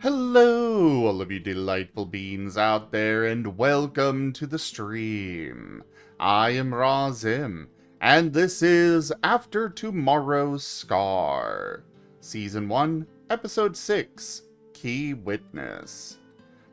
Hello, all of you delightful beings out there, and welcome to the stream. I am Razim, and this is After Tomorrow's Scar, Season 1, Episode 6, Key Witness.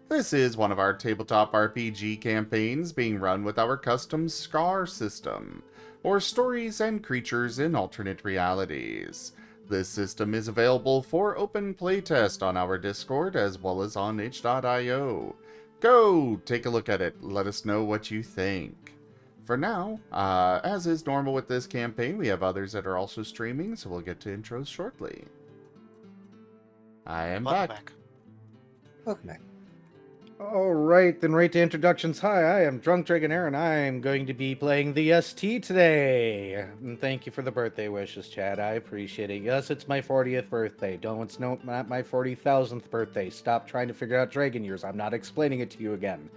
This is one of our tabletop RPG campaigns being run with our custom Scar system, or stories and creatures in alternate realities. This system is available for open playtest on our Discord as well as on itch.io. Go take a look at it, let us know what you think. For now, as is normal with this campaign, we have others that are also streaming, so we'll get to intros shortly. I am back. Welcome back. All right, then right to introductions. Hi, I am Drunk Dragonair, and I am going to be playing the ST today. And thank you for the birthday wishes, Chad. I appreciate it. Yes, it's my 40th birthday. It's not my 40,000th birthday. Stop trying to figure out dragon years. I'm not explaining it to you again.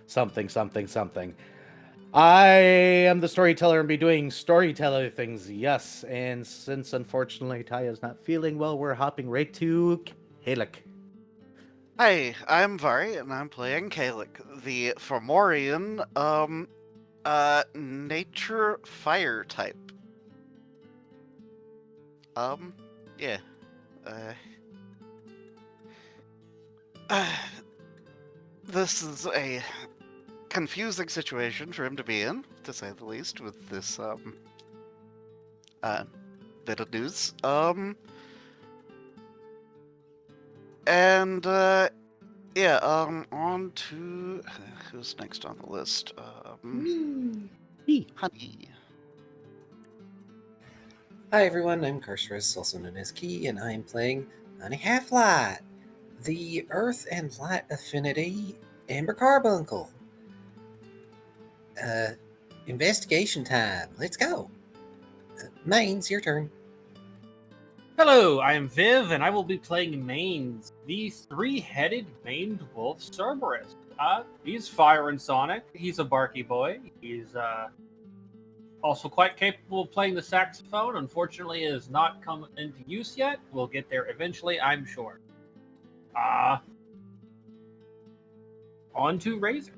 Something. I am the storyteller and be doing storyteller things, yes. And since, unfortunately, Taya's not feeling well, we're hopping right to Caellach. Hi, I'm Varien, and I'm playing Caellach, the Fomorian, nature fire type. Yeah. This is a confusing situation for him to be in, to say the least, with this, bit of news. On to who's next on the list? Honey. Hi everyone, I'm Carcerus, also known as Key, and I'm playing Honey Half-Light, the Earth and Light Affinity Amber Carbuncle. Investigation time. Let's go. Mains, your turn. Hello, I am Viv, and I will be playing Mains, the three-headed maned wolf Cerberus. He's fire and sonic. He's a barky boy. He's also quite capable of playing the saxophone. Unfortunately, it has not come into use yet. We'll get there eventually, I'm sure. On to Razor.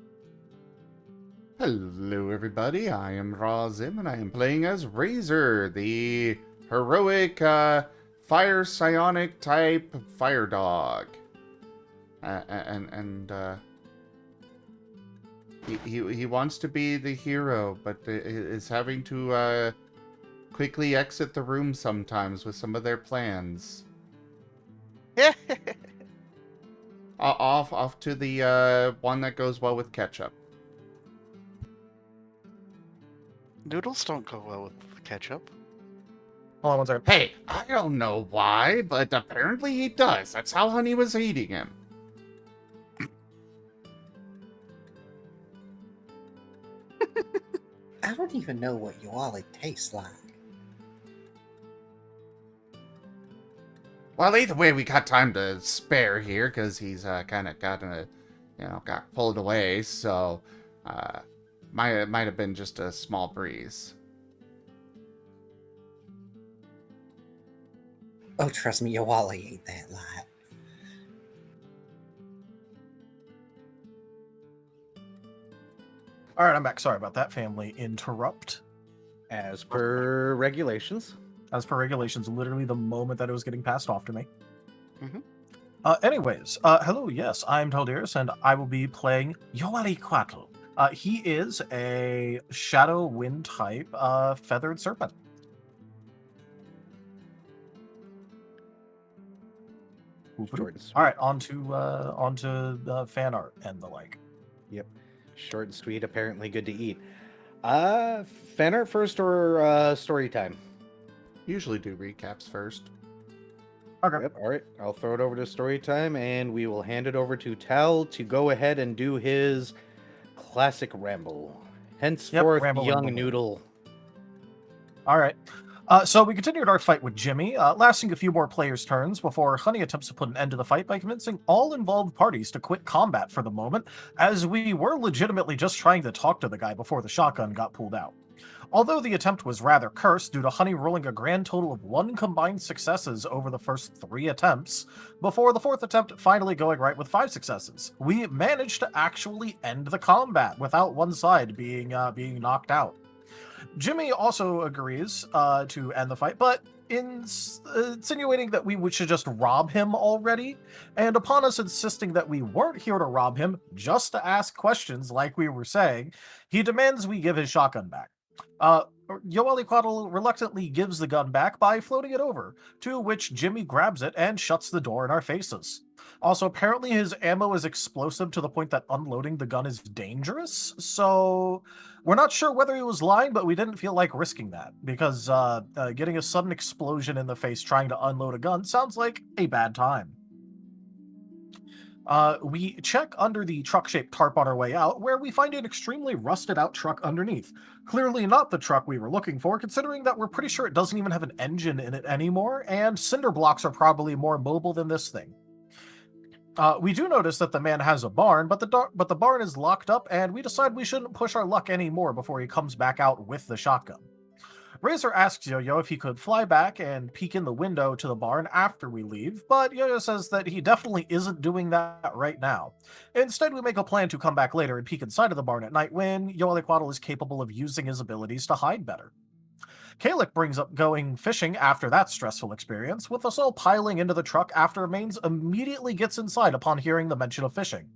Hello everybody, I am Razim, and I am playing as Razor, the heroic, fire psionic type Firedog. He wants to be the hero, but is having to quickly exit the room sometimes with some of their plans. Off to the one that goes well with ketchup. Noodles don't go well with ketchup. Hold on one second. Hey, I don't know why, but apparently he does. That's how Honey was eating him. I don't even know what Yoali tastes like. Well, either way, we got time to spare here, because he's kind of got pulled away, so might have been just a small breeze. Oh, trust me, Yoali ain't that light. All right, I'm back. Sorry about that. Family interrupt. As per regulations. As per regulations, literally the moment that it was getting passed off to me. Mm-hmm. Hello, yes, I'm Taldiris, and I will be playing Yoali Quatl. He is a Shadow Wind type feathered serpent. All right, on to fan art and the like. Yep. Short and sweet, apparently good to eat. Fan art first or story time? Usually do recaps first. Okay. Yep, all right. I'll throw it over to story time, and we will hand it over to Tal to go ahead and do his classic ramble. Henceforth, ramble, young ramble. noodle. All right. So we continued our fight with Jimmy, lasting a few more players' turns before Honey attempts to put an end to the fight by convincing all involved parties to quit combat for the moment, as we were legitimately just trying to talk to the guy before the shotgun got pulled out. Although the attempt was rather cursed due to Honey rolling a grand total of 1 combined successes over the first 3 attempts, before the 4th attempt finally going right with 5 successes, we managed to actually end the combat without one side being knocked out. Jimmy also agrees to end the fight, but insinuating that we should just rob him already, and upon us insisting that we weren't here to rob him, just to ask questions like we were saying, he demands we give his shotgun back. Yoeliquatl reluctantly gives the gun back by floating it over, to which Jimmy grabs it and shuts the door in our faces. Also, apparently his ammo is explosive to the point that unloading the gun is dangerous, so we're not sure whether he was lying, but we didn't feel like risking that, because getting a sudden explosion in the face trying to unload a gun sounds like a bad time. We check under the truck-shaped tarp on our way out, where we find an extremely rusted-out truck underneath. Clearly not the truck we were looking for, considering that we're pretty sure it doesn't even have an engine in it anymore, and cinder blocks are probably more mobile than this thing. We do notice that the man has a barn, but the barn is locked up, and we decide we shouldn't push our luck anymore before he comes back out with the shotgun. Razor asks Yo-Yo if he could fly back and peek in the window to the barn after we leave, but Yo-Yo says that he definitely isn't doing that right now. Instead, we make a plan to come back later and peek inside of the barn at night when Yoeliquatl is capable of using his abilities to hide better. Caellach brings up going fishing after that stressful experience, with us all piling into the truck after Maines immediately gets inside upon hearing the mention of fishing.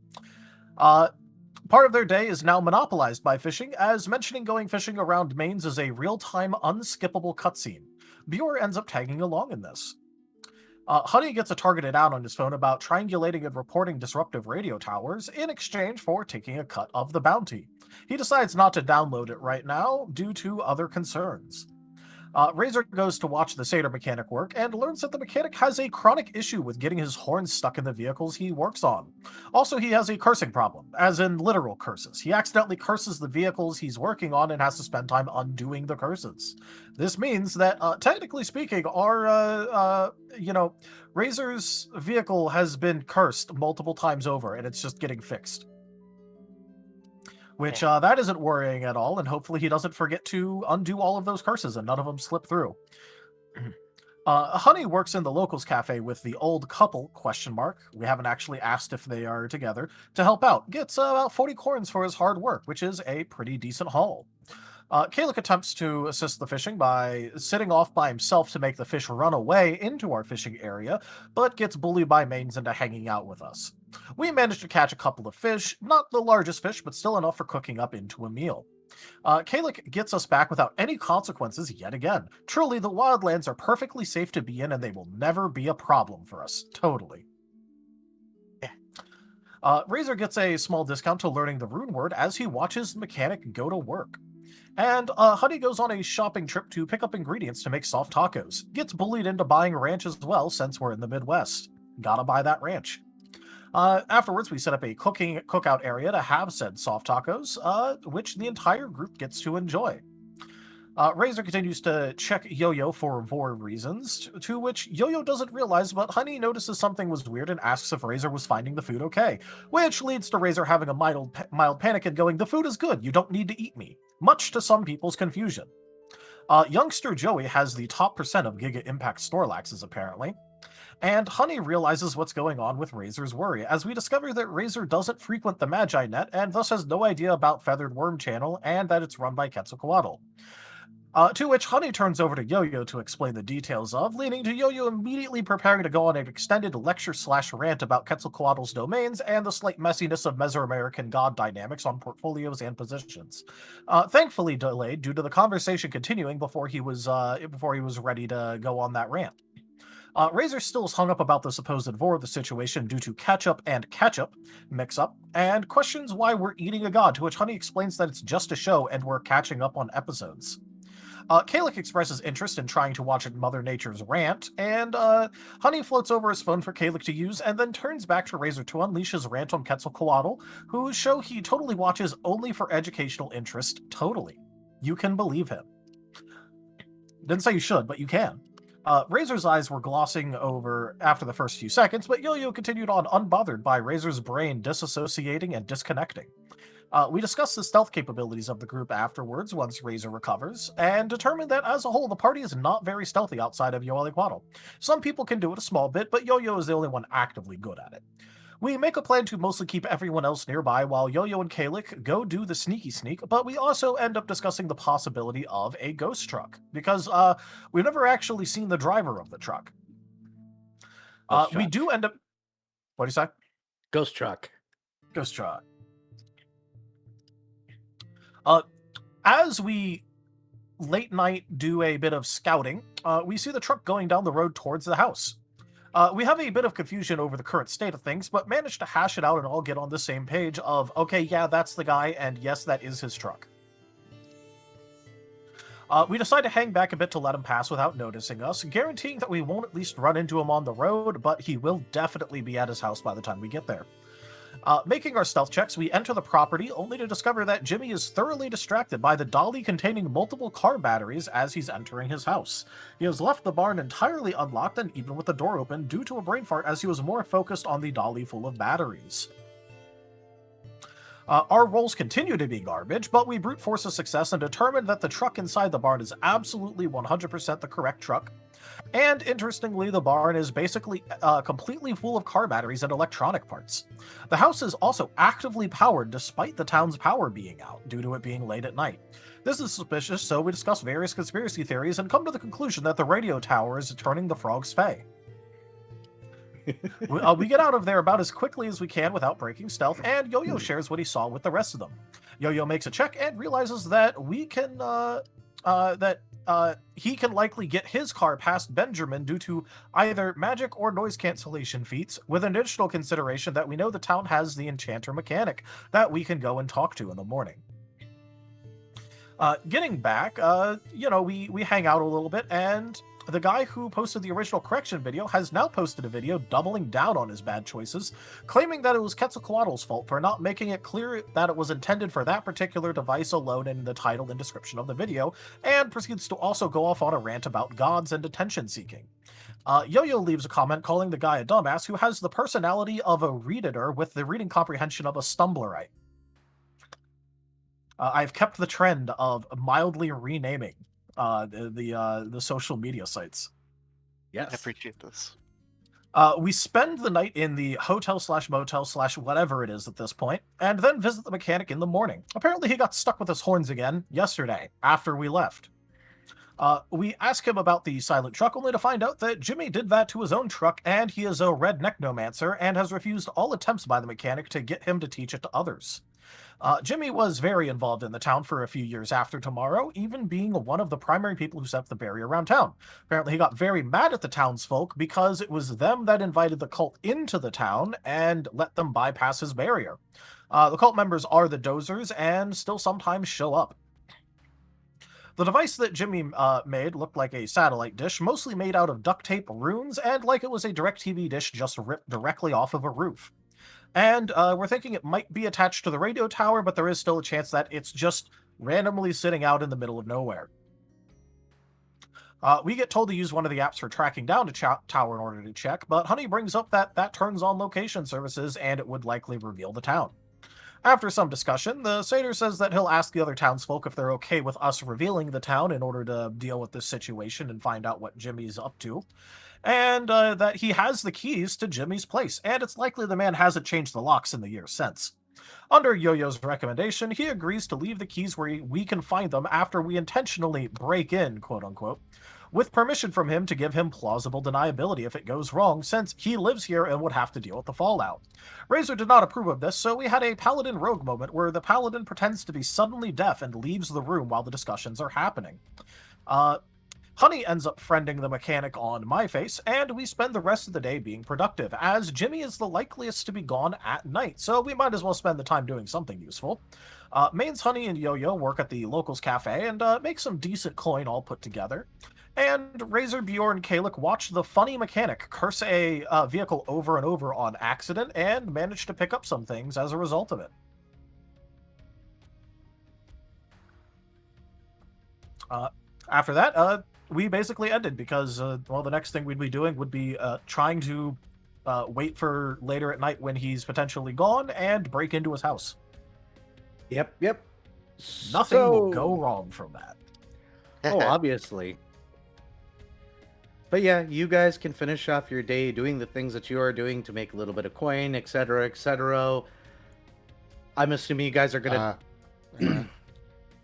Part of their day is now monopolized by fishing, as mentioning going fishing around Maines is a real-time, unskippable cutscene. Bjor ends up tagging along in this. Honey gets a targeted out on his phone about triangulating and reporting disruptive radio towers in exchange for taking a cut of the bounty. He decides not to download it right now due to other concerns. Razor goes to watch the Satyr mechanic work and learns that the mechanic has a chronic issue with getting his horns stuck in the vehicles he works on. Also, he has a cursing problem, as in literal curses. He accidentally curses the vehicles he's working on and has to spend time undoing the curses. This means that, technically speaking, Razor's vehicle has been cursed multiple times over, and it's just getting fixed. Which, that isn't worrying at all, and hopefully he doesn't forget to undo all of those curses and none of them slip through. Honey works in the locals cafe with the old couple, ? We haven't actually asked if they are together, to help out. Gets about 40 coins for his hard work, which is a pretty decent haul. Caellach attempts to assist the fishing by sitting off by himself to make the fish run away into our fishing area, but gets bullied by Maines into hanging out with us. We managed to catch a couple of fish, not the largest fish, but still enough for cooking up into a meal. Caellach gets us back without any consequences yet again. Truly, the wildlands are perfectly safe to be in, and they will never be a problem for us. Totally. Razor gets a small discount to learning the rune word as he watches the mechanic go to work. And Honey goes on a shopping trip to pick up ingredients to make soft tacos. Gets bullied into buying ranch as well since we're in the Midwest. Gotta buy that ranch. Afterwards, we set up a cookout area to have said soft tacos, which the entire group gets to enjoy. Razor continues to check Yo-Yo for vor reasons, to which Yo-Yo doesn't realize, but Honey notices something was weird and asks if Razor was finding the food okay, which leads to Razor having a mild panic and going, "The food is good, you don't need to eat me," much to some people's confusion. Youngster Joey has the top percent of Giga Impact Snorlaxes, apparently. And Honey realizes what's going on with Razor's worry, as we discover that Razor doesn't frequent the Magi Net, and thus has no idea about Feathered Worm Channel, and that it's run by Quetzalcoatl. To which Honey turns over to Yo-Yo to explain the details of, leading to Yo-Yo immediately preparing to go on an extended lecture/rant about Quetzalcoatl's domains and the slight messiness of Mesoamerican god dynamics on portfolios and positions. Thankfully delayed due to the conversation continuing before he was ready to go on that rant. Razor still is hung up about the supposed vor of the situation due to ketchup and ketchup mix-up, and questions why we're eating a god, to which Honey explains that it's just a show and we're catching up on episodes. Caellach expresses interest in trying to watch Mother Nature's rant, and Honey floats over his phone for Caellach to use, and then turns back to Razor to unleash his rant on Quetzalcoatl, whose show he totally watches only for educational interest. Totally. You can believe him. Didn't say you should, but you can. Razor's eyes were glossing over after the first few seconds, but Yo-Yo continued on unbothered by Razor's brain disassociating and disconnecting. We discuss the stealth capabilities of the group afterwards once Razor recovers, and determine that as a whole, the party is not very stealthy outside of Yoeliquatl. Some people can do it a small bit, but Yo-Yo is the only one actively good at it. We make a plan to mostly keep everyone else nearby while Yo-Yo and Caellach go do the sneaky sneak, but we also end up discussing the possibility of a ghost truck, because we've never actually seen the driver of the truck. Ghost We truck. do end up... What do you say? Ghost truck. Ghost truck. As we late night do a bit of scouting, we see the truck going down the road towards the house. We have a bit of confusion over the current state of things, but manage to hash it out and all get on the same page of, okay, yeah, that's the guy, and yes, that is his truck. We decide to hang back a bit to let him pass without noticing us, guaranteeing that we won't at least run into him on the road, but he will definitely be at his house by the time we get there. Making our stealth checks, we enter the property only to discover that Jimmy is thoroughly distracted by the dolly containing multiple car batteries as he's entering his house. He has left the barn entirely unlocked and even with the door open due to a brain fart as he was more focused on the dolly full of batteries. Our rolls continue to be garbage, but we brute force a success and determine that the truck inside the barn is absolutely 100% the correct truck. And interestingly, the barn is basically completely full of car batteries and electronic parts. The house is also actively powered despite the town's power being out, due to it being late at night. This is suspicious, so we discuss various conspiracy theories and come to the conclusion that the radio tower is turning the frogs fey. We get out of there about as quickly as we can without breaking stealth, and Yo-Yo shares what he saw with the rest of them. Yo-Yo makes a check and realizes that we can, he can likely get his car past Benjamin due to either magic or noise cancellation feats, with an additional consideration that we know the town has the enchanter mechanic that we can go and talk to in the morning. Getting back, we hang out a little bit, and the guy who posted the original correction video has now posted a video doubling down on his bad choices, claiming that it was Quetzalcoatl's fault for not making it clear that it was intended for that particular device alone in the title and description of the video, and proceeds to also go off on a rant about gods and attention seeking. Yo-Yo leaves a comment calling the guy a dumbass who has the personality of a readitor with the reading comprehension of a stumblerite. I've kept the trend of mildly renaming the social media sites. Yes. I appreciate this. We spend the night in the hotel/motel/whatever it is at this point, and then visit the mechanic in the morning. Apparently he got stuck with his horns again yesterday, after we left. We ask him about the silent truck, only to find out that Jimmy did that to his own truck, and he is a red necromancer, and has refused all attempts by the mechanic to get him to teach it to others. Jimmy was very involved in the town for a few years after tomorrow, even being one of the primary people who set up the barrier around town. Apparently he got very mad at the townsfolk because it was them that invited the cult into the town and let them bypass his barrier. The cult members are the Dozers and still sometimes show up. The device that Jimmy made looked like a satellite dish, mostly made out of duct tape, runes, and like it was a DirecTV dish just ripped directly off of a roof. And we're thinking it might be attached to the radio tower, but there is still a chance that it's just randomly sitting out in the middle of nowhere. We get told to use one of the apps for tracking down a tower in order to check, but Honey brings up that that turns on location services and it would likely reveal the town. After some discussion, the satyr says that he'll ask the other townsfolk if they're okay with us revealing the town in order to deal with this situation and find out what Jimmy's up to. And that he has the keys to Jimmy's place, and it's likely the man hasn't changed the locks in the years since. Under Yo-Yo's recommendation, he agrees to leave the keys where we can find them after we intentionally break in, quote-unquote, with permission from him to give him plausible deniability if it goes wrong, since he lives here and would have to deal with the fallout. Razor did not approve of this, so we had a paladin rogue moment where the paladin pretends to be suddenly deaf and leaves the room while the discussions are happening. Honey ends up friending the mechanic on my face, and we spend the rest of the day being productive, as Jimmy is the likeliest to be gone at night, so we might as well spend the time doing something useful. Mains, Honey, and Yo-Yo work at the locals cafe and make some decent coin all put together. And Razor, Bjorn, and Caellach watch the funny mechanic curse a vehicle over and over on accident and manage to pick up some things as a result of it. After that, we basically ended because, the next thing we'd be doing would be trying to wait for later at night when he's potentially gone and break into his house. Yep. Nothing will So- go wrong from that. Oh, obviously. But yeah, you guys can finish off your day doing the things that you are doing to make a little bit of coin, etc., etc. I'm assuming you guys are gonna.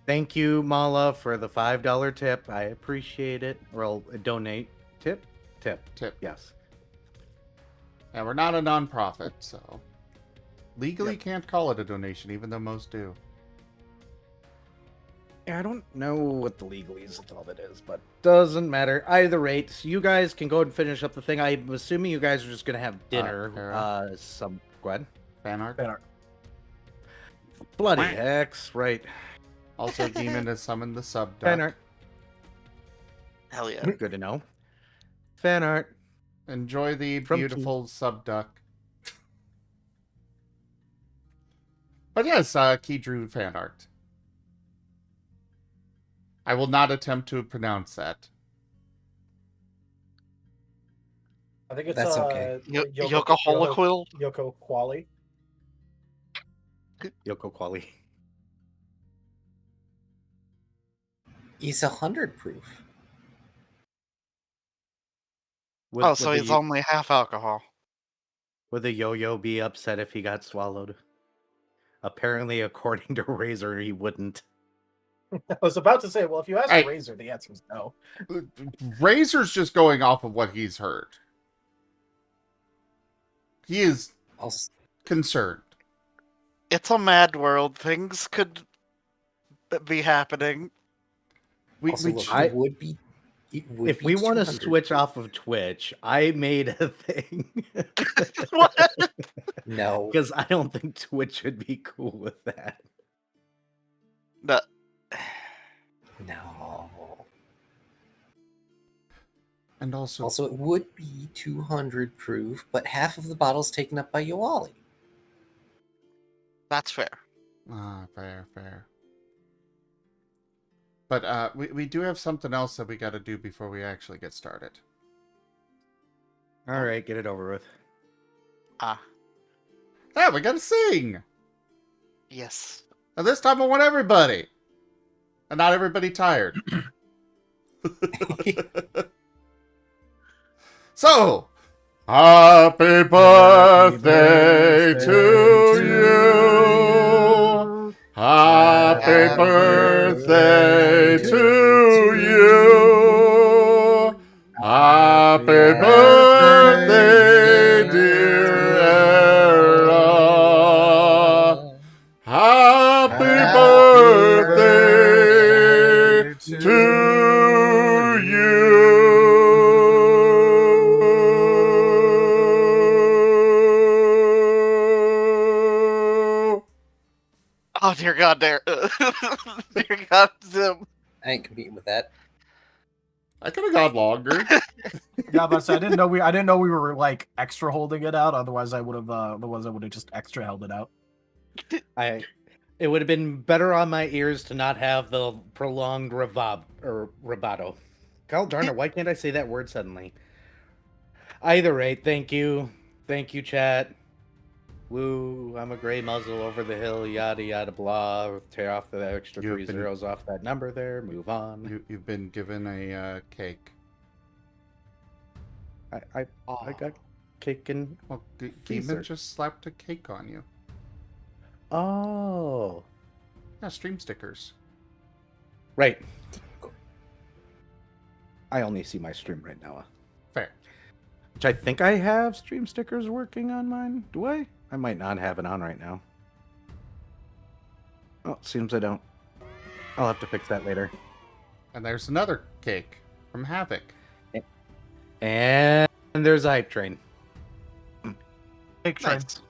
Thank you, Mala, for the $5 tip. I appreciate it. Well, donate. Tip. Yes. And we're not a non-profit, so legally can't call it a donation, even though most do. Yeah, I don't know what the legalese of all that is, but doesn't matter. Either rate, so you guys can go and finish up the thing. I'm assuming you guys are just gonna have dinner. Kara. Go ahead. Fan art. Fan art. Bloody hex, right? Also, Demon has summoned the sub Fan duck. art. Hell yeah. Good to know. Fan art. Enjoy the From beautiful sub duck. But yes, Key drew fan art. I will not attempt to pronounce that. I think it's That's okay. Yoko Holoquill? Yoko Quali. Yoko Quali. He's 100 proof. Oh, so he's only half alcohol. Would the yo-yo be upset if he got swallowed? Apparently, according to Razor, he wouldn't. I was about to say, well, if you ask Hey. Razor, the answer is no. Razor's just going off of what he's heard. He is concerned. It's a mad world. Things could be happening. It would be. If we want to 200 switch proof. off of Twitch, I made a thing. What? No. Because I don't think Twitch would be cool with that. No. No. And also, it would be 200 proof, but half of the bottle's taken up by Yoali. That's fair. fair. But we do have something else that we got to do before we actually get started. All right, get it over with. Yeah, we got to sing. Yes. And this time I want everybody. And not everybody tired. So, happy birthday to you. Happy birthday to you. Happy birthday, dear Era. Happy birthday to you. Oh dear God, dear God, Zim. I ain't competing with that. I could have gone longer. Yeah, but I didn't know we were like extra holding it out. Otherwise, I would have just extra held it out. It would have been better on my ears to not have the prolonged rubato. God darn it, why can't I say that word suddenly? Either rate, thank you, chat. Woo, I'm a gray muzzle over the hill, yada yada blah. Tear off the extra You've 3 been- zeros off that number there. Move on. You've been given a cake. I got cake and Well, Freezer. Demon just slapped a cake on you. oh, Yeah, stream stickers. right. I only see my stream right now. Fair. Which I think I have stream stickers working on mine. Do I? I might not have it on right now. Oh, seems I don't. I'll have to fix that later. And there's another cake from Havoc. And there's Hype Train. Cake train. Nice.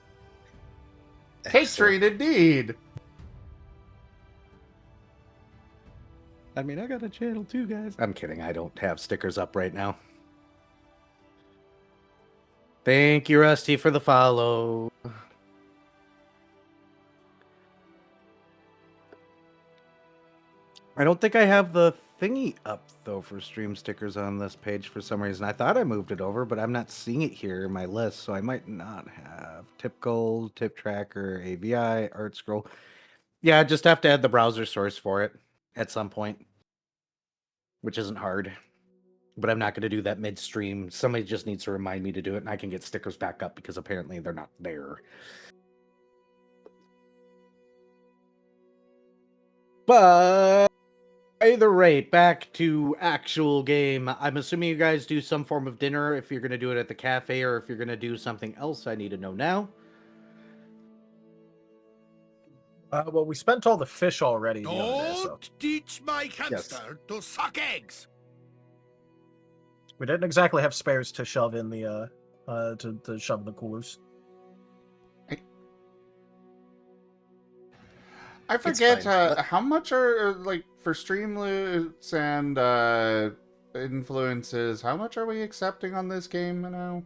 Cake train indeed. I mean, I got a channel too, guys. I'm kidding. I don't have stickers up right now. Thank you, Rusty, for the follow. I don't think I have the thingy up, though, for stream stickers on this page for some reason. I thought I moved it over, but I'm not seeing it here in my list, so I might not have. Tip Gold, Tip Tracker, AVI, Art Scroll. Yeah, just have to add the browser source for it at some point, which isn't hard. But I'm not going to do that midstream. Somebody just needs to remind me to do it, and I can get stickers back up because apparently they're not there. But either rate, back to actual game. I'm assuming you guys do some form of dinner if you're going to do it at the cafe, or if you're going to do something else. I need to know now. Well, we spent all the fish already the other day, so Don't teach my hamster to suck eggs. we didn't exactly have spares to shove in the to shove in the coolers. I forget fine. how much are like for Streamloots and influences. How much are we accepting on this game now?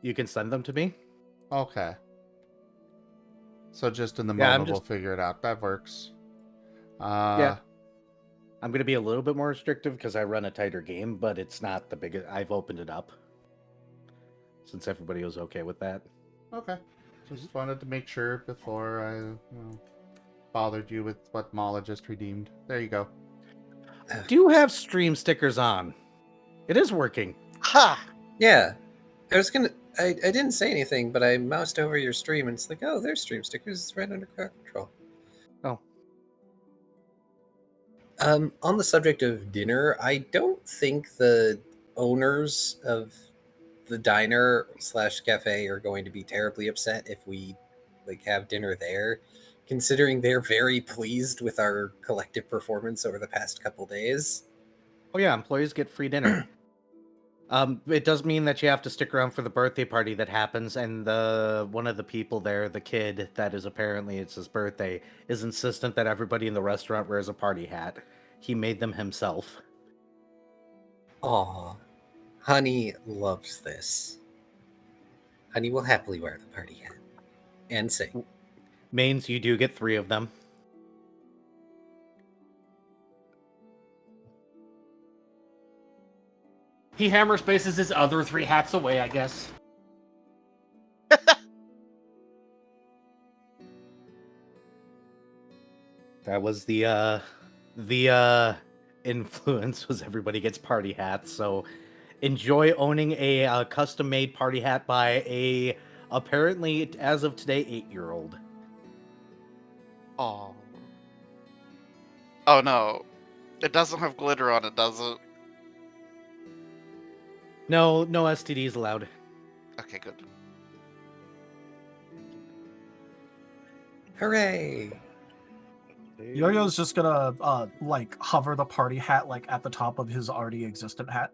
You can send them to me. Okay. So just in the Yeah, moment we'll figure it out. That works. Yeah. I'm going to be a little bit more restrictive because I run a tighter game, but it's not the biggest. I've opened it up since everybody was okay with that. Okay. Just wanted to make sure before I bothered you with what Mala just redeemed. There you go. Do you have stream stickers on? It is working. Ha! Yeah. I didn't say anything, but I moused over your stream and it's like, oh, there's stream stickers. It's right under crowd control. Oh. On the subject of dinner, I don't think the owners of the diner / cafe are going to be terribly upset if we have dinner there, considering they're very pleased with our collective performance over the past couple days. Oh yeah, employees get free dinner. It does mean that you have to stick around for the birthday party that happens, and one of the people there, the kid that is apparently it's his birthday, is insistent that everybody in the restaurant wears a party hat. He made them himself. Aw, Honey loves this. Honey will happily wear the party hat and sing. Means you do get 3 of them. He hammer spaces his other 3 hats away, I guess. That was the influence was everybody gets party hats. So enjoy owning a custom-made party hat by a apparently as of today 8-year-old. Oh. Oh no. It doesn't have glitter on it, does it? No STDs allowed. Okay, good. Hooray! Yo-Yo's just gonna hover the party hat at the top of his already existent hat.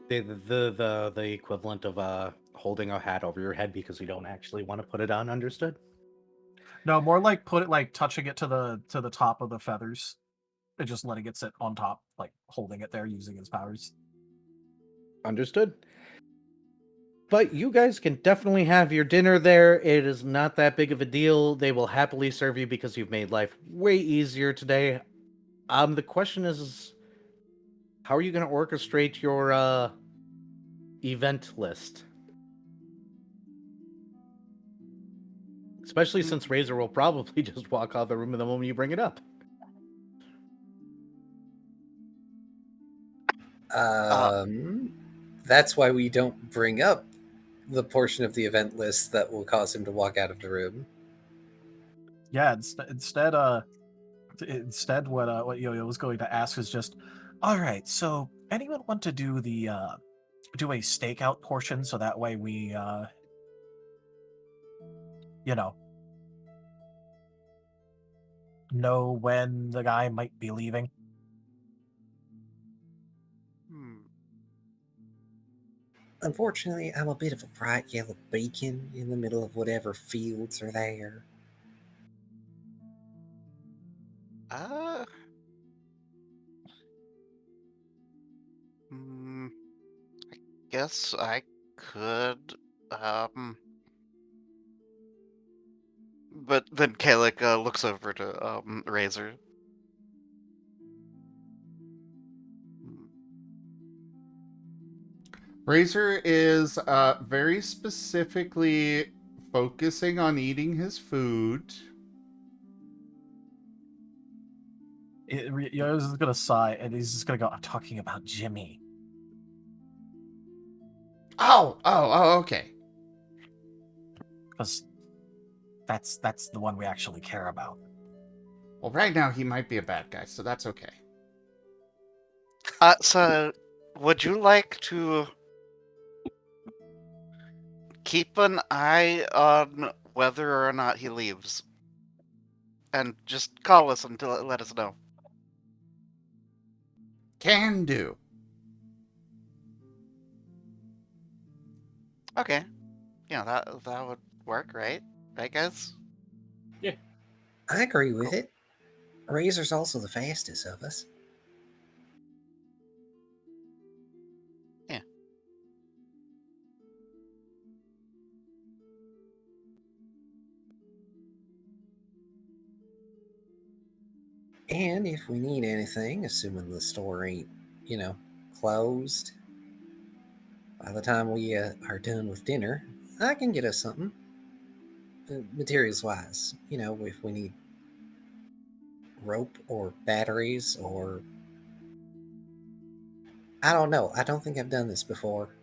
The equivalent of holding a hat over your head because you don't actually want to put it on. Understood? No, more like put it touching it to the top of the feathers, and just letting it sit on top, holding it there using his powers. Understood. But you guys can definitely have your dinner there. It is not that big of a deal. They will happily serve you because you've made life way easier today. The question is, how are you going to orchestrate your event list? Especially since Razor will probably just walk out of the room the moment you bring it up. That's why we don't bring up the portion of the event list that will cause him to walk out of the room. Yeah, instead what Yo-Yo was going to ask is just, all right, so anyone want to do the do a stakeout portion so that way we know when the guy might be leaving? Unfortunately, I'm a bit of a bright yellow beacon in the middle of whatever fields are there. I guess I could, but then Caellach looks over to Razor. Razor is very specifically focusing on eating his food. Yo's is gonna sigh, and he's just gonna go, I'm talking about Jimmy. Oh, okay. Because that's the one we actually care about. Well, right now he might be a bad guy, so that's okay. So, would you like to keep an eye on whether or not he leaves? And just call us and let us know. Can do. Okay. Yeah, that would work, right? Right, guys? I agree with it. Razor's also the fastest of us. Yeah. And if we need anything, assuming the store ain't, closed, by the time we are done with dinner, I can get us something. Materials wise, if we need rope or batteries or. I don't know. I don't think I've done this before.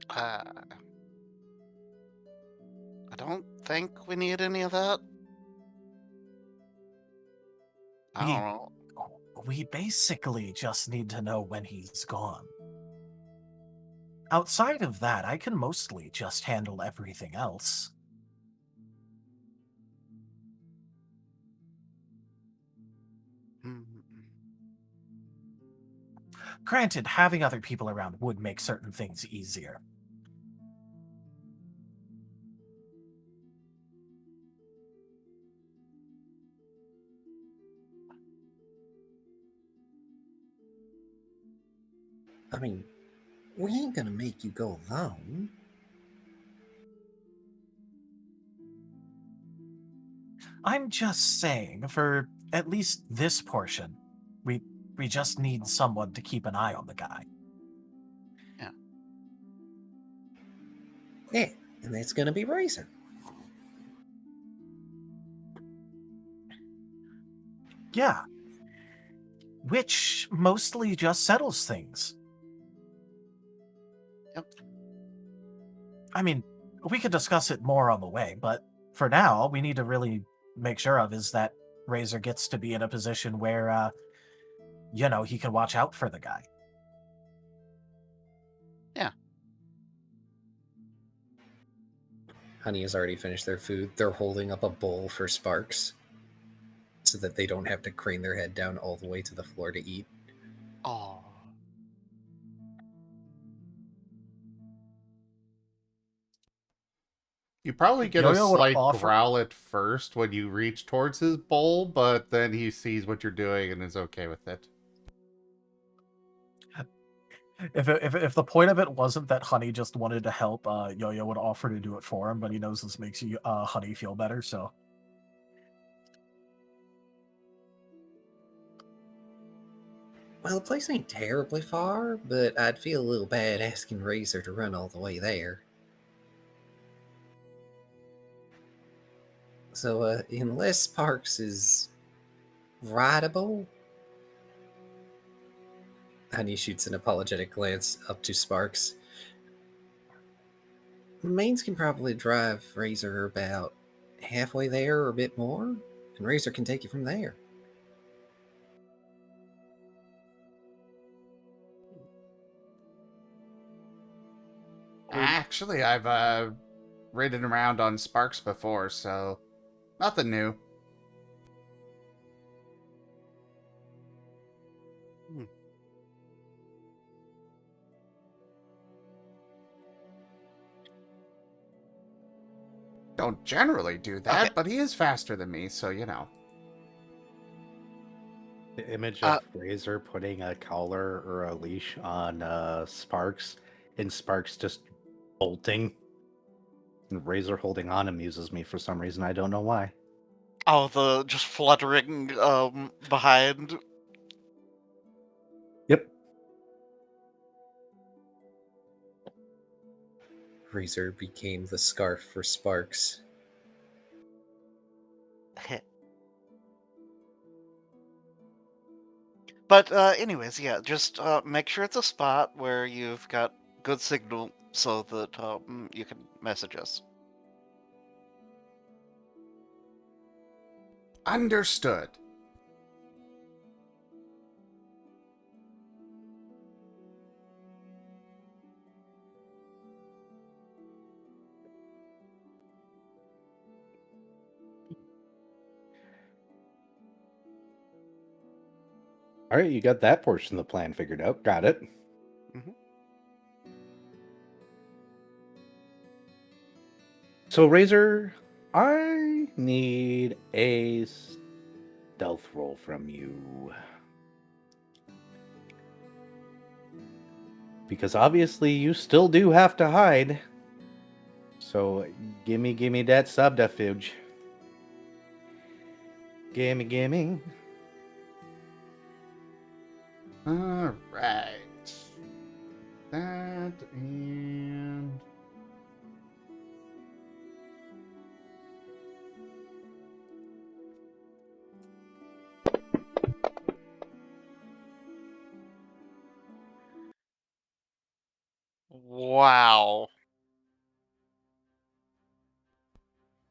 I don't think we need any of that. I don't know. We basically just need to know when he's gone. Outside of that, I can mostly just handle everything else. Hmm. Granted, having other people around would make certain things easier. I mean, we ain't gonna make you go alone. I'm just saying, for at least this portion, we just need someone to keep an eye on the guy. Yeah, and that's gonna be Razor. Yeah. Which mostly just settles things. Yep. I mean, we could discuss it more on the way, but for now, we need to really make sure of is that Razor gets to be in a position where, he can watch out for the guy. Yeah. Honey has already finished their food. They're holding up a bowl for Sparks so that they don't have to crane their head down all the way to the floor to eat. Oh. You probably get a Yo-Yo would slight offer- growl at first when you reach towards his bowl, but then he sees what you're doing and is okay with it. If the point of it wasn't that Honey just wanted to help, Yo-Yo would offer to do it for him, but he knows this makes Honey feel better, so. Well, the place ain't terribly far, but I'd feel a little bad asking Razor to run all the way there. So, unless Sparks is rideable, Honey shoots an apologetic glance up to Sparks. Mains can probably drive Razor about halfway there or a bit more, and Razor can take you from there. Actually, I've ridden around on Sparks before, so nothing new. Don't generally do that, Okay. but he is faster than me, so you know. The image of Razor putting a collar or a leash on Sparks, and Sparks just bolting, and Razor holding on amuses me for some reason. I don't know why. Oh, the just fluttering behind. Yep. Razor became the scarf for Sparks. But anyways, yeah, just make sure it's a spot where you've got good signal so that you can message us. Understood. All right, you got that portion of the plan figured out. Got it. Mhm. So, Razor, I need a stealth roll from you. Because obviously you still do have to hide. So, gimme that subterfuge. Gimme. All right. That and... Wow.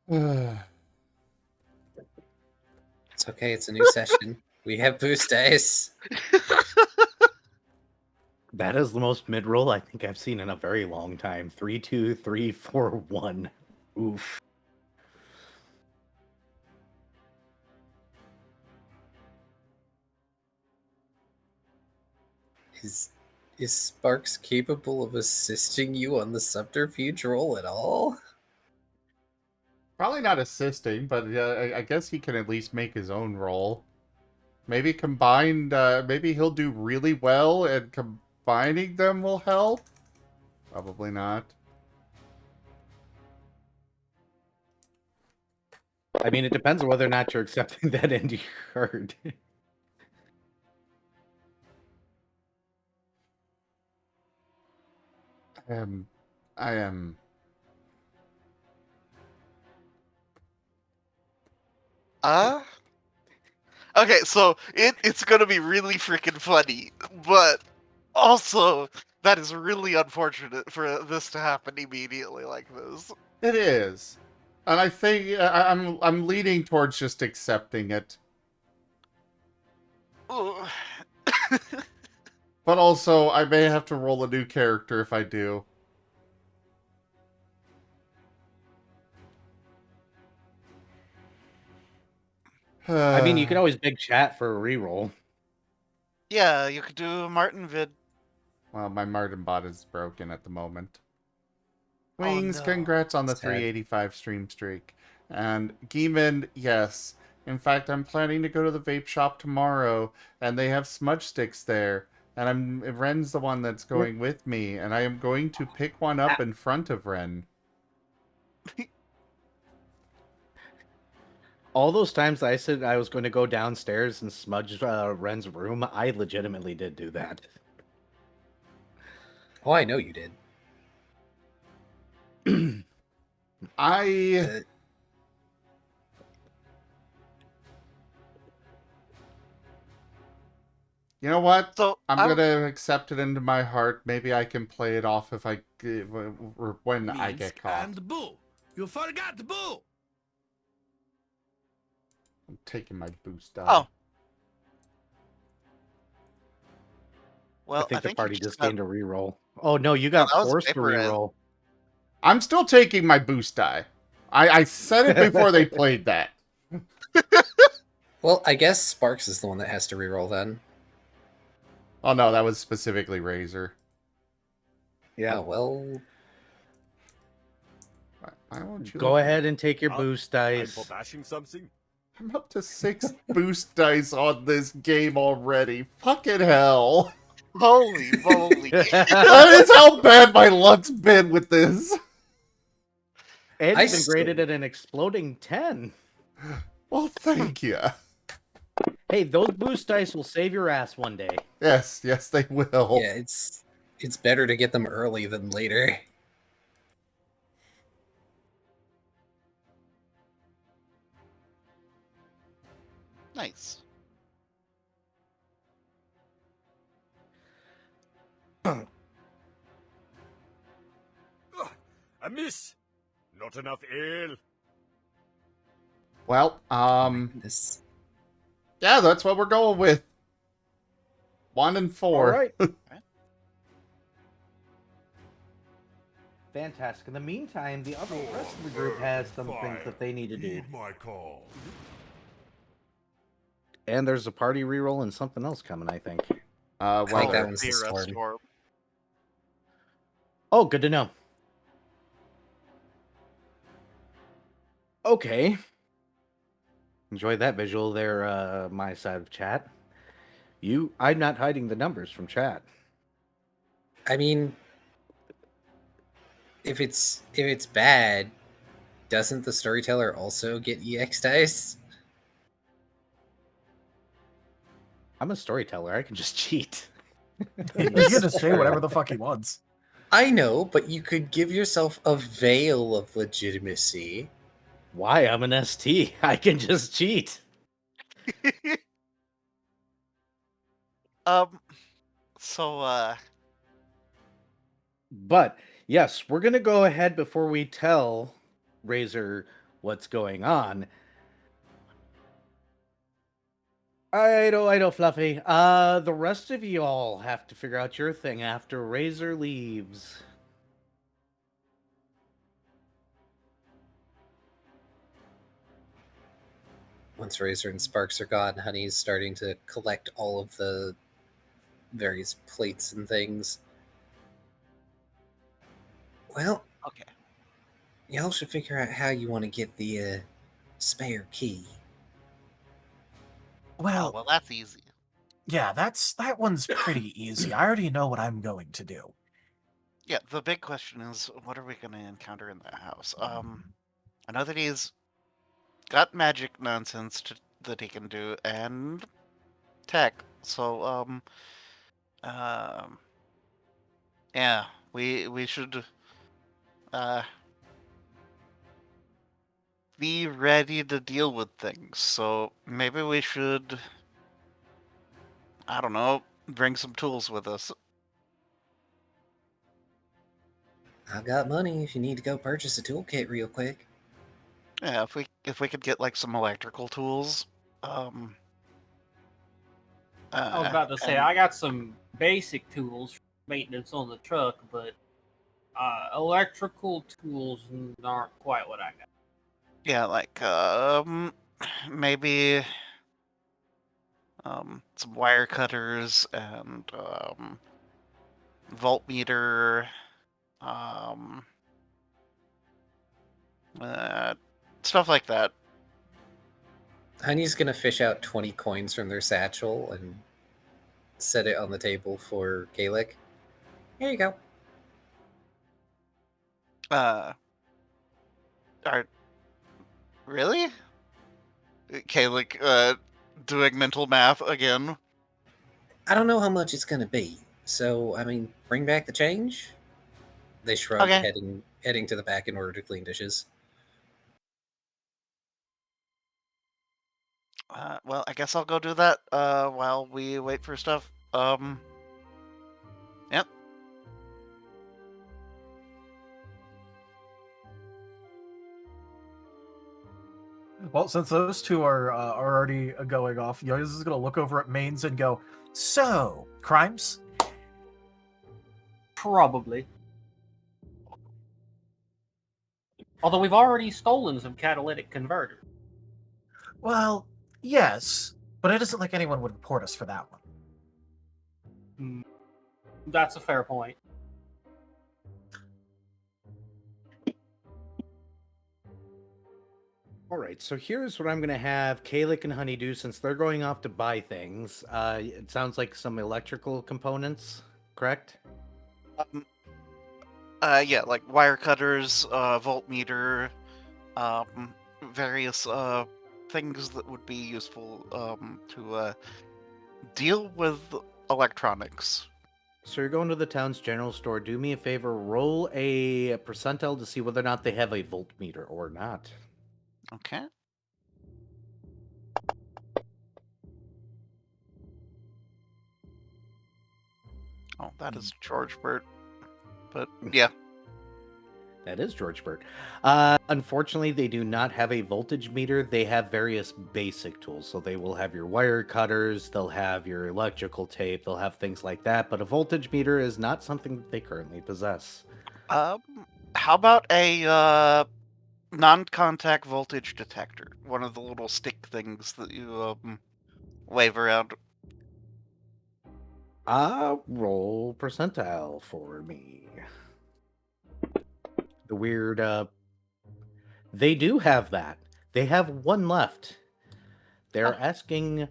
It's okay, it's a new session. We have boost dice. That is the most mid-roll I think I've seen in a very long time. 3, 2, 3, 4, 1. Oof. Is Sparks capable of assisting you on the subterfuge roll at all? Probably not assisting, but I guess he can at least make his own roll. Maybe combined, maybe he'll do really well and combining them will help? Probably not. I mean, it depends on whether or not you're accepting that into your card. I am... Okay, so it's gonna be really freaking funny, but also that is really unfortunate for this to happen immediately like this. It is. And I think I'm leaning towards just accepting it. Ooh. But also, I may have to roll a new character if I do. I mean, you could always big chat for a reroll. Yeah, you could do a Marten vid. Well, my Marten bot is broken at the moment. Oh, Wings, no. congrats on the Sad. 385 stream streak. And Geeman, yes. In fact, I'm planning to go to the vape shop tomorrow, and they have smudge sticks there. And Ren's the one that's going with me, and I am going to pick one up in front of Ren. All those times I said I was going to go downstairs and smudge Ren's room, I legitimately did do that. Oh, I know you did. I... You know what? So I'm gonna accept it into my heart. Maybe I can play it off if I... or when I get Minsk caught. and Boo. You forgot Boo. I'm taking my boost die. Oh. Well, I think the party you just got- gained a reroll. Oh no, you got that was forced to paper red. reroll. I'm still taking my boost die. I said it before they played that. Well, I guess Sparks is the one that has to reroll then. Oh no, that was specifically Razor. Yeah. Oh, well, Why won't you Go let me- ahead and take your boost dice. bashing something. I'm up to 6 boost dice on this game already. Fucking hell. Holy moly. That is how bad my luck's been with this. And I you've been still- graded at an exploding 10. Well, thank you. Hey, those boost dice will save your ass one day. Yes, they will. yeah, it's better to get them early than later. Nice. I miss. Not enough ale. Well, This yeah, that's what we're going with. 1 and 4. All right. Right. Fantastic. In the meantime, the rest of the group has some things that they need to do. Heed my call. And there's a party reroll and something else coming, I think. I think Well, that one's the Rest storm. storm. Oh, good to know. Okay. Enjoy that visual there, my side of chat. I'm not hiding the numbers from chat. I mean, if it's bad, doesn't the storyteller also get EX dice? I'm a storyteller. I can just cheat. He can just say whatever the fuck he wants. I know, but you could give yourself a veil of legitimacy. Why? I'm an ST. I can just cheat. So, But yes, we're gonna go ahead before we tell Razor what's going on. I know, Fluffy. The rest of you all have to figure out your thing after Razor leaves. Once Razor and Sparks are gone, Honey's starting to collect all of the various plates and things. Well, okay. y'all should figure out how you want to get the spare key. Well, Well, that's easy. yeah, that one's pretty easy. I already know what I'm going to do. Yeah, the big question is, what are we going to encounter in that house? I know that he's got magic nonsense that he can do, and tech. So, yeah, we should be ready to deal with things. So maybe we should, I don't know, bring some tools with us. I've got money if you need to go purchase a toolkit real quick. Yeah, if we could get like some electrical tools. I was about to say, I got some basic tools for maintenance on the truck, but electrical tools aren't quite what I got. Yeah, like maybe some wire cutters and voltmeter, stuff like that. Honey's gonna fish out 20 coins from their satchel and set it on the table for Caellach. Here you go. Really? Caellach, doing mental math again. I don't know how much it's gonna be, so I mean, bring back the change. They shrug, Okay. heading to the back in order to clean dishes. Well, I guess I'll go do that while we wait for stuff. Yep. Well, since those two are already going off, Yoyas is going to look over at Mains and go, "So, crimes?" Probably. Although we've already stolen some catalytic converters. Well, yes, but it isn't like anyone would report us for that one. That's a fair point. All right, so here's what I'm going to have Caellach and Honey do since they're going off to buy things. It sounds like some electrical components, correct? Yeah, like wire cutters, voltmeter, various things that would be useful to deal with electronics. So you're going to the town's general store. Do me a favor, roll a percentile to see whether or not they have a voltmeter or not. Okay. Oh, that is George Burt. But yeah. That is George Burt. Unfortunately, they do not have a voltage meter. They have various basic tools. So they will have your wire cutters, they'll have your electrical tape, they'll have things like that. But a voltage meter is not something that they currently possess. How about a non-contact voltage detector? One of the little stick things that you wave around. Roll percentile for me. The weird, they do have that. They have one left. They're asking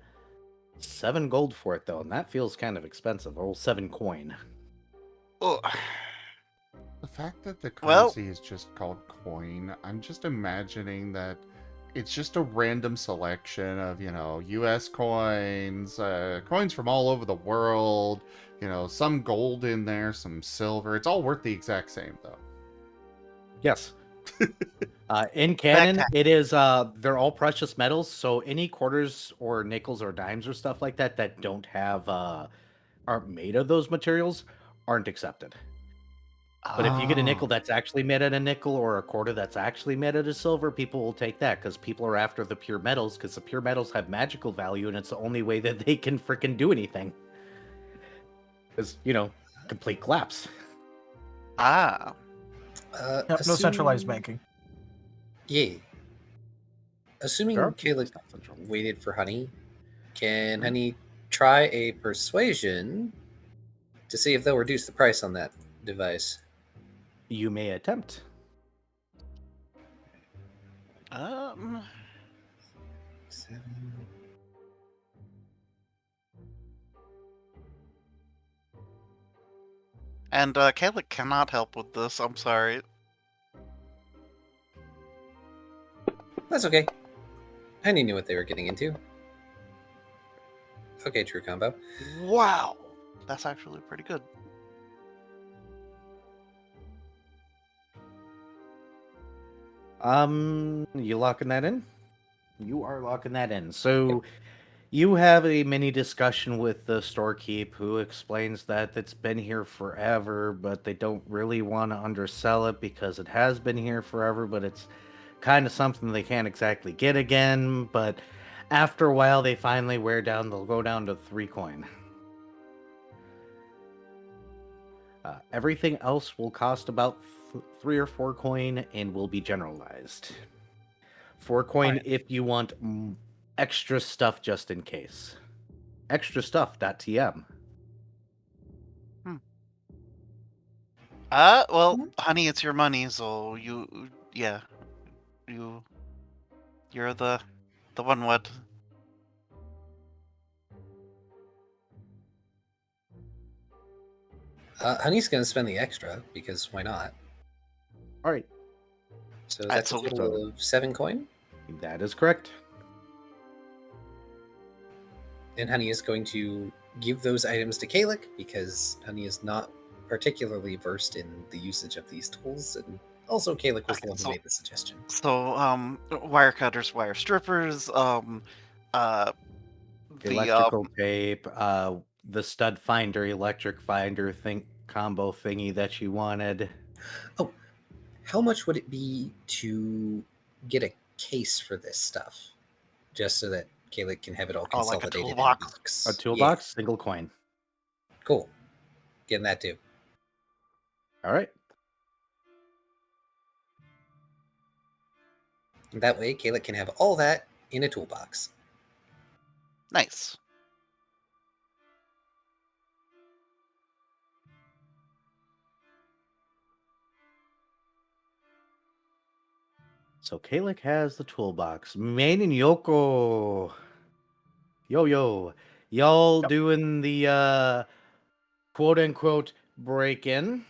7 gold for it, though, and that feels kind of expensive. Roll 7 coin. Oh, The fact that the Well- currency is just called coin, I'm just imagining that it's just a random selection of, US coins, coins from all over the world, some gold in there, some silver. It's all worth the exact same, though. Yes. In canon, Backpack. it is, they're all precious metals, so any quarters or nickels or dimes or stuff like that that don't have, aren't made of those materials aren't accepted. But if you get a nickel that's actually made out of nickel or a quarter that's actually made out of silver, people will take that because people are after the pure metals because the pure metals have magical value and it's the only way that they can freaking do anything. Because, complete collapse. Yep, no centralized assuming- banking. Yeah. Assuming Sure. Caellach waited for Honey, can Honey try a persuasion to see if they'll reduce the price on that device? You may attempt. um, 7. and Caellach cannot help with this. I'm sorry. That's okay. Honey knew what they were getting into. Okay, true combo. Wow, that's actually pretty good. You locking that in? You are locking that in. So you have a mini discussion with the storekeep who explains that it's been here forever, but they don't really want to undersell it because it has been here forever, but it's kind of something they can't exactly get again. But after a while, they finally wear down, they'll go down to 3 coin. Everything else will cost about 3 or 4 coin and will be generalized. 4 coin Alright. if you want extra stuff just in case. Extra stuff.tm. Well, Honey, it's your money, so you're the one what? Honey's going to spend the extra because why not? All right, So That's that's a a- total of 7 coin. that is correct. And Honey is going to give those items to Caellach because Honey is not particularly versed in the usage of these tools. And also, Caellach was the one who So- made the suggestion. So, wire cutters, wire strippers, the Electrical tape, the stud finder, electric finder combo thingy that you wanted. How much would it be to get a case for this stuff? Just so that Caellach can have it all Oh, like a consolidated in toolbox? box. A toolbox, single coin. Yeah, cool. Getting that too. All right. That way, Caellach can have all that in a toolbox. nice. So Caellach has the toolbox. Main and Yoko. Yo. Y'all Yep. doing the quote unquote break in?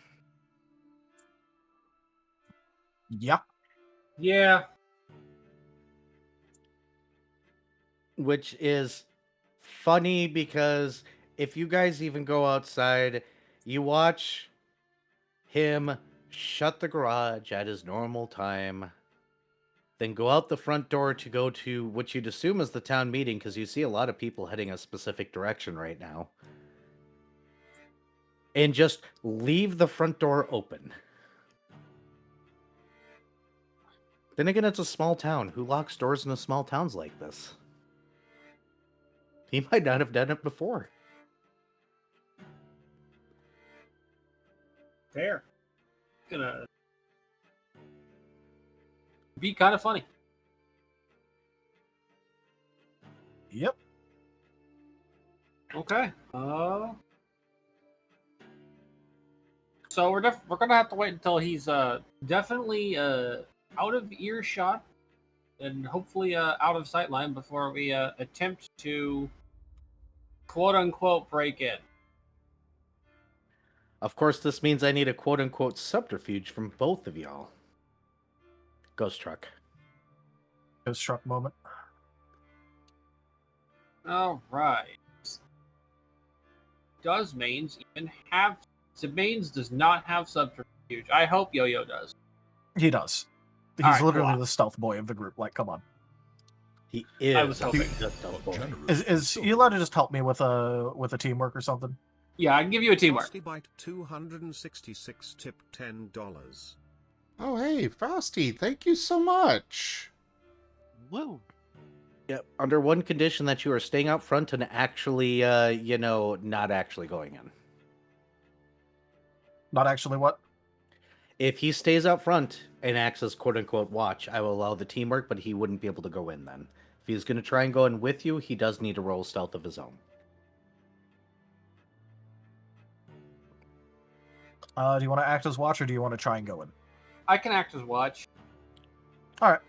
Yep. Yeah. Which is funny because if you guys even go outside, you watch him shut the garage at his normal time, then go out the front door to go to what you'd assume is the town meeting because you see a lot of people heading a specific direction right now. and just leave the front door open. Then again, it's a small town. Who locks doors in small towns like this? He might not have done it before. Fair. Gonna be kind of funny. Yep. Okay. So we're gonna have to wait until he's definitely out of earshot and hopefully out of sightline before we attempt to quote unquote break in. Of course, this means I need a quote-unquote subterfuge from both of y'all. Ghost truck. Ghost truck moment. All right. Does Mains even have? So Mains does not have subterfuge. I hope Yo-Yo does. He does. He's All right, literally cool. the stealth boy of the group. Like, come on. He is. I was hoping. the stealth boy. Is he allowed to just help me with a teamwork or something? Yeah, I can give you a teamwork. Frosty Bite 266 tip $10. Oh, hey, Frosty, thank you so much. Woo. Yep. Under one condition, that you are staying out front and actually, not actually going in. Not actually what? If he stays out front and acts as quote-unquote watch, I will allow the teamwork, but he wouldn't be able to go in then. If he's going to try and go in with you, he does need to roll stealth of his own. Do you want to act as watch or do you want to try and go in? I can act as watch. All right.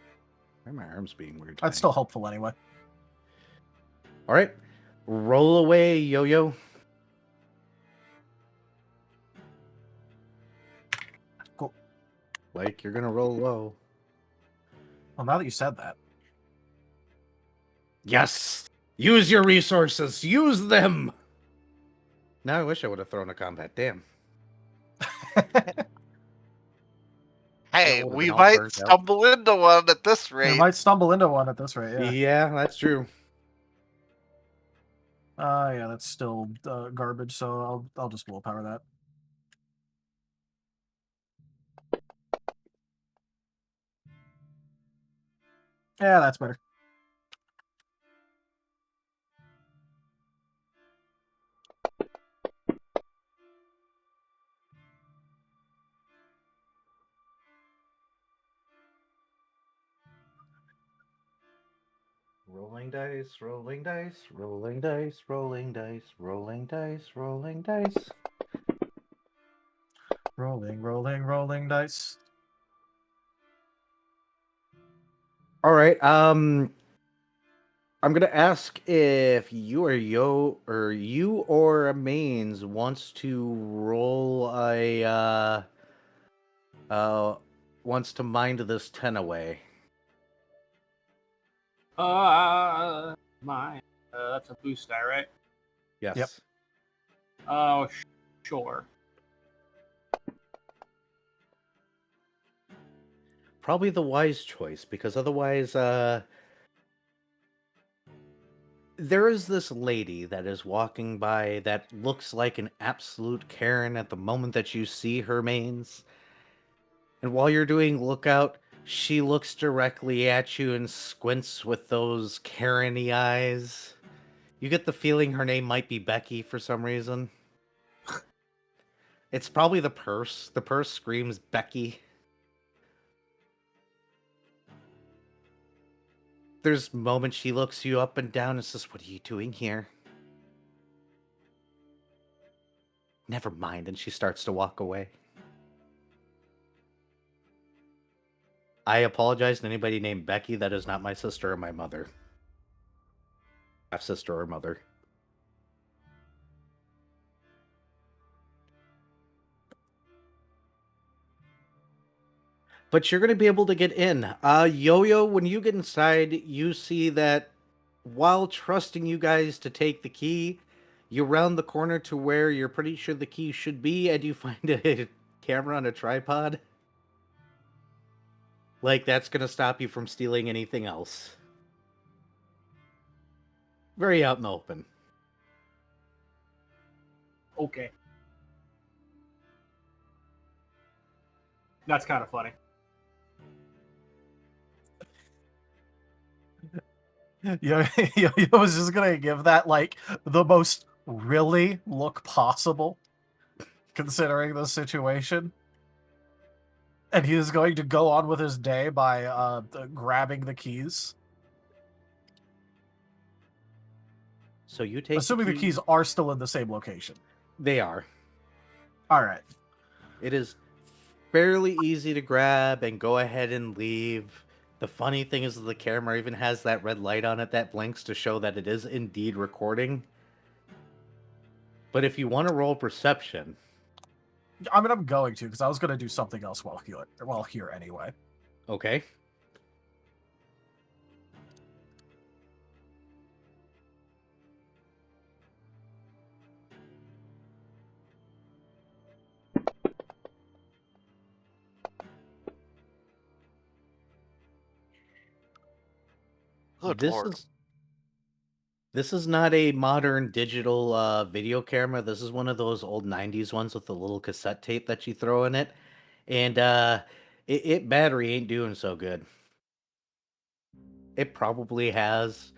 Why are my arms being weird? That's still helpful anyway. All right. Roll away, Yo-Yo. Cool. Like, you're going to roll low. Well, now that you said that. Yes! Use your resources! Use them! Now I wish I would have thrown a combat. Damn. Hey, would've we been all might burnt out. stumble into one at this You rate. might stumble into one at this rate, yeah. Yeah, that's true. Yeah, that's still garbage, so I'll just willpower that. Yeah, that's better. Rolling dice, rolling dice, rolling dice, rolling dice, rolling dice, rolling dice. Rolling, rolling, rolling dice. All right. I'm gonna ask if you or Mains wants to roll wants to mind this 10 away. That's a boost die, right? Yes. Yep. Oh, sure. Probably the wise choice, because otherwise, there is this lady that is walking by that looks like an absolute Karen at the moment that you see her, Mains. And while you're doing lookout, she looks directly at you and squints with those Karen-y eyes. You get the feeling her name might be Becky for some reason. It's probably the purse. The purse screams Becky. There's moments she looks you up and down and says, "What are you doing here?" "Never mind," and she starts to walk away. I apologize to anybody named Becky. That is not my sister or my mother. Half sister or mother. But you're going to be able to get in. Yo-Yo, when you get inside, you see that while trusting you guys to take the key, you round the corner to where you're pretty sure the key should be, and you find a camera on a tripod. Like, that's going to stop you from stealing anything else. Very out in the open. Okay. That's kind of funny. I was just gonna give that like the most really look possible, considering the situation. And he is going to go on with his day by grabbing the keys. So you take Assuming the keys are still in the same location. They are. All right. It is fairly easy to grab and go ahead and leave. The funny thing is that the camera even has that red light on it that blinks to show that it is indeed recording. But if you want to roll perception... I mean, I'm going to, because I was going to do something else while here anyway. Okay. Good This lord. This is not a modern digital video camera. This is one of those old 90s ones with the little cassette tape that you throw in it. And it battery ain't doing so good. It probably has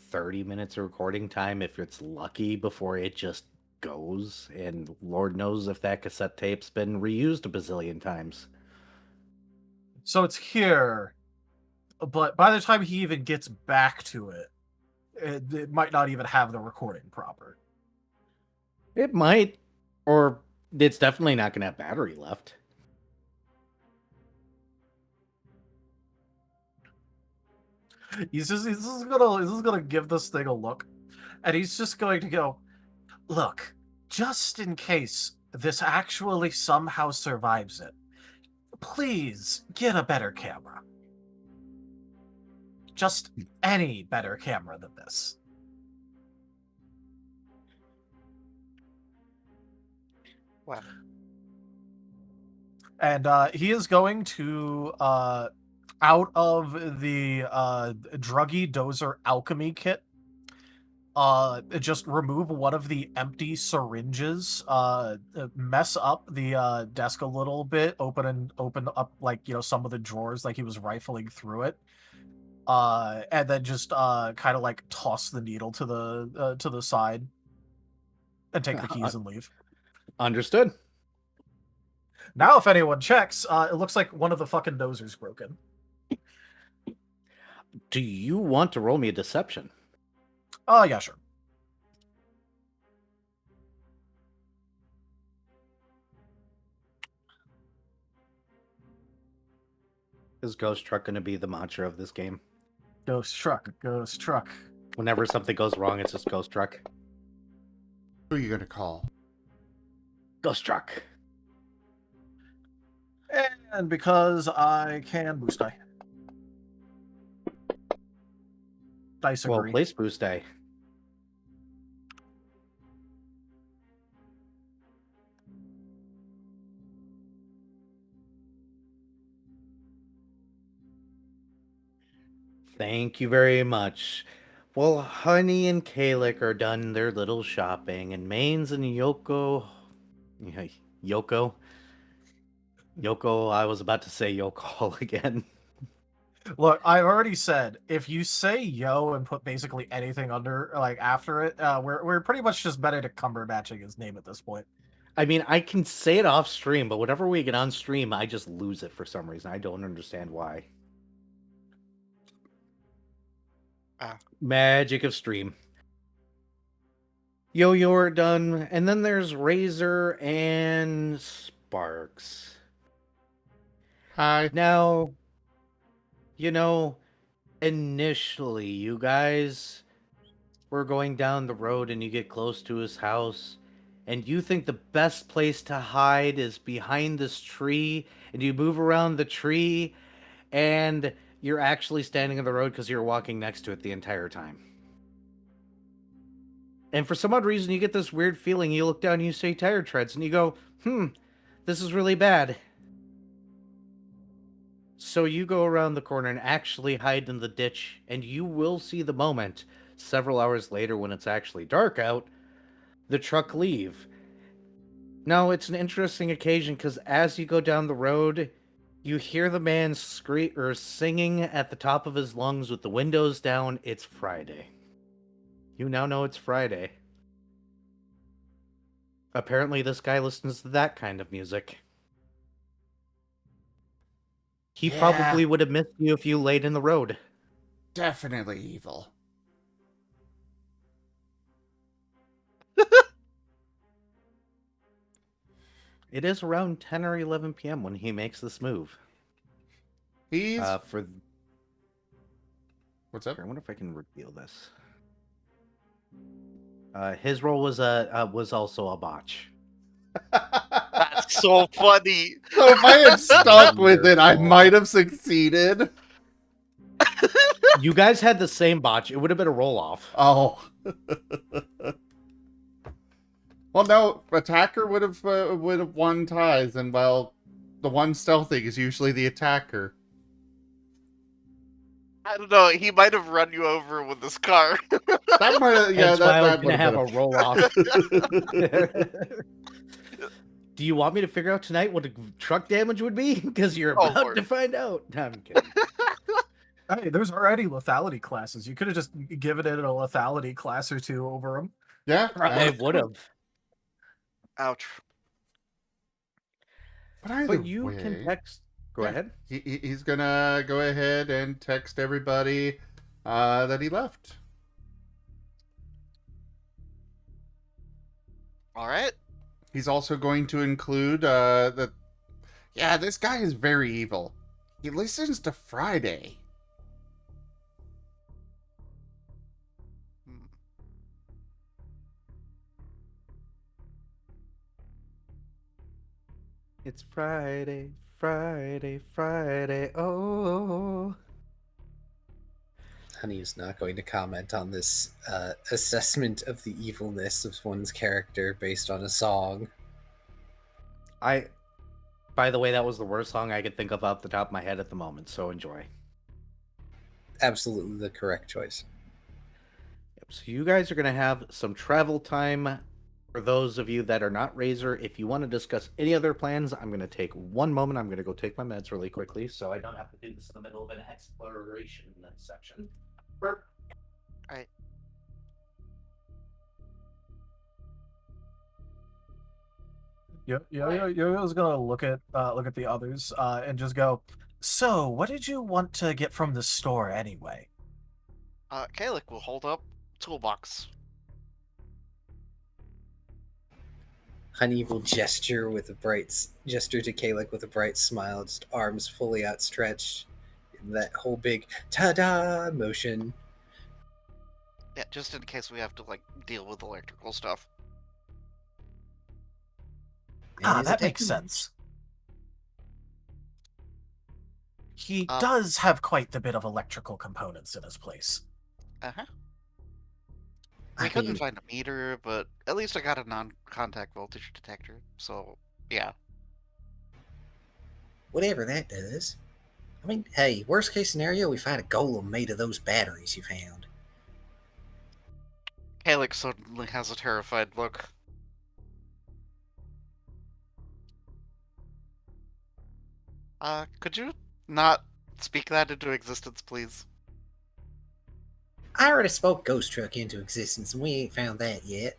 30 minutes of recording time if it's lucky before it just goes. And Lord knows if that cassette tape's been reused a bazillion times. So it's here, but by the time he even gets back to it, it might not even have the recording proper. It might, or it's definitely not going to have battery left. He's just gonna give this thing a look, and he's just going to go, look, just in case this actually somehow survives it, please get a better camera. Just any better camera than this. Wow. And he is going to, out of the druggy dozer alchemy kit, just remove one of the empty syringes, mess up the desk a little bit, open up like some of the drawers, like he was rifling through it, and then just kind of like toss the needle to the side and take the keys and leave. Understood. Now, if anyone checks, it looks like one of the fucking dozers broken. Do you want to roll me a deception? Yeah, sure. Is Ghost Truck going to be the mantra of this game? Ghost truck, ghost truck. Whenever something goes wrong, it's just Ghost Truck. Who are you gonna call? Ghost Truck. And because I can boost die. Dice agree. Well, place boost die. Thank you very much. Well, Honey and Caellach are done their little shopping, and Mains and Yoko... Yoko? Yoko, I was about to say Yoko again. Look, I've already said, if you say yo and put basically anything under, like, after it, we're pretty much just Benedict Cumberbatching his name at this point. I mean, I can say it off stream, but whenever we get on stream, I just lose it for some reason. I don't understand why. Magic of stream. Yo-Yo are done, and then there's Razor and Sparks. Hi. Now, initially, you guys were going down the road and you get close to his house, and you think the best place to hide is behind this tree, and you move around the tree, and you're actually standing on the road because you're walking next to it the entire time. And for some odd reason, you get this weird feeling. You look down and you say tire treads, and you go, this is really bad. So you go around the corner and actually hide in the ditch, and you will see the moment, several hours later when it's actually dark out, the truck leave. No, it's an interesting occasion because as you go down the road, you hear the man scream or singing at the top of his lungs with the windows down. It's Friday. You now know it's Friday. Apparently, this guy listens to that kind of music. He Yeah. probably would have missed you if you laid in the road. Definitely evil. It is around 10 or 11 p.m. when he makes this move. He's For what's up? I wonder if I can reveal this. His role was also a botch. That's so funny. So if I had stuck with it, I might have succeeded. You guys had the same botch. It would have been a roll-off. Oh. Well, no, attacker would have won ties, and well, the one stealthing is usually the attacker. I don't know. He might have run you over with his car. That might have, yeah, That's why I was that gonna have a would roll-off. Do you want me to figure out tonight what the truck damage would be? Because you're Oh, about Lord. to find out. No, I'm kidding. Hey, there's already lethality classes. You could have just given it a lethality class or two over them. Yeah, I would have. Ouch. But either But you way, can text. Go yeah, ahead. He's gonna go ahead and text everybody that he left. All right. He's also going to include that. Yeah, this guy is very evil. He listens to Friday. Hmm. It's Friday, Friday, Friday. Oh. Honey is not going to comment on this assessment of the evilness of one's character based on a song. By the way, that was the worst song I could think of off the top of my head at the moment, so enjoy. Absolutely the correct choice. Yep, so you guys are going to have some travel time. For those of you that are not Razor, if you want to discuss any other plans, I'm going to take one moment. I'm going to go take my meds really quickly, so I don't have to do this in the middle of an exploration section. Burp. Right. Yo-Yo's gonna look at the others and just go, so what did you want to get from the store anyway? Caellach will hold up toolbox. Honey will gesture to Caellach with a bright smile, just arms fully outstretched. That whole big ta-da motion. Yeah, just in case we have to like deal with electrical stuff. And That makes sense. He does have quite the bit of electrical components in his place. Uh-huh. I couldn't find a meter, but at least I got a non-contact voltage detector, so yeah. Whatever that does. I mean, hey, worst case scenario, we find a golem made of those batteries you found. Caellach suddenly has a terrified look. Could you not speak that into existence, please? I already spoke Ghost Truck into existence, and we ain't found that yet.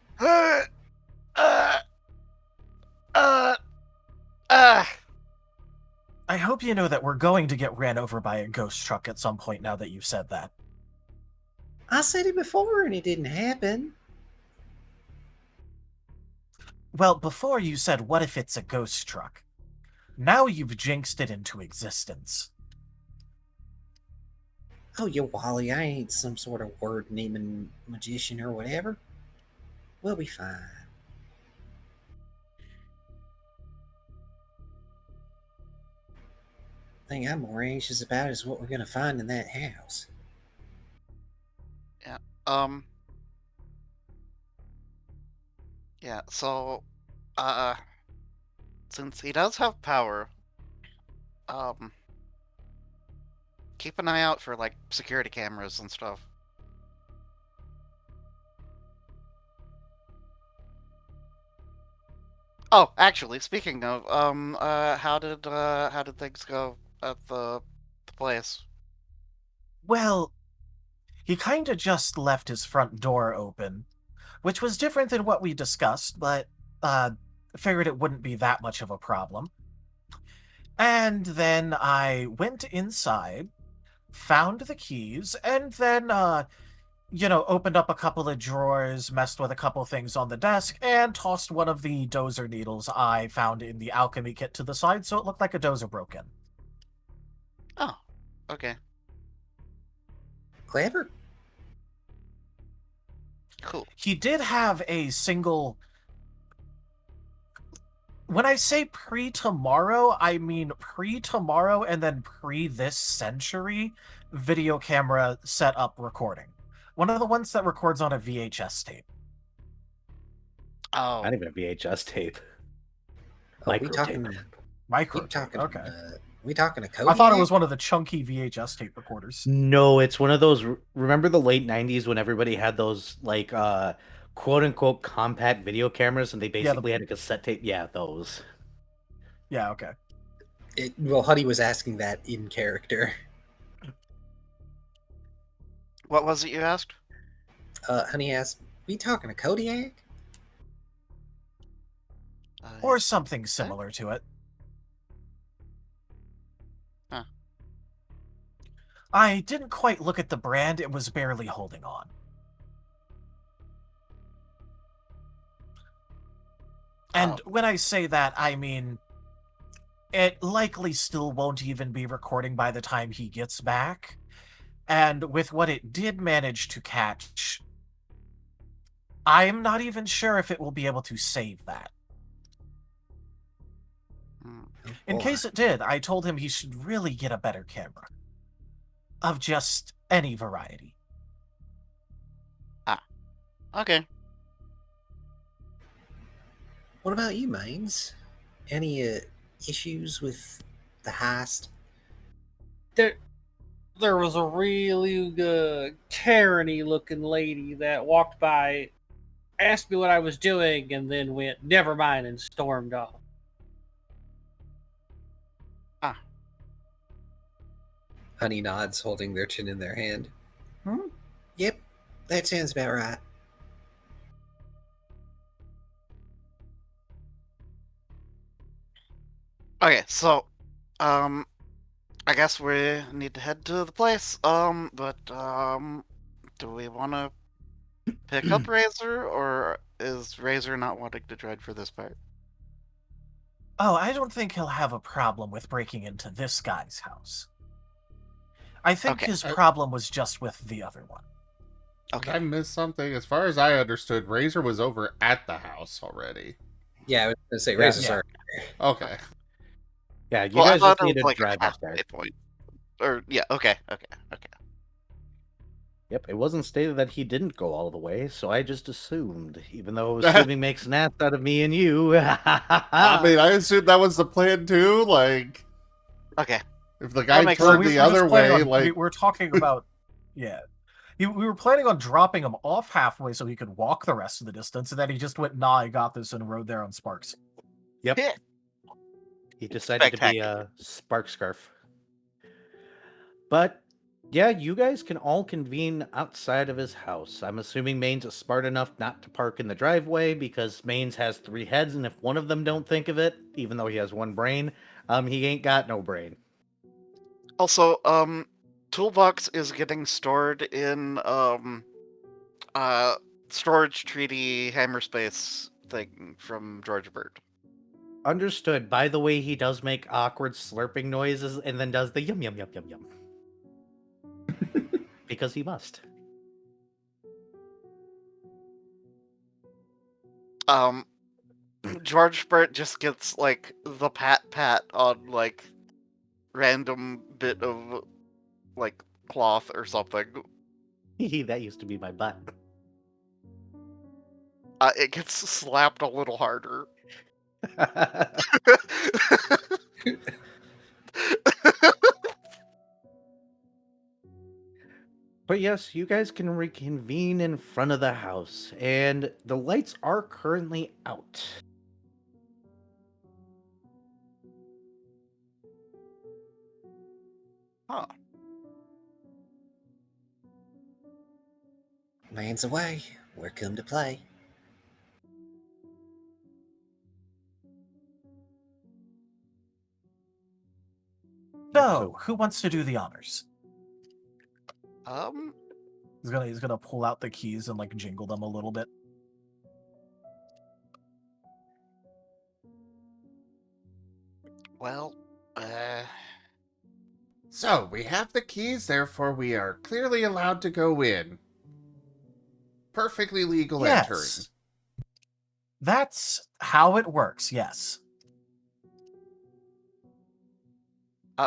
I hope you know that we're going to get ran over by a ghost truck at some point now that you've said that. I said it before, and it didn't happen. Well, before you said, what if it's a ghost truck? Now you've jinxed it into existence. Oh, you Wally, I ain't some sort of word-naming magician or whatever. We'll be fine. Thing I'm more anxious about is what we're gonna find in that house. Yeah, yeah, so, since he does have power, keep an eye out for, like, security cameras and stuff. Oh, actually, speaking of, how did things go at the place? Well, he kind of just left his front door open, which was different than what we discussed, but uh, figured it wouldn't be that much of a problem. And then I went inside, found the keys, and then, opened up a couple of drawers, messed with a couple things on the desk, and tossed one of the dozer needles I found in the alchemy kit to the side so it looked like a dozer broke in. Oh, okay, Clever. cool. He did have a single. When I say pre-tomorrow, I mean pre-tomorrow and then pre-this century video camera setup recording. One of the ones that records on a VHS tape. Oh, Not even a VHS tape. Oh, Micro tape. Micro We tape, talking? okay. We talking a Cody? I thought it was one of the chunky VHS tape recorders. No, it's one of those. Remember the late '90s when everybody had those like quote unquote compact video cameras, and they basically had a cassette tape. Yeah, those. Yeah, okay. Well, Huddy was asking that in character. what was it you asked? Honey asked, "We talking a Kodiak?" Or something similar to it. Huh. I didn't quite look at the brand, it was barely holding on. And when I say that, I mean, it likely still won't even be recording by the time he gets back. And with what it did manage to catch, I'm not even sure if it will be able to save that. In case it did, I told him he should really get a better camera. Of just any variety. Okay. What about you, Mains? Any issues with the heist? There was a really good Karen-y looking lady that walked by, asked me what I was doing, and then went, "Never mind," and stormed off. Honey nods, holding their chin in their hand. Yep, that sounds about right. Okay, so, I guess we need to head to the place. Do we want to pick up Razor, or is Razor not wanting to join for this part? Oh, I don't think he'll have a problem with breaking into this guy's house. I think his problem was just with the other one. Did I miss something? As far as I understood, Razor was over at the house already. Yeah, I was going to say Razor's already there. Okay. Yeah, you guys just need to like drive a up there. point. Or yeah, okay. Yep, it wasn't stated that he didn't go all the way, so I just assumed, even though assuming makes an ass out of me and you. I mean, I assumed that was the plan too. Like, Okay. if the guy turned the other way, we're talking about, yeah. We were planning on dropping him off halfway so he could walk the rest of the distance, and then he just went, "Nah, I got this," and rode there on Sparks. Yep. He decided to be a spark scarf. But yeah, you guys can all convene outside of his house. I'm assuming Maine's is smart enough not to park in the driveway because Maine's has 3 heads, and if one of them don't think of it, even though he has 1 brain, he ain't got no brain. Also, Toolbox is getting stored in storage treaty hammerspace thing from George Bird. Understood. By the way, he does make awkward slurping noises and then does the yum yum yum yum yum. Because he must. George Burt just gets like the pat on like random bit of like cloth or something. That used to be my butt. It gets slapped a little harder. But yes, you guys can reconvene in front of the house, and the lights are currently out. Huh. Man's away. We're come to play. So, who wants to do the honors? Um, He's gonna pull out the keys and like jingle them a little bit. well, So, we have the keys, therefore we are clearly allowed to go in. Perfectly legal entering. Yes. That's how it works, yes.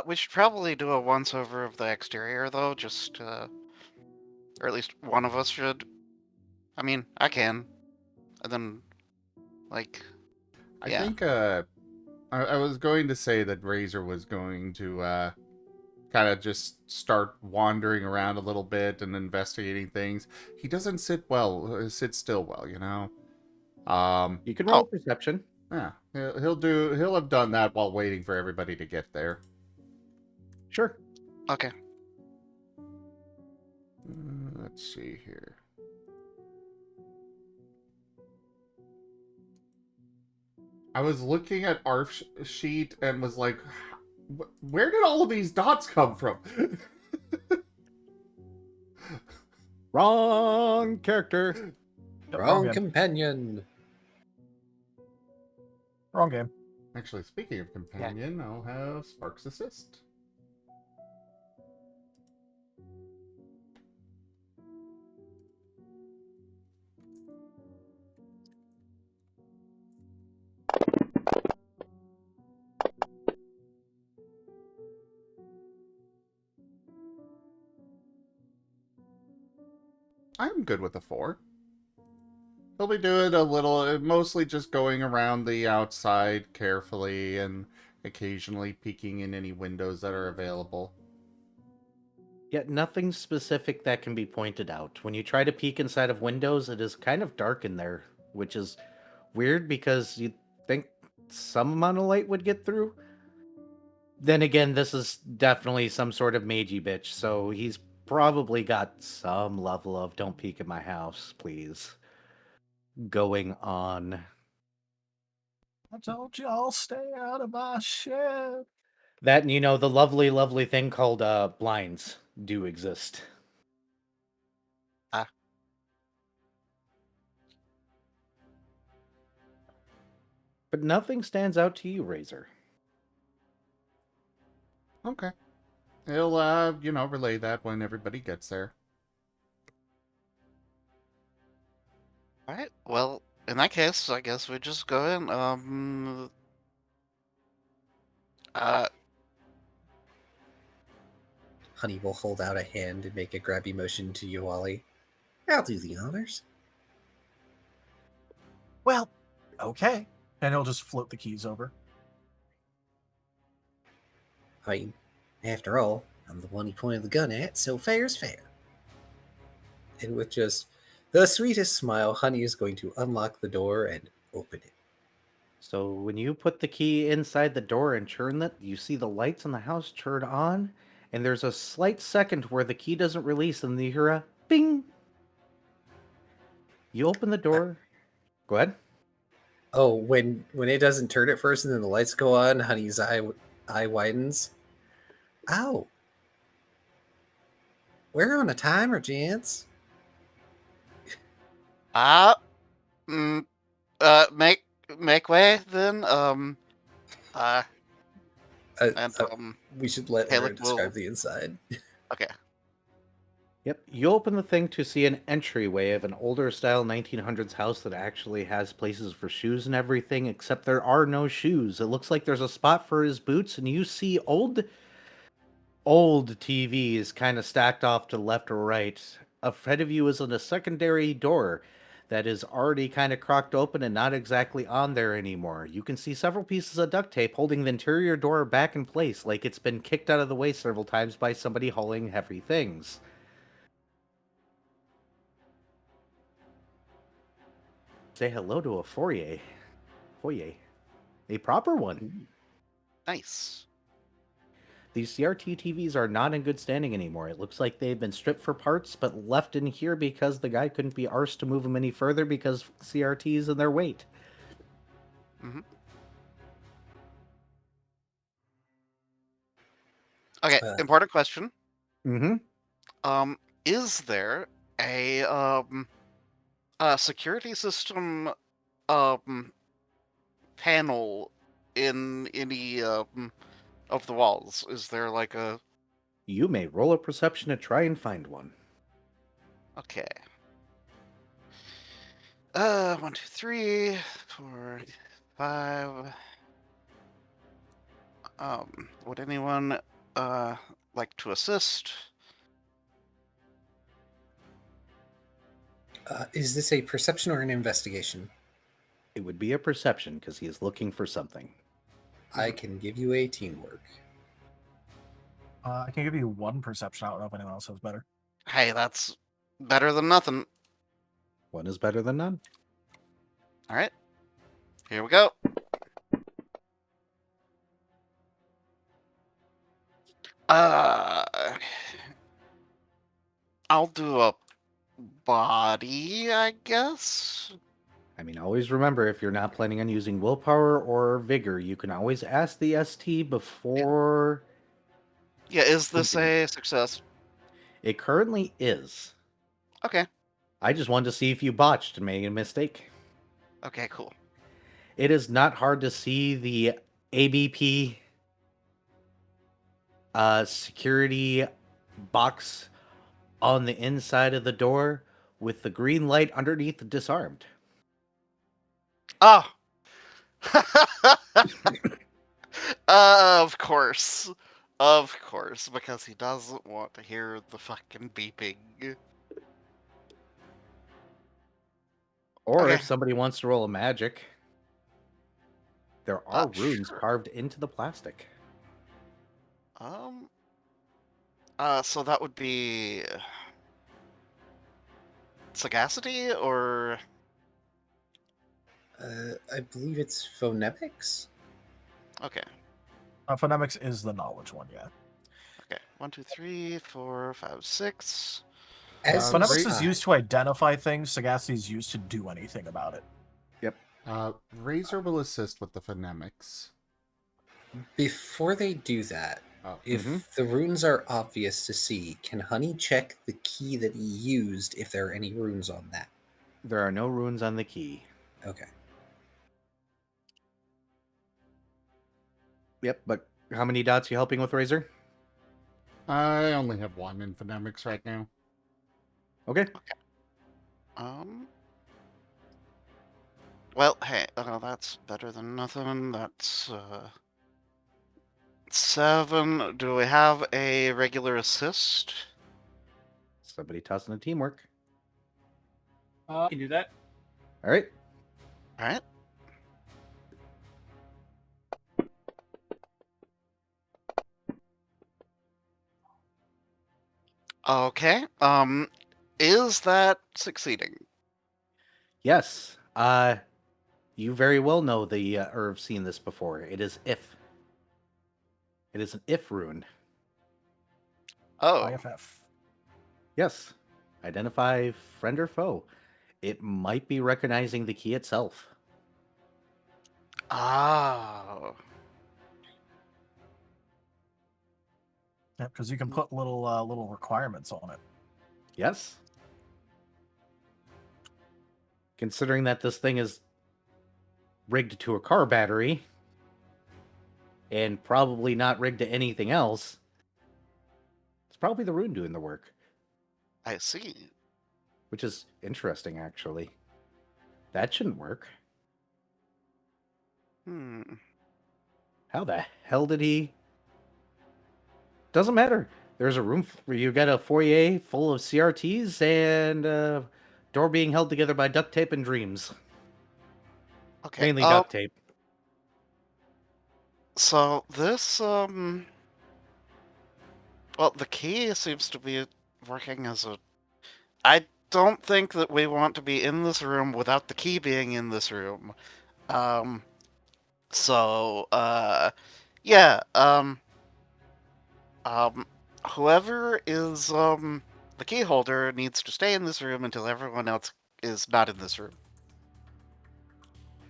we should probably do a once-over of the exterior, though, just, or at least one of us should. I mean, I can. And then, like, I yeah. think, I was going to say that Razor was going to, kind of just start wandering around a little bit and investigating things. He doesn't sit still well, you know? You can roll perception. Yeah, he'll have done that while waiting for everybody to get there. Sure. Okay. Let's see here. I was looking at ARF sheet and was like, where did all of these dots come from? Wrong character. Yep, Wrong game. companion. Wrong game. Actually, speaking of companion, I'll have Sparks assist. I'm good with a 4. He'll be doing a little, mostly just going around the outside carefully and occasionally peeking in any windows that are available. Yet nothing specific that can be pointed out. When you try to peek inside of windows, it is kind of dark in there, which is weird because you'd think some amount of light would get through. Then again, this is definitely some sort of magey bitch, so he's probably got some level of don't peek in my house, please, going on. I told y'all stay out of my shed. That, and you know, the lovely, lovely thing called blinds do exist. Ah. But nothing stands out to you, Razor. Okay. He'll, relay that when everybody gets there. Alright, well, in that case, I guess we just go in. Honey will hold out a hand and make a grabby motion to Yoali. I'll do the honors. Well, okay. And he'll just float the keys over. I mean, after all, I'm the one he pointed the gun at, so fair's fair. And with just the sweetest smile, Honey is going to unlock the door and open it. So when you put the key inside the door and turn it, you see the lights in the house turn on, and there's a slight second where the key doesn't release, and you hear a bing. You open the door. Go ahead. Oh, when it doesn't turn at first and then the lights go on, Honey's eye widens. Ow. We're on a timer, gents. Make way then. We should let Caellach Aaron describe will- the inside. Okay. Yep, you open the thing to see an entryway of an older style 1900s house that actually has places for shoes and everything, except there are no shoes. It looks like there's a spot for his boots, and you see old TVs kind of stacked off to the left or right. Ahead of you is a secondary door that is already kind of cracked open and not exactly on there anymore. You can see several pieces of duct tape holding the interior door back in place, like it's been kicked out of the way several times by somebody hauling heavy things. Say hello to a foyer. A proper one. Nice. These CRT TVs are not in good standing anymore. It looks like they've been stripped for parts, but left in here because the guy couldn't be arsed to move them any further because CRTs and their weight. Mm-hmm. Okay, important question. Mm-hmm. Is there a security system panel in any of the walls? Is there like a... You may roll a perception to try and find one. Okay. 1, 2, 3, 4, 5. Would anyone like to assist? Is this a perception or an investigation? It would be a perception because he is looking for something. I can give you a teamwork. I can give you 1 perception. I don't know if anyone else has better. Hey, that's better than nothing. One is better than none. All right. Here we go. I'll do a body, I guess. I mean, always remember, if you're not planning on using willpower or vigor, you can always ask the ST before... Yeah, is this a success? It currently is. Okay. I just wanted to see if you botched and made a mistake. Okay, cool. It is not hard to see the ABP security box on the inside of the door with the green light underneath disarmed. Oh. Of course. Of course, because he doesn't want to hear the fucking beeping. Or Okay. if somebody wants to roll a magic, there are runes Sure. carved into the plastic. So that would be sagacity, or I believe it's phonetics. okay. Phonemics is the knowledge one, yeah. Okay. 1, 2, 3, 4, 5, 6. As Phonemics an is used to identify things. Sagacity is used to do anything about it. Yep. Razor will assist with the phonemics. Before they do that, if the runes are obvious to see, can Honey check the key that he used if there are any runes on that? There are no runes on the key. Okay. Yep, but how many dots you helping with, Razor? I only have 1 in phonemics right now. Okay. Well, hey, that's better than nothing. That's 7. Do we have a regular assist? Somebody tossing a teamwork. I can do that. All right. All right. Okay. Is that succeeding? Yes. You very well know the or have seen this before. It is if. It is an if rune. Oh. IFF. Yes. Identify friend or foe. It might be recognizing the key itself. Oh. Yeah, because you can put little requirements on it. Yes. Considering that this thing is rigged to a car battery and probably not rigged to anything else, it's probably the rune doing the work. I see. Which is interesting, actually. That shouldn't work. How the hell did he... Doesn't matter. There's a room where you got a foyer full of CRTs and a door being held together by duct tape and dreams. Okay. Mainly duct tape. So this, well, the key seems to be working as a... I don't think that we want to be in this room without the key being in this room. So, yeah, Whoever is the key holder needs to stay in this room until everyone else is not in this room.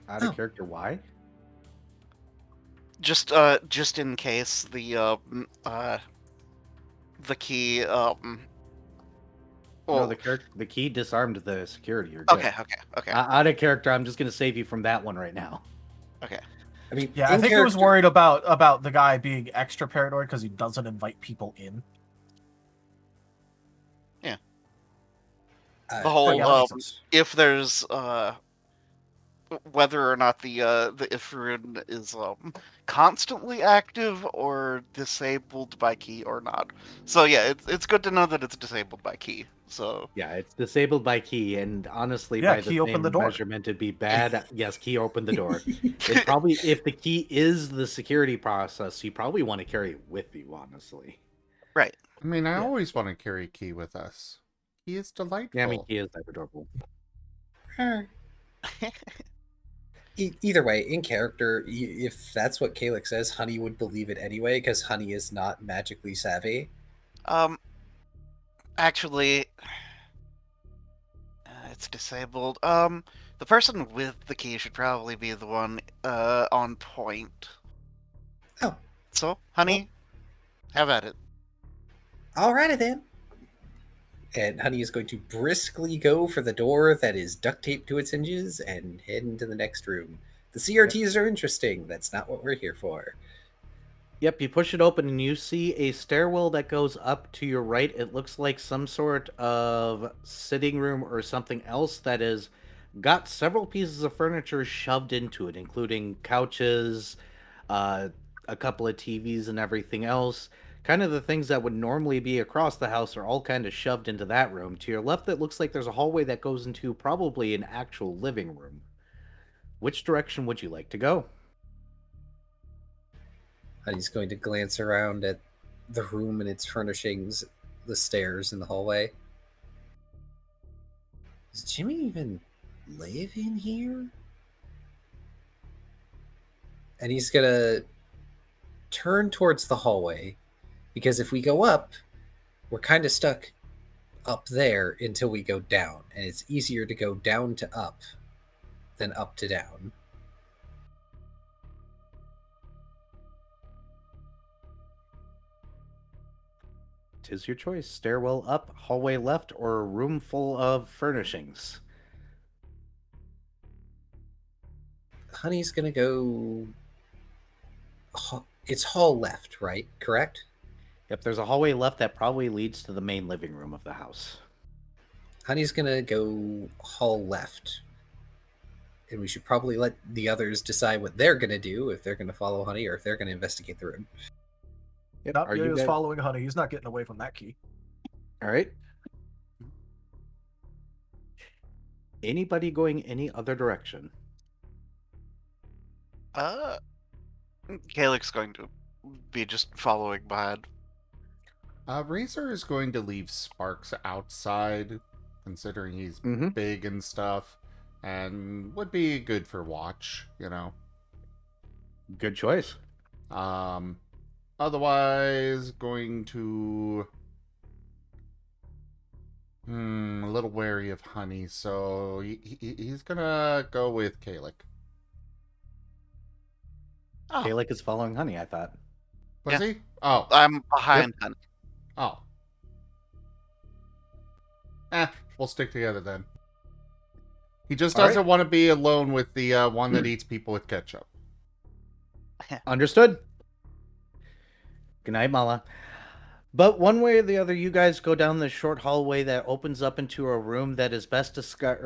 Out of character, why? Just in case the key No, well, the key disarmed the security. You're good. okay. Out of character, I'm just gonna save you from that one right now. Okay. I mean, Yeah, I think he was worried about the guy being extra paranoid because he doesn't invite people in. Yeah. The The whole yeah, if there's whether or not the Ifrin is constantly active or disabled by key or not. So yeah, it's good to know that it's disabled by key. So Yeah, it's disabled by key, and honestly, Yeah, by the key opened same the door. measurement, it'd be bad. Yes, key opened the door. It probably, if the key is the security process, you probably want to carry it with you, honestly. right. I mean, I Yeah. always want to carry Key with us. He is delightful. Yeah, I mean, key is adorable. Either way, in character, if that's what Caellach says, Honey would believe it anyway, because Honey is not magically savvy. Actually, it's disabled. The person with the key should probably be the one on point. Oh. So, honey, have at it. Alrighty then. And Honey is going to briskly go for the door that is duct taped to its hinges and head into the next room. The CRTs are interesting. That's not what we're here for. Yep, you push it open and you see a stairwell that goes up to your right. It looks like some sort of sitting room or something else that is got several pieces of furniture shoved into it, including couches, a couple of TVs and everything else. Kind of the things that would normally be across the house are all kind of shoved into that room. To your left, it looks like there's a hallway that goes into probably an actual living room. Which direction would you like to go? Honey's going to glance around at the room and its furnishings, the stairs and the hallway. Does Jimmy even live in here? And he's gonna turn towards the hallway, because if we go up, we're kind of stuck up there until we go down, and it's easier to go down to up than up to down. Tis your choice. Stairwell up, hallway left, or a room full of furnishings. Honey's gonna go. It's hall left, right? Correct? Yep, there's a hallway left that probably leads to the main living room of the house. Honey's gonna go hall left. And we should probably let the others decide what they're gonna do, if they're gonna follow Honey or if they're gonna investigate the room. Yep. Nope, Are he you is guys... following Honey. He's not getting away from that key. All right. Anybody going any other direction? Caellach's going to be just following behind. Razor is going to leave Sparks outside, considering he's big and stuff, and would be good for watch, you know. Good choice. Otherwise, going to... a little wary of Honey, so he's gonna go with Caellach. Oh. Caellach is following Honey, I thought. Was he? Oh. I'm behind Honey. Oh. We'll stick together then. He just doesn't want to be alone with the one that eats people with ketchup. Understood. Good night, Mala. But one way or the other, you guys go down this short hallway that opens up into a room that is best discussed.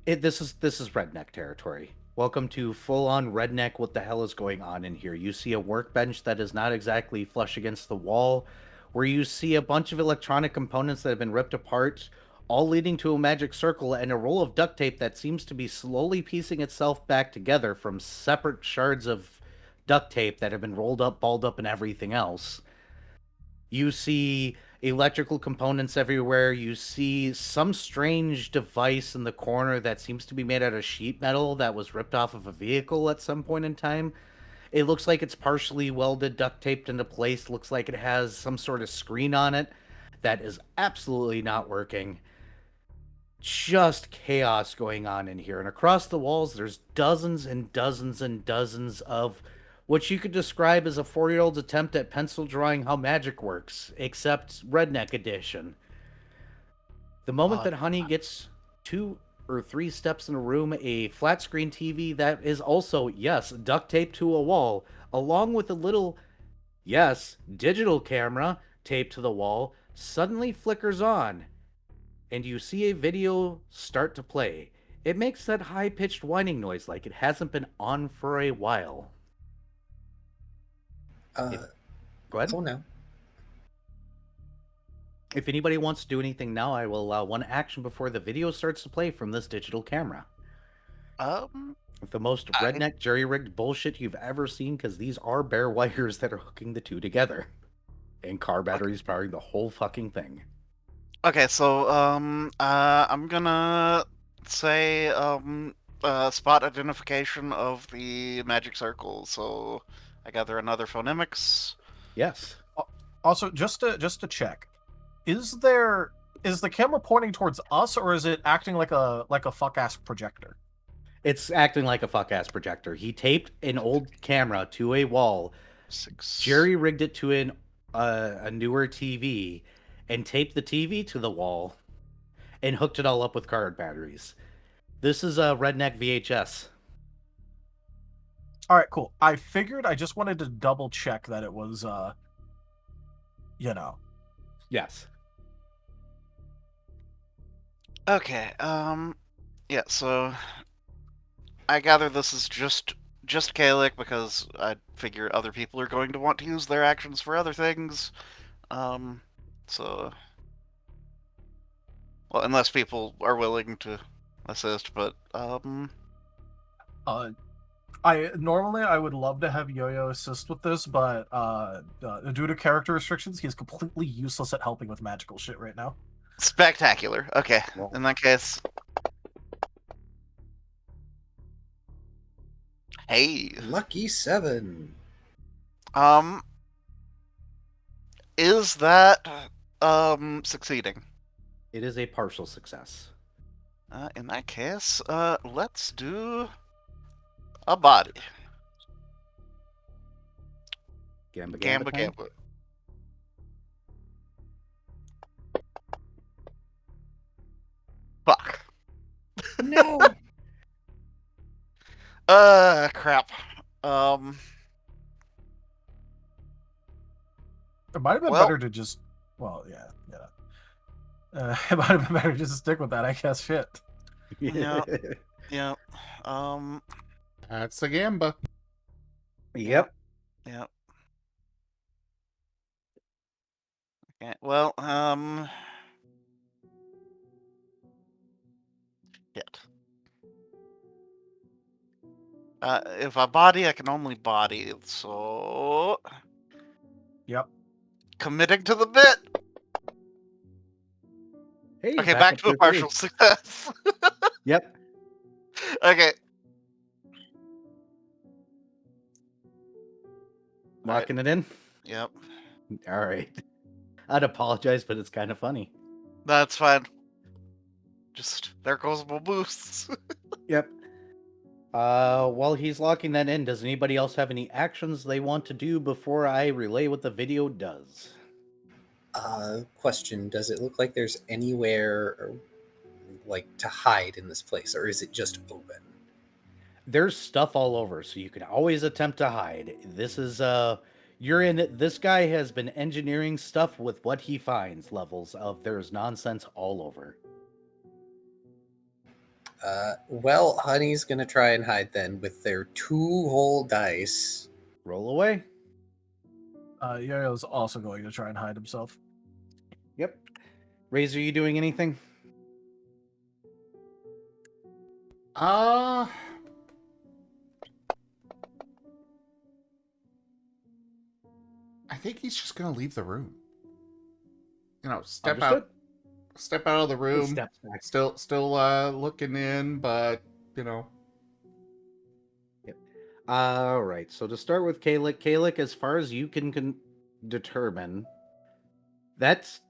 This is redneck territory. Welcome to full-on redneck. What the hell is going on in here? You see a workbench that is not exactly flush against the wall, where you see a bunch of electronic components that have been ripped apart, all leading to a magic circle and a roll of duct tape that seems to be slowly piecing itself back together from separate shards of duct tape that have been rolled up, balled up, and everything else. You see electrical components everywhere. You see some strange device in the corner that seems to be made out of sheet metal that was ripped off of a vehicle at some point in time. It looks like it's partially welded, duct taped into place. Looks like it has some sort of screen on it that is absolutely not working. Just chaos going on in here. And across the walls, there's dozens and dozens and dozens of what you could describe as a 4-year-old's attempt at pencil drawing how magic works, except redneck edition. The moment that Honey gets 2 or 3 steps in a room, a flat screen TV that is also, yes, duct taped to a wall, along with a little, yes, digital camera taped to the wall, suddenly flickers on, and you see a video start to play. It makes that high-pitched whining noise like it hasn't been on for a while. Go ahead. Oh no. If anybody wants to do anything now, I will allow 1 action before the video starts to play from this digital camera. The most redneck jerry-rigged bullshit you've ever seen, because these are bare wires that are hooking the two together. And car batteries powering the whole fucking thing. Okay, so I'm gonna say spot identification of the magic circle. So I gather another phonemics. Yes. Also, just to check, is the camera pointing towards us, or is it acting like a fuck ass projector? It's acting like a fuck ass projector. He taped an old camera to a wall, jerry rigged it to a newer TV, and taped the TV to the wall, and hooked it all up with card batteries. This is a redneck VHS. All right, cool. I figured. I just wanted to double check that it was, Yes. Okay. Yeah. So I gather this is just Caellach, because I figure other people are going to want to use their actions for other things. So, well, unless people are willing to assist, but I normally would love to have Yo-Yo assist with this, but due to character restrictions, he's completely useless at helping with magical shit right now. Spectacular. Okay, Well, in that case, hey, Lucky 7. is that succeeding? It is a partial success. In that case, let's do a body. Gamba Gamba time? Gamba. Fuck. No. Crap. It might have been better to just, well, yeah. It might have been better just to stick with that, I guess. Shit. Yeah. Yeah. That's a Gamba. Yep. Yeah. Okay. Well, shit. If I body, I can only body, so... Yep. Committing to the bit! Hey, Okay, back up to a 3. partial success. Yep. Okay. Locking it in? Yep. All right. I'd apologize, but it's kind of funny. That's fine. Just, there goes my boosts. Yep. While he's locking that in, does anybody else have any actions they want to do before I relay what the video does? Question: does it look like there's anywhere like to hide in this place, or is it just open? There's stuff all over, so you can always attempt to hide. This is you're in it. This guy has been engineering stuff with what he finds levels of there's nonsense all over. Well, Honey's gonna try and hide then with their 2 whole dice. Roll away. Yo-Yo's also going to try and hide himself. Yep. Razor, you doing anything? I think he's just gonna leave the room. Step out of the room. Steps back. Still looking in, but All right. So to start with Caellach, as far as you can determine, that's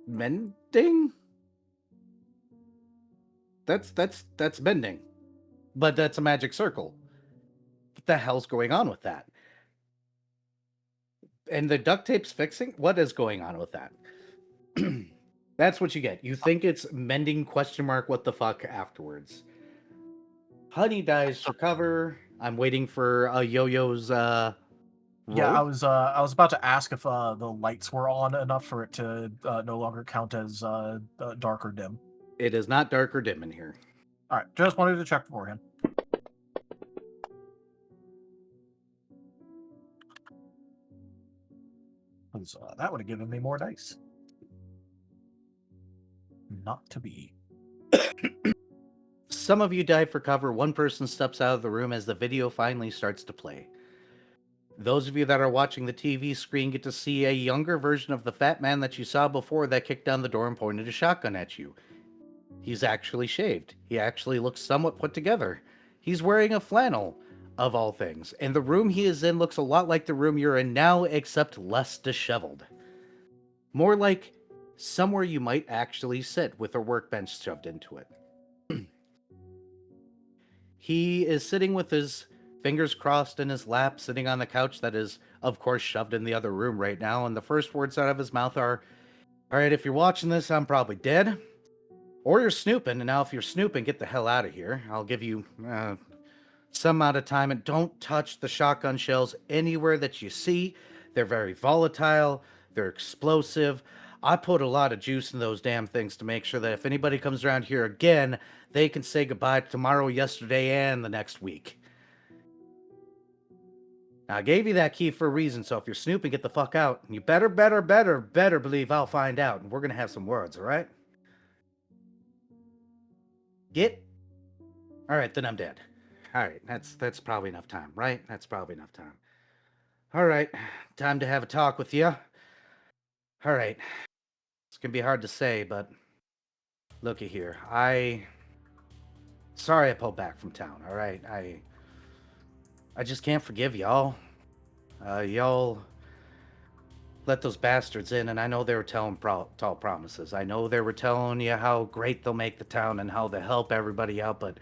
mending. That's mending, but that's a magic circle. What the hell's going on with that? And the duct tape's fixing? What is going on with that? That's what you get. You think it's mending question mark what the fuck afterwards. Honey dies for cover. I'm waiting for Yo-Yo's Yeah, I was about to ask if the lights were on enough for it to no longer count as dark or dim. It is not dark or dim in here. All right, just wanted to check beforehand. That would have given me more dice. Not to be. Some of you dive for cover. One person steps out of the room as the video finally starts to play. Those of you that are watching the TV screen get to see a younger version of the fat man that you saw before that kicked down the door and pointed a shotgun at you. He's actually shaved. He actually looks somewhat put together. He's wearing a flannel, of all things. And the room he is in looks a lot like the room you're in now, except less disheveled. More like somewhere you might actually sit with a workbench shoved into it. He is sitting with his fingers crossed in his lap, sitting on the couch that is, of course, shoved in the other room right now, and the first words out of his mouth are, "All right, if you're watching this, I'm probably dead. Or you're snooping, and now if you're snooping, get the hell out of here. I'll give you some amount of time, and don't touch the shotgun shells anywhere that you see. They're very volatile. They're explosive. I put a lot of juice in those damn things to make sure that if anybody comes around here again, they can say goodbye to tomorrow, yesterday, and the next week. Now, I gave you that key for a reason, so if you're snooping, get the fuck out. And you better believe I'll find out, and we're gonna have some words, all right? Get? All right, then I'm dead. All right, that's probably enough time, right? That's probably enough time. All right, time to have a talk with you. All right. It's gonna be hard to say, but looky here. Sorry I pulled back from town, all right? I just can't forgive y'all. Y'all let those bastards in, and I know they were telling tall promises. I know they were telling you how great they'll make the town and how they'll help everybody out, but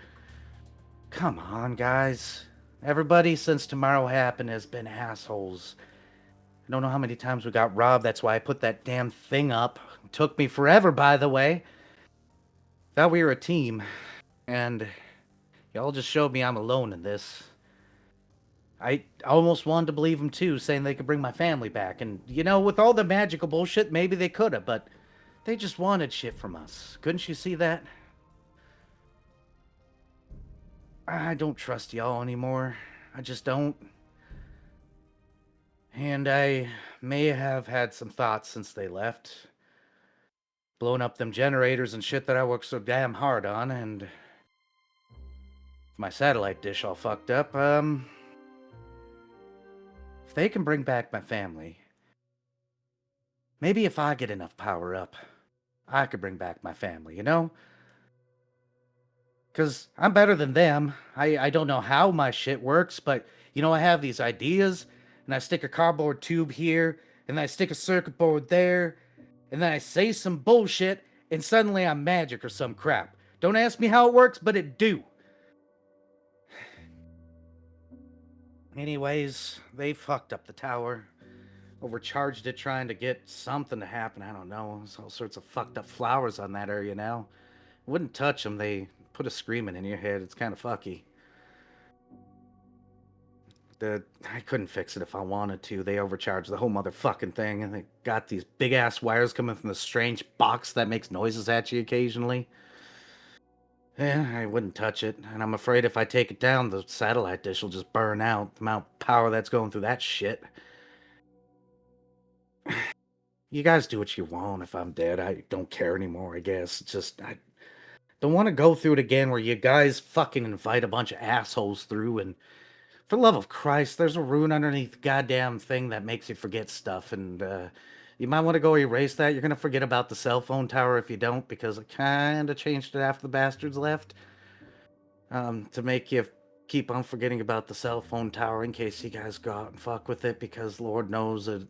come on, guys. Everybody since tomorrow happened has been assholes. I don't know how many times we got robbed. That's why I put that damn thing up. It took me forever, by the way. Thought we were a team, and y'all just showed me I'm alone in this. I almost wanted to believe them too, saying they could bring my family back. And, you know, with all the magical bullshit, maybe they could have, but they just wanted shit from us. Couldn't you see that? I don't trust y'all anymore. I just don't. And I may have had some thoughts since they left. Blowing up them generators and shit that I worked so damn hard on, and my satellite dish all fucked up. If they can bring back my family, maybe if I get enough power up, I could bring back my family, you know? Because I'm better than them. I don't know how my shit works, but, you know, I have these ideas, and I stick a cardboard tube here, and then I stick a circuit board there, and then I say some bullshit, and suddenly I'm magic or some crap. Don't ask me how it works, but it do. Anyways, they fucked up the tower. Overcharged it trying to get something to happen. I don't know. There's all sorts of fucked up flowers on that area now. Wouldn't touch them. They put a screaming in your head. It's kind of fucky. I couldn't fix it if I wanted to. They overcharged the whole motherfucking thing, and they got these big-ass wires coming from the strange box that makes noises at you occasionally. Yeah, I wouldn't touch it, and I'm afraid if I take it down, the satellite dish will just burn out. The amount of power that's going through that shit. You guys do what you want. If I'm dead, I don't care anymore, I guess. It's just, I don't want to go through it again where you guys fucking invite a bunch of assholes through, and for the love of Christ, there's a rune underneath the goddamn thing that makes you forget stuff, and you might want to go erase that. You're going to forget about the cell phone tower if you don't, because I kind of changed it after the bastards left. To make you keep on forgetting about the cell phone tower in case you guys go out and fuck with it, because Lord knows that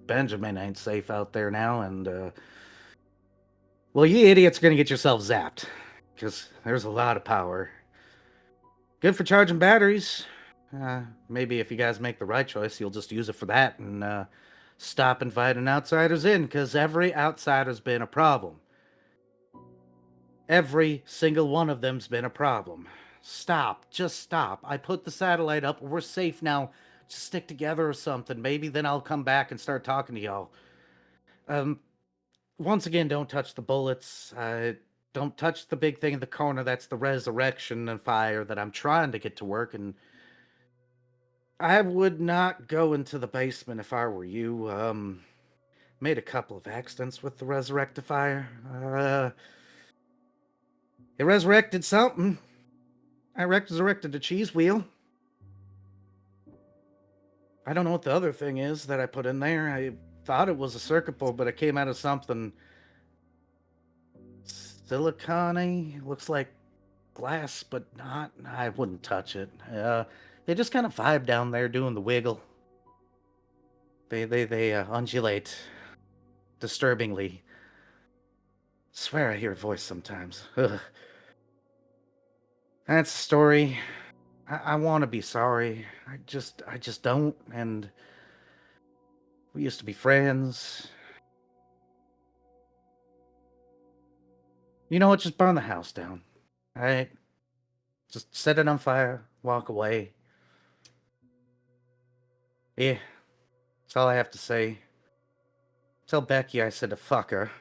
Benjamin ain't safe out there now, and, well, you idiots are gonna get yourself zapped, because there's a lot of power. Good for charging batteries. Maybe if you guys make the right choice, you'll just use it for that and stop inviting outsiders in, because every outsider's been a problem. Every single one of them's been a problem. Stop. Just stop. I put the satellite up. We're safe now. Just stick together or something. Maybe then I'll come back and start talking to y'all. Once again, don't touch the bullets. Don't touch the big thing in the corner. That's the resurrection and fire that I'm trying to get to work, and I would not go into the basement if I were you. Made a couple of accidents with the resurrectifier. It resurrected something. I resurrected a cheese wheel. I don't know what the other thing is that I put in there. I thought it was a circuit board, but it came out of something silicone-y. Looks like glass, but not. I wouldn't touch it. They just kind of vibe down there doing the wiggle. They undulate disturbingly. Swear I hear a voice sometimes. Ugh. That's the story. I want to be sorry. I just don't. And we used to be friends. You know what? Just burn the house down. All right? Just set it on fire. Walk away. Yeah. That's all I have to say. Tell Becky I said to fuck her.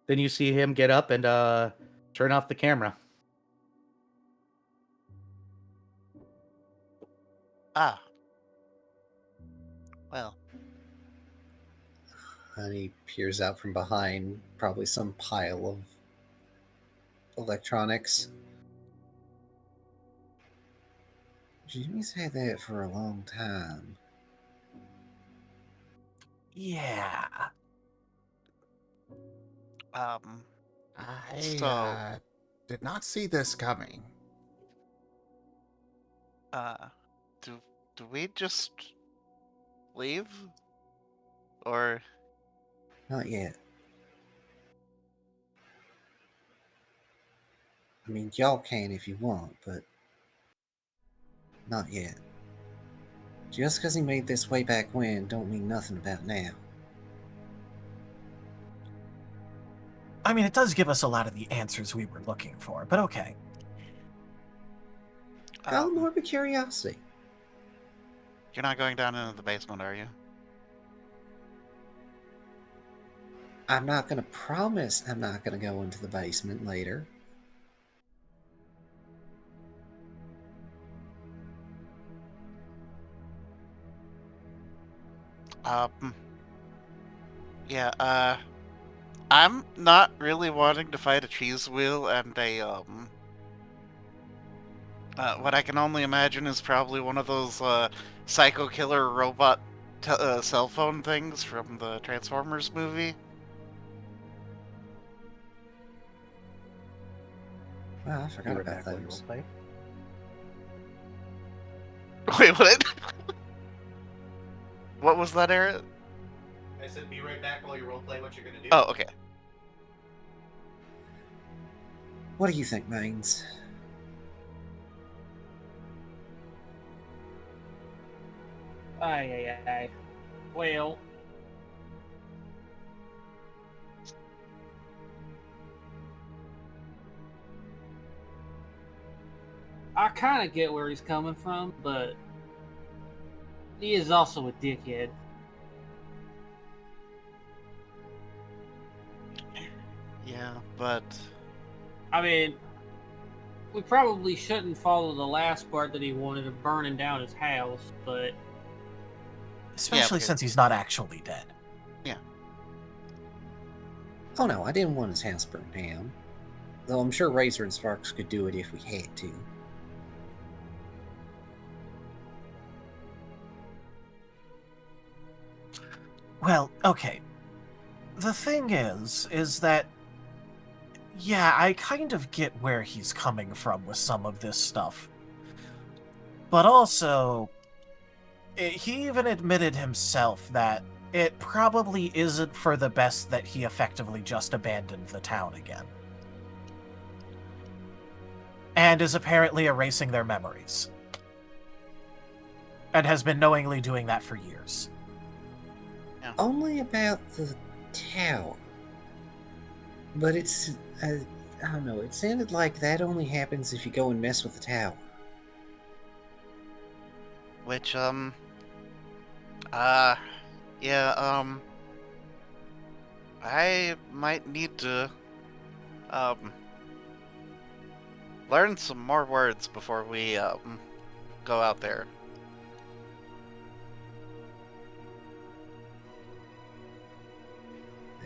Then you see him get up and turn off the camera. Ah. Well, Honey peers out from behind probably some pile of electronics. Jimmy's had that for a long time. Yeah. I So- did not see this coming. do we just leave? Or Not yet. I mean, y'all can if you want, but not yet. Just because he made this way back when don't mean nothing about now. I mean, it does give us a lot of the answers we were looking for, but okay. Got more of a curiosity. you're not going down into the basement, are you? I'm not going to promise I'm not going to go into the basement later. Yeah, I'm not really wanting to fight a cheese wheel and a, what I can only imagine is probably one of those, psycho killer robot cell phone things from the Transformers movie. Wow, I forgot about those. Wait, what? What was that, Aaron? I said be right back while you roleplay what you're gonna do. Oh, okay. What do you think, Mains? Aye. Well, I kind of get where he's coming from, but he is also a dickhead. Yeah, but I mean, we probably shouldn't follow the last part that he wanted of burning down his house, but Especially because- since he's not actually dead. Oh no, I didn't want his house burned down. Though I'm sure Razor and Sparks could do it if we had to. Well, okay. The thing is that Yeah, I kind of get where he's coming from with some of this stuff. But also, he even admitted himself that it probably isn't for the best that he effectively just abandoned the town again. And is apparently erasing their memories. And has been knowingly doing that for years. Only about the tower. But it's, I don't know, it sounded like that only happens if you go and mess with the tower. Which, yeah, I might need to, learn some more words before we, go out there.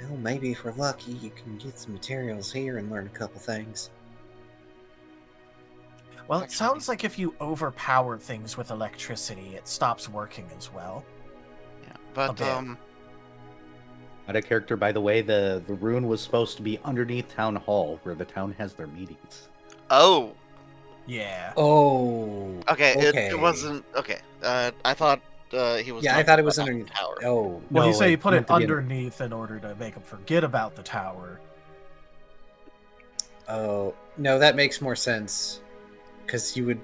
Well, maybe if we're lucky, you can get some materials here and learn a couple things. Well, it sounds like if you overpower things with electricity, it stops working as well. Yeah, but, Out of character, by the way, the rune was supposed to be underneath Town Hall, where the town has their meetings. Oh! Yeah. Oh. Okay, Okay. It wasn't, okay, I thought, he was Yeah, I talking thought it was about underneath the tower. Oh. Well, he No, said he it's put it meant to be in- underneath in order to make him forget about the tower. Oh. No, that makes more sense. Because it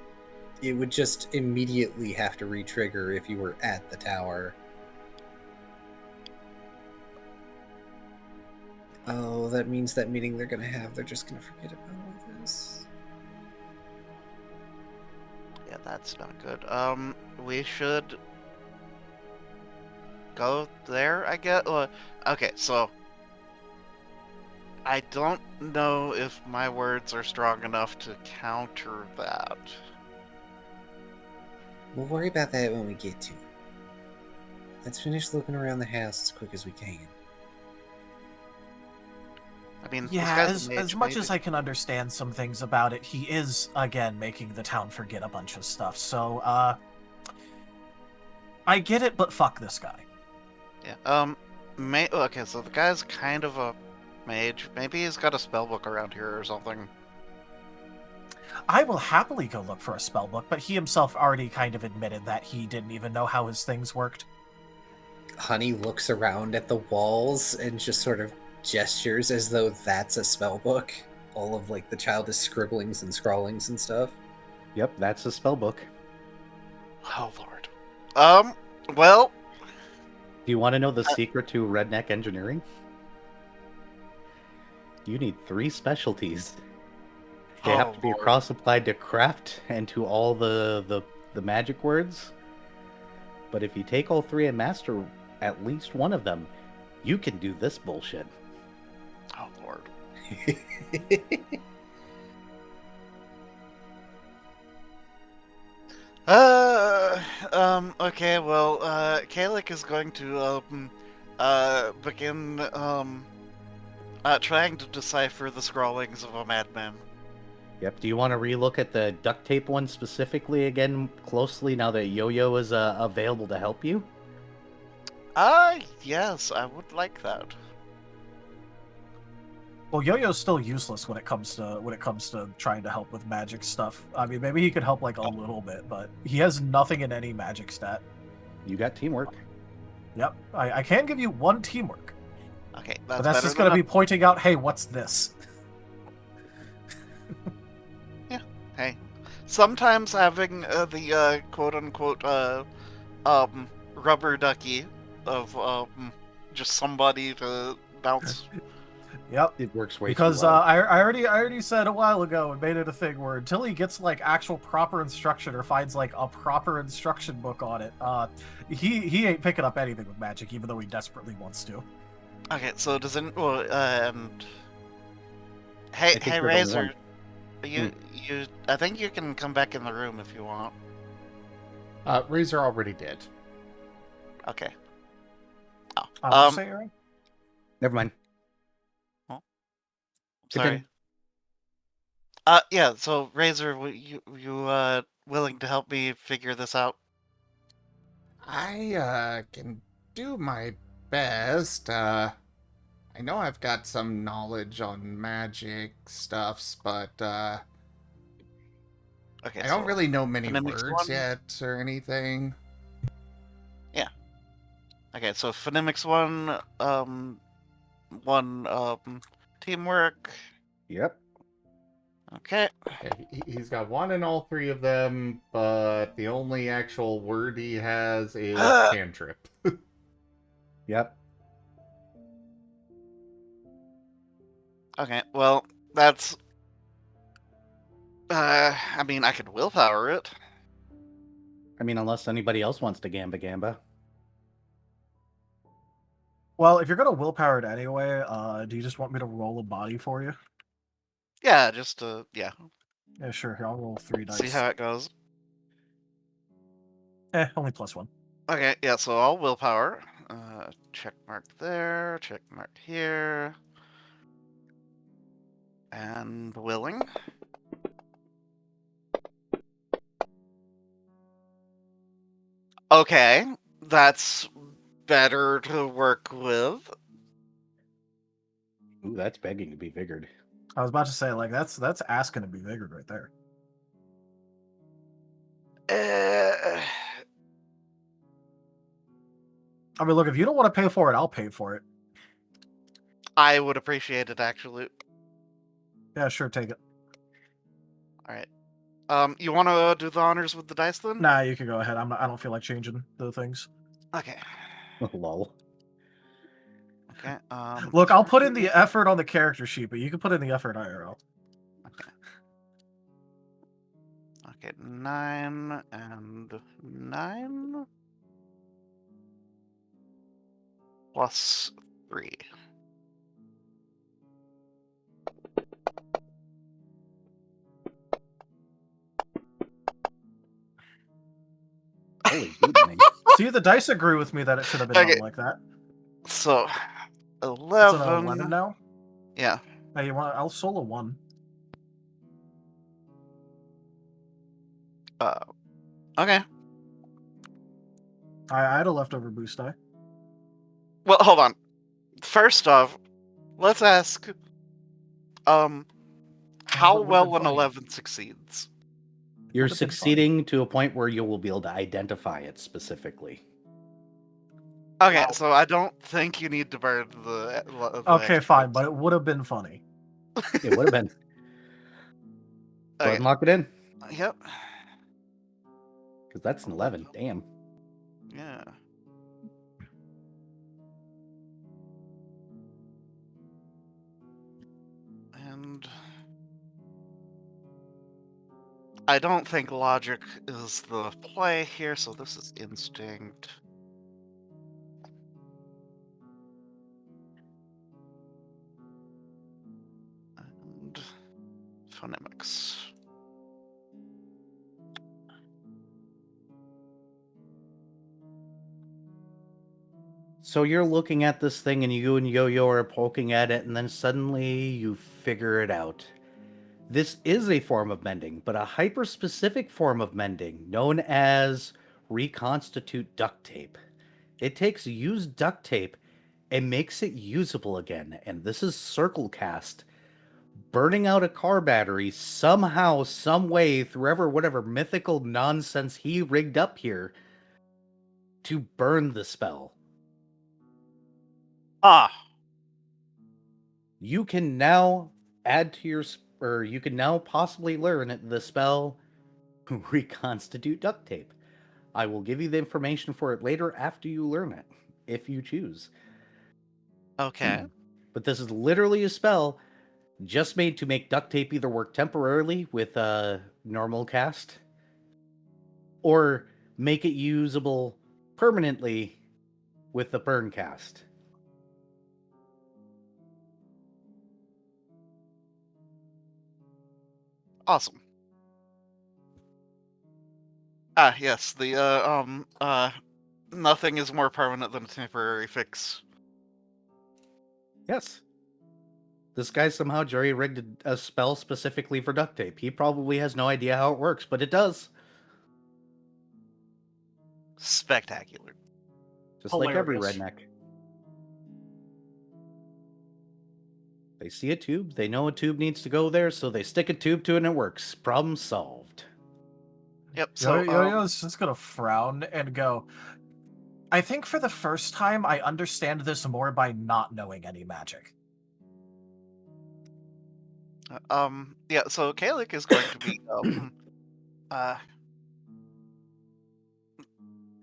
would just immediately have to re-trigger if you were at the tower. Oh, that means that meeting they're gonna have, they're just gonna forget about all this. Yeah, that's not good. We should go there, I guess. Okay, so I don't know if my words are strong enough to counter that. We'll worry about that when we get to it. Let's finish looking around the house as quick as we can. I mean, Yeah, as much as I can understand some things about it, he is, again, making the town forget a bunch of stuff. So, I get it, but fuck this guy. Yeah, okay, so the guy's kind of a mage. Maybe he's got a spellbook around here or something. I will happily go look for a spellbook, but he himself already kind of admitted that he didn't even know how his things worked. Honey looks around at the walls and just sort of gestures as though that's a spellbook. All of like the childish scribblings and scrawlings and stuff. Yep, that's a spell book. Oh lord. Well, Do you want to know the secret to redneck engineering? You need 3 specialties. They have to be Lord. cross-applied to craft and to all the magic words. But if you take all 3 and master at least one of them, you can do this bullshit. Oh lord. Okay, well, Caellach is going to, begin, trying to decipher the scrawlings of a madman. Yep, do you want to relook at the duct tape one specifically again closely now that Yo-Yo is available to help you? Yes, I would like that. Well, Yo-Yo's still useless when it comes to trying to help with magic stuff. I mean, maybe he could help like a little bit, but he has nothing in any magic stat. You got teamwork. Yep, I can give you 1 teamwork, Okay, but that's just going to be pointing out, hey, what's this? Hey, sometimes having the quote-unquote rubber ducky of just somebody to bounce. Yep. It works way Because too well. I already said a while ago and made it a thing where until he gets like actual proper instruction or finds like a proper instruction book on it, he ain't picking up anything with magic, even though he desperately wants to. Okay, so doesn't hey think hey you're the Razor, one. you I think you can come back in the room if you want. Razor already did. Okay. Say, Aaron? Never mind. Sorry. Yeah. So Razor, you willing to help me figure this out? I can do my best. I know I've got some knowledge on magic stuffs, but Okay, I don't so really know many phonemics words 1. yet or anything. Yeah. Okay, so phonemics 1, 1 teamwork. Yep. Okay. Yeah, he's got one in all three of them, but the only actual word he has is cantrip. Yep. Okay, well, that's I mean, I could willpower it. I mean, unless anybody else wants to gamba gamba. Well, if you're gonna willpower it anyway, do you just want me to roll a body for you? Yeah, just yeah. Yeah, sure. Here, I'll roll 3 dice. See how it goes. Only +1. Okay, yeah, so I'll willpower. Check mark there, check mark here. And willing. Okay, that's better to work with. Ooh, that's begging to be vigored. I was about to say, like, that's asking to be vigored right there. I mean, look, if you don't want to pay for it, I'll pay for it. I would appreciate it, actually. Yeah, sure, take it. All right. You want to do the honors with the dice then? Nah, you can go ahead. I don't feel like changing the things. Okay. Lol. Okay. Look, I'll put in the effort on the character sheet, but you can put in the effort IRL. Okay, 9 and 9 plus 3. Holy goodness. See, the dice agree with me that it should have been Okay. done like that. So, It's 11. an 11 now. Yeah. Hey, you want? I'll solo 1. Okay. I had a leftover boost die. Well, hold on. First off, let's ask, how would've well been an funny. 11 succeeds? You're Would've been succeeding to a point where you will be able to identify it specifically. Okay, Wow. so I don't think you need to burn the Okay, fine, extras. but it would have been funny. It would have been. Go ahead Okay. and lock it in. Yep. Because that's an 11. Damn. Yeah. And I don't think logic is the play here, so this is instinct. And phonemics. So you're looking at this thing and you and Yo-Yo are poking at it and then suddenly you figure it out. This is a form of mending, but a hyper-specific form of mending known as reconstitute duct tape. It takes used duct tape and makes it usable again, and this is circle cast. Burning out a car battery somehow, some way, through whatever mythical nonsense he rigged up here to burn the spell. Ah. You can now add to your, or you can now possibly learn the spell reconstitute duct tape. I will give you the information for it later after you learn it, if you choose. Okay. But this is literally a spell just made to make duct tape either work temporarily with a normal cast, or make it usable permanently with the burn cast. Awesome. Ah, yes, the nothing is more permanent than a temporary fix. Yes. This guy somehow jerry-rigged a spell specifically for duct tape. He probably has no idea how it works, but it does. Spectacular. Just like every Hilarious. redneck. They see a tube, they know a tube needs to go there, so they stick a tube to it and it works. Problem solved. Yep. So Yo-Yo's just gonna frown and go, I think for the first time, I understand this more by not knowing any magic. yeah. So Caellach is going to be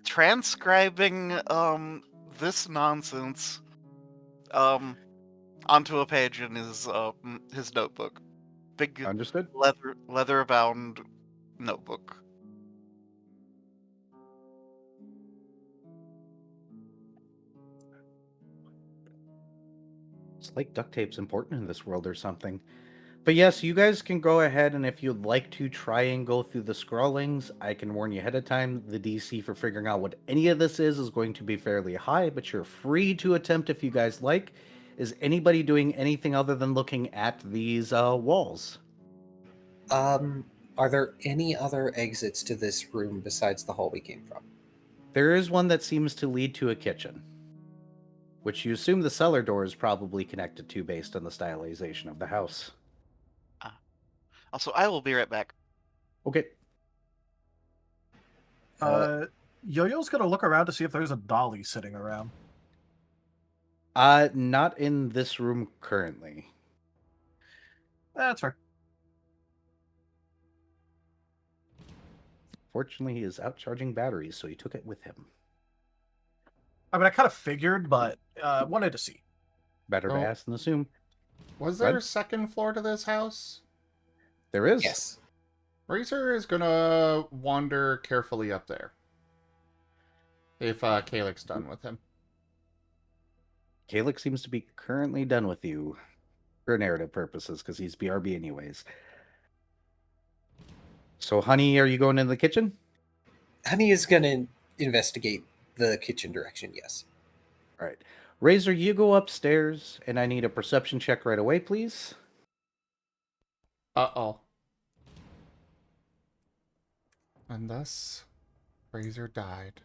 transcribing this nonsense onto a page in his notebook. Big Understood? leather bound notebook. It's like duct tape's important in this world or something. But yes, you guys can go ahead, and if you'd like to try and go through the scrollings, I can warn you ahead of time, the DC for figuring out what any of this is going to be fairly high, but you're free to attempt if you guys like. Is anybody doing anything other than looking at these walls? Are there any other exits to this room besides the hall we came from? There is one that seems to lead to a kitchen, which you assume the cellar door is probably connected to based on the stylization of the house. Also, I will be right back. Okay. Yo-Yo's gonna look around to see if there's a dolly sitting around. Not in this room currently. That's fair. Fortunately, he is out charging batteries, so he took it with him. I mean, I kind of figured, but wanted to see. Better to Oh. ask than assume. Was there Red? a second floor to this house? There is. Yes. Razor is gonna wander carefully up there. If Caellach's done with him. Caellach seems to be currently done with you for narrative purposes, because he's BRB anyways. So, honey, are you going into the kitchen? Honey is going to investigate the kitchen direction, yes. All right. Razor, you go upstairs, and I need a perception check right away, please. Uh-oh. And thus, Razor died.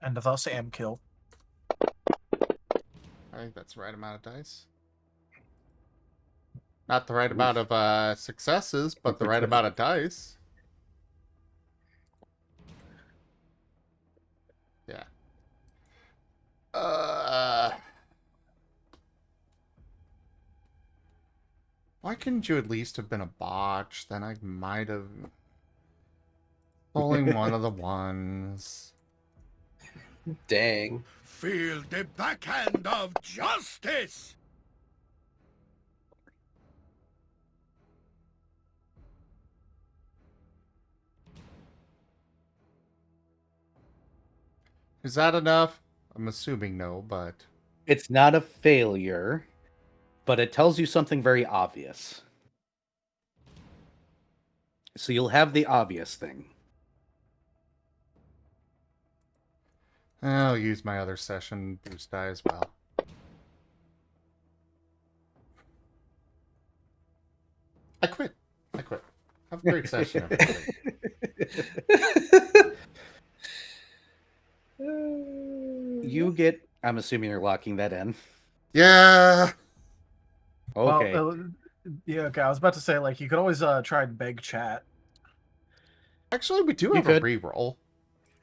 And thus am kill. I think that's the right amount of dice. Not the right amount of successes, but the right amount of dice. Yeah. Why couldn't you at least have been a botch? Then I might have pulling one of the ones. Dang. Feel the backhand of justice! Is that enough? I'm assuming no, but... It's not a failure, but it tells you something very obvious. So you'll have the obvious thing. I'll use my other session boost die as well. I quit. Have a great session, everybody. You get... I'm assuming you're locking that in. Yeah. Okay. Well, yeah, okay. I was about to say, like, you could always try and beg chat. Actually, we do You have could. a reroll.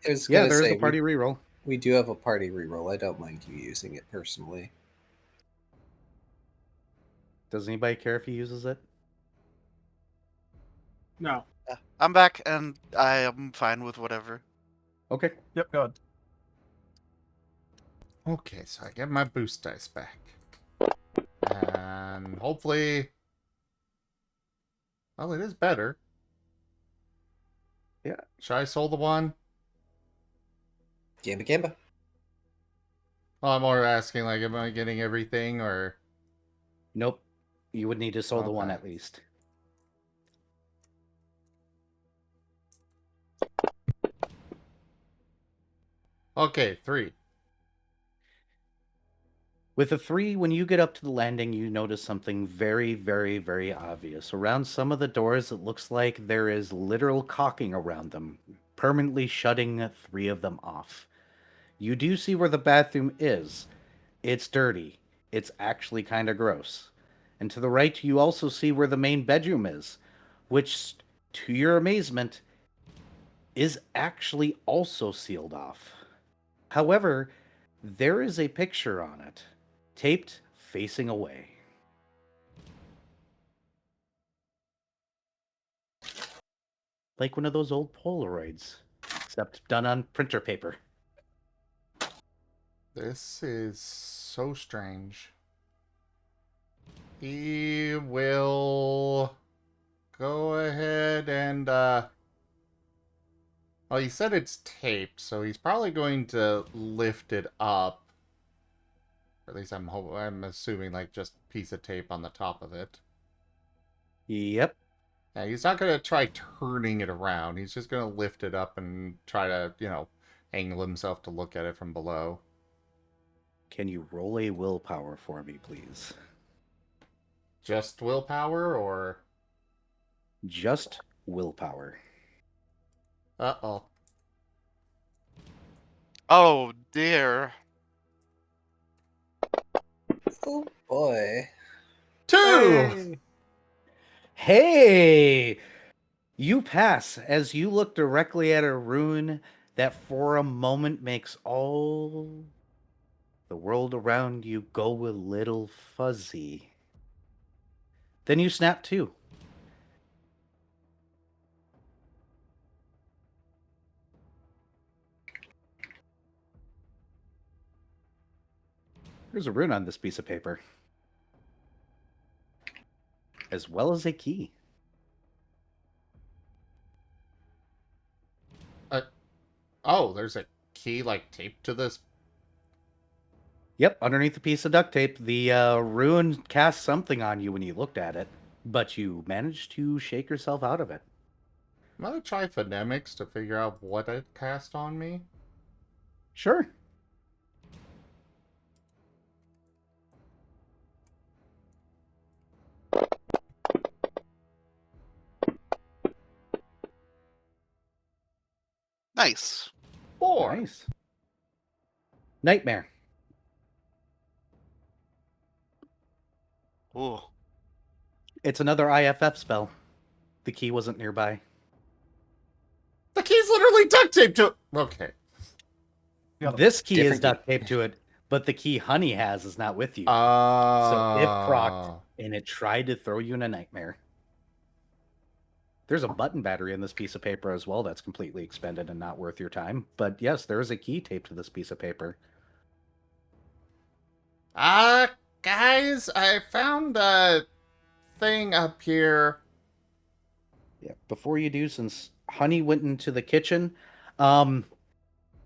I was Yeah, gonna there's say, a party reroll. we do have a party reroll. I don't mind you using it personally. Does anybody care if he uses it? No. I'm back, and I am fine with whatever. Okay. Yep, go ahead. Okay, so I get my boost dice back. And hopefully... Well, it is better. Yeah. Should I sold the one? Gamba Gamba. Well, I'm more asking, like, am I getting everything, or... Nope. You would need to sold the one Okay. at least. Okay, 3. With a 3, when you get up to the landing, you notice something very, very, very obvious. Around some of the doors, it looks like there is literal caulking around them, permanently shutting 3 of them off. You do see where the bathroom is. It's dirty. It's actually kind of gross. And to the right, you also see where the main bedroom is, which, to your amazement, is actually also sealed off. However, there is a picture on it, taped facing away. Like one of those old Polaroids, except done on printer paper. This is so strange. He will go ahead and, well, he said it's taped, so he's probably going to lift it up. Or at least I'm assuming, like, just a piece of tape on the top of it. Yep. Yeah, he's not going to try turning it around. He's just going to lift it up and try to, angle himself to look at it from below. Can you roll a willpower for me, please? Just willpower, or... Just willpower. Uh-oh. Oh dear. Oh boy. 2! Hey! You pass as you look directly at a rune that for a moment makes all the world around you go a little fuzzy. Then you snap too. There's a rune on this piece of paper, as well as a key. Oh, there's a key, like, taped to this. Yep, underneath a piece of duct tape, the rune cast something on you when you looked at it, but you managed to shake yourself out of it. I'm gonna try phonemics to figure out what it cast on me. Sure. Nice. 4! Nice. Nightmare. Ooh. It's another IFF spell. The key wasn't nearby. The key's literally duct taped to it! Okay. Yeah, This key is Different duct taped to it, but the key Honey has is not with you. So it Oh. procced, and it tried to throw you in a nightmare. There's a button battery in this piece of paper as well that's completely expended and not worth your time. But yes, there is a key taped to this piece of paper. Guys, I found a thing up here. Yeah. Before you do, since Honey went into the kitchen,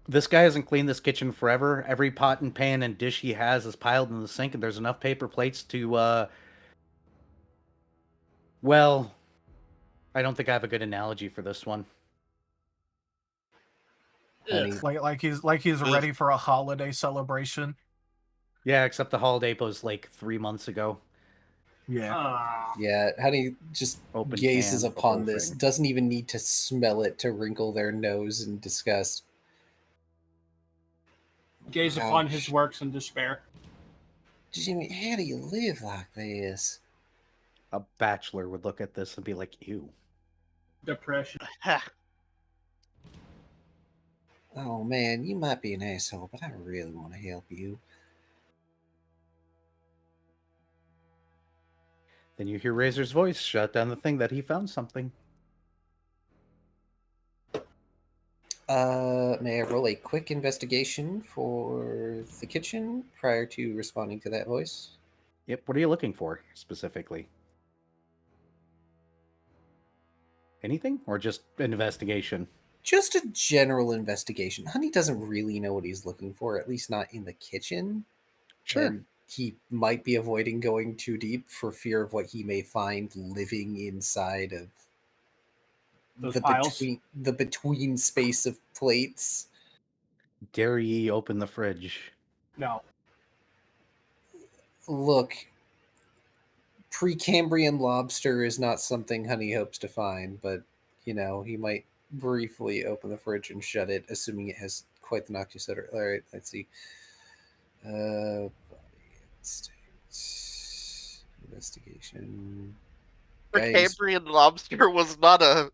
this guy hasn't cleaned this kitchen forever. Every pot and pan and dish he has is piled in the sink, and there's enough paper plates to, well, I don't think I have a good analogy for this one. Honey. like he's Ugh. ready for a holiday celebration. Yeah, except the holiday was like 3 months ago. Yeah. Yeah, Honey just Open gazes can, the upon whole this, thing. doesn't even need to smell it to wrinkle their nose in disgust. Gaze upon Ouch. his works in despair. Jimmy, how do you live like this? A bachelor would look at this and be like, ew. Depression. Ha. Oh man, you might be an asshole, but I really want to help you. Then you hear Razor's voice shut down the thing that he found something. May I roll a quick investigation for the kitchen prior to responding to that voice? Yep, what are you looking for specifically? Anything? Or just an investigation? Just a general investigation. Honey doesn't really know what he's looking for, at least not in the kitchen. Sure. And he might be avoiding going too deep for fear of what he may find living inside of Those piles. the between space of plates. Dare ye open the fridge? No. Look, Precambrian lobster is not something Honey hopes to find, but he might briefly open the fridge and shut it, assuming it has quite the noxious odor. All right, let's see. Investigation. For Guys, Cambrian lobster was not a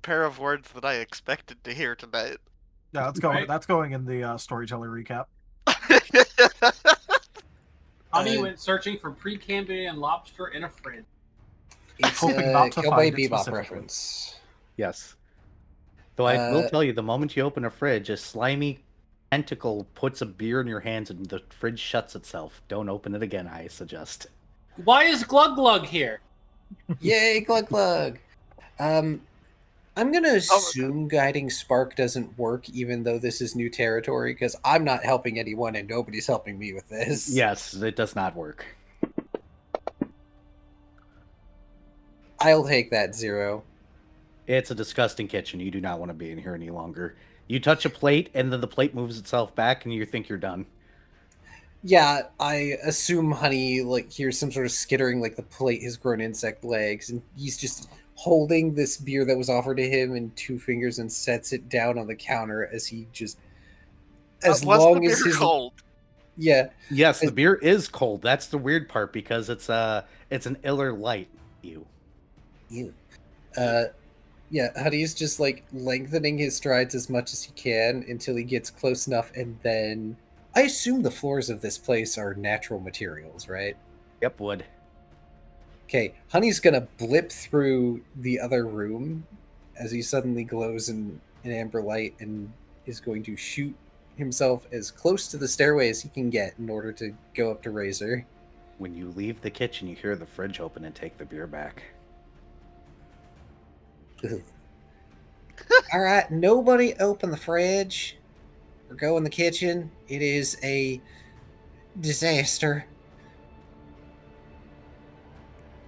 pair of words that I expected to hear tonight. Yeah, that's going. Right. That's going in the storyteller recap. Honey Uh, went searching for Precambrian lobster in a fridge. it's Hoping not to Cowboy find it Bebop specifically. reference. Yes. Though I will Uh, tell you, the moment you open a fridge, a slimy tentacle puts a beer in your hands and the fridge shuts itself. Don't open it again, I suggest. Why is Glug Glug here? Yay, Glug Glug! I'm gonna Oh my assume guiding spark doesn't work, even though this is new territory, because I'm not helping anyone and nobody's helping me with this. Yes, it does not work. I'll take that 0. It's a disgusting kitchen. You do not want to be in here any longer. You touch a plate, and then the plate moves itself back, and you think you're done. Yeah, I assume Honey like hears some sort of skittering, like the plate has grown insect legs, and he's just holding this beer that was offered to him in 2 fingers and sets it down on the counter as he just as was the long beer as his cold? yeah. Yes, the As- beer is cold. That's the weird part because it's an iller light. You. Ew. Yeah, Honey's just like lengthening his strides as much as he can until he gets close enough, and then I assume the floors of this place are natural materials, right? Yep, wood. Okay, Honey's gonna blip through the other room as he suddenly glows in an amber light and is going to shoot himself as close to the stairway as he can get in order to go up to Razor. When you leave the kitchen, you hear the fridge open and take the beer back. All right, nobody open the fridge or go in the kitchen. It is a disaster.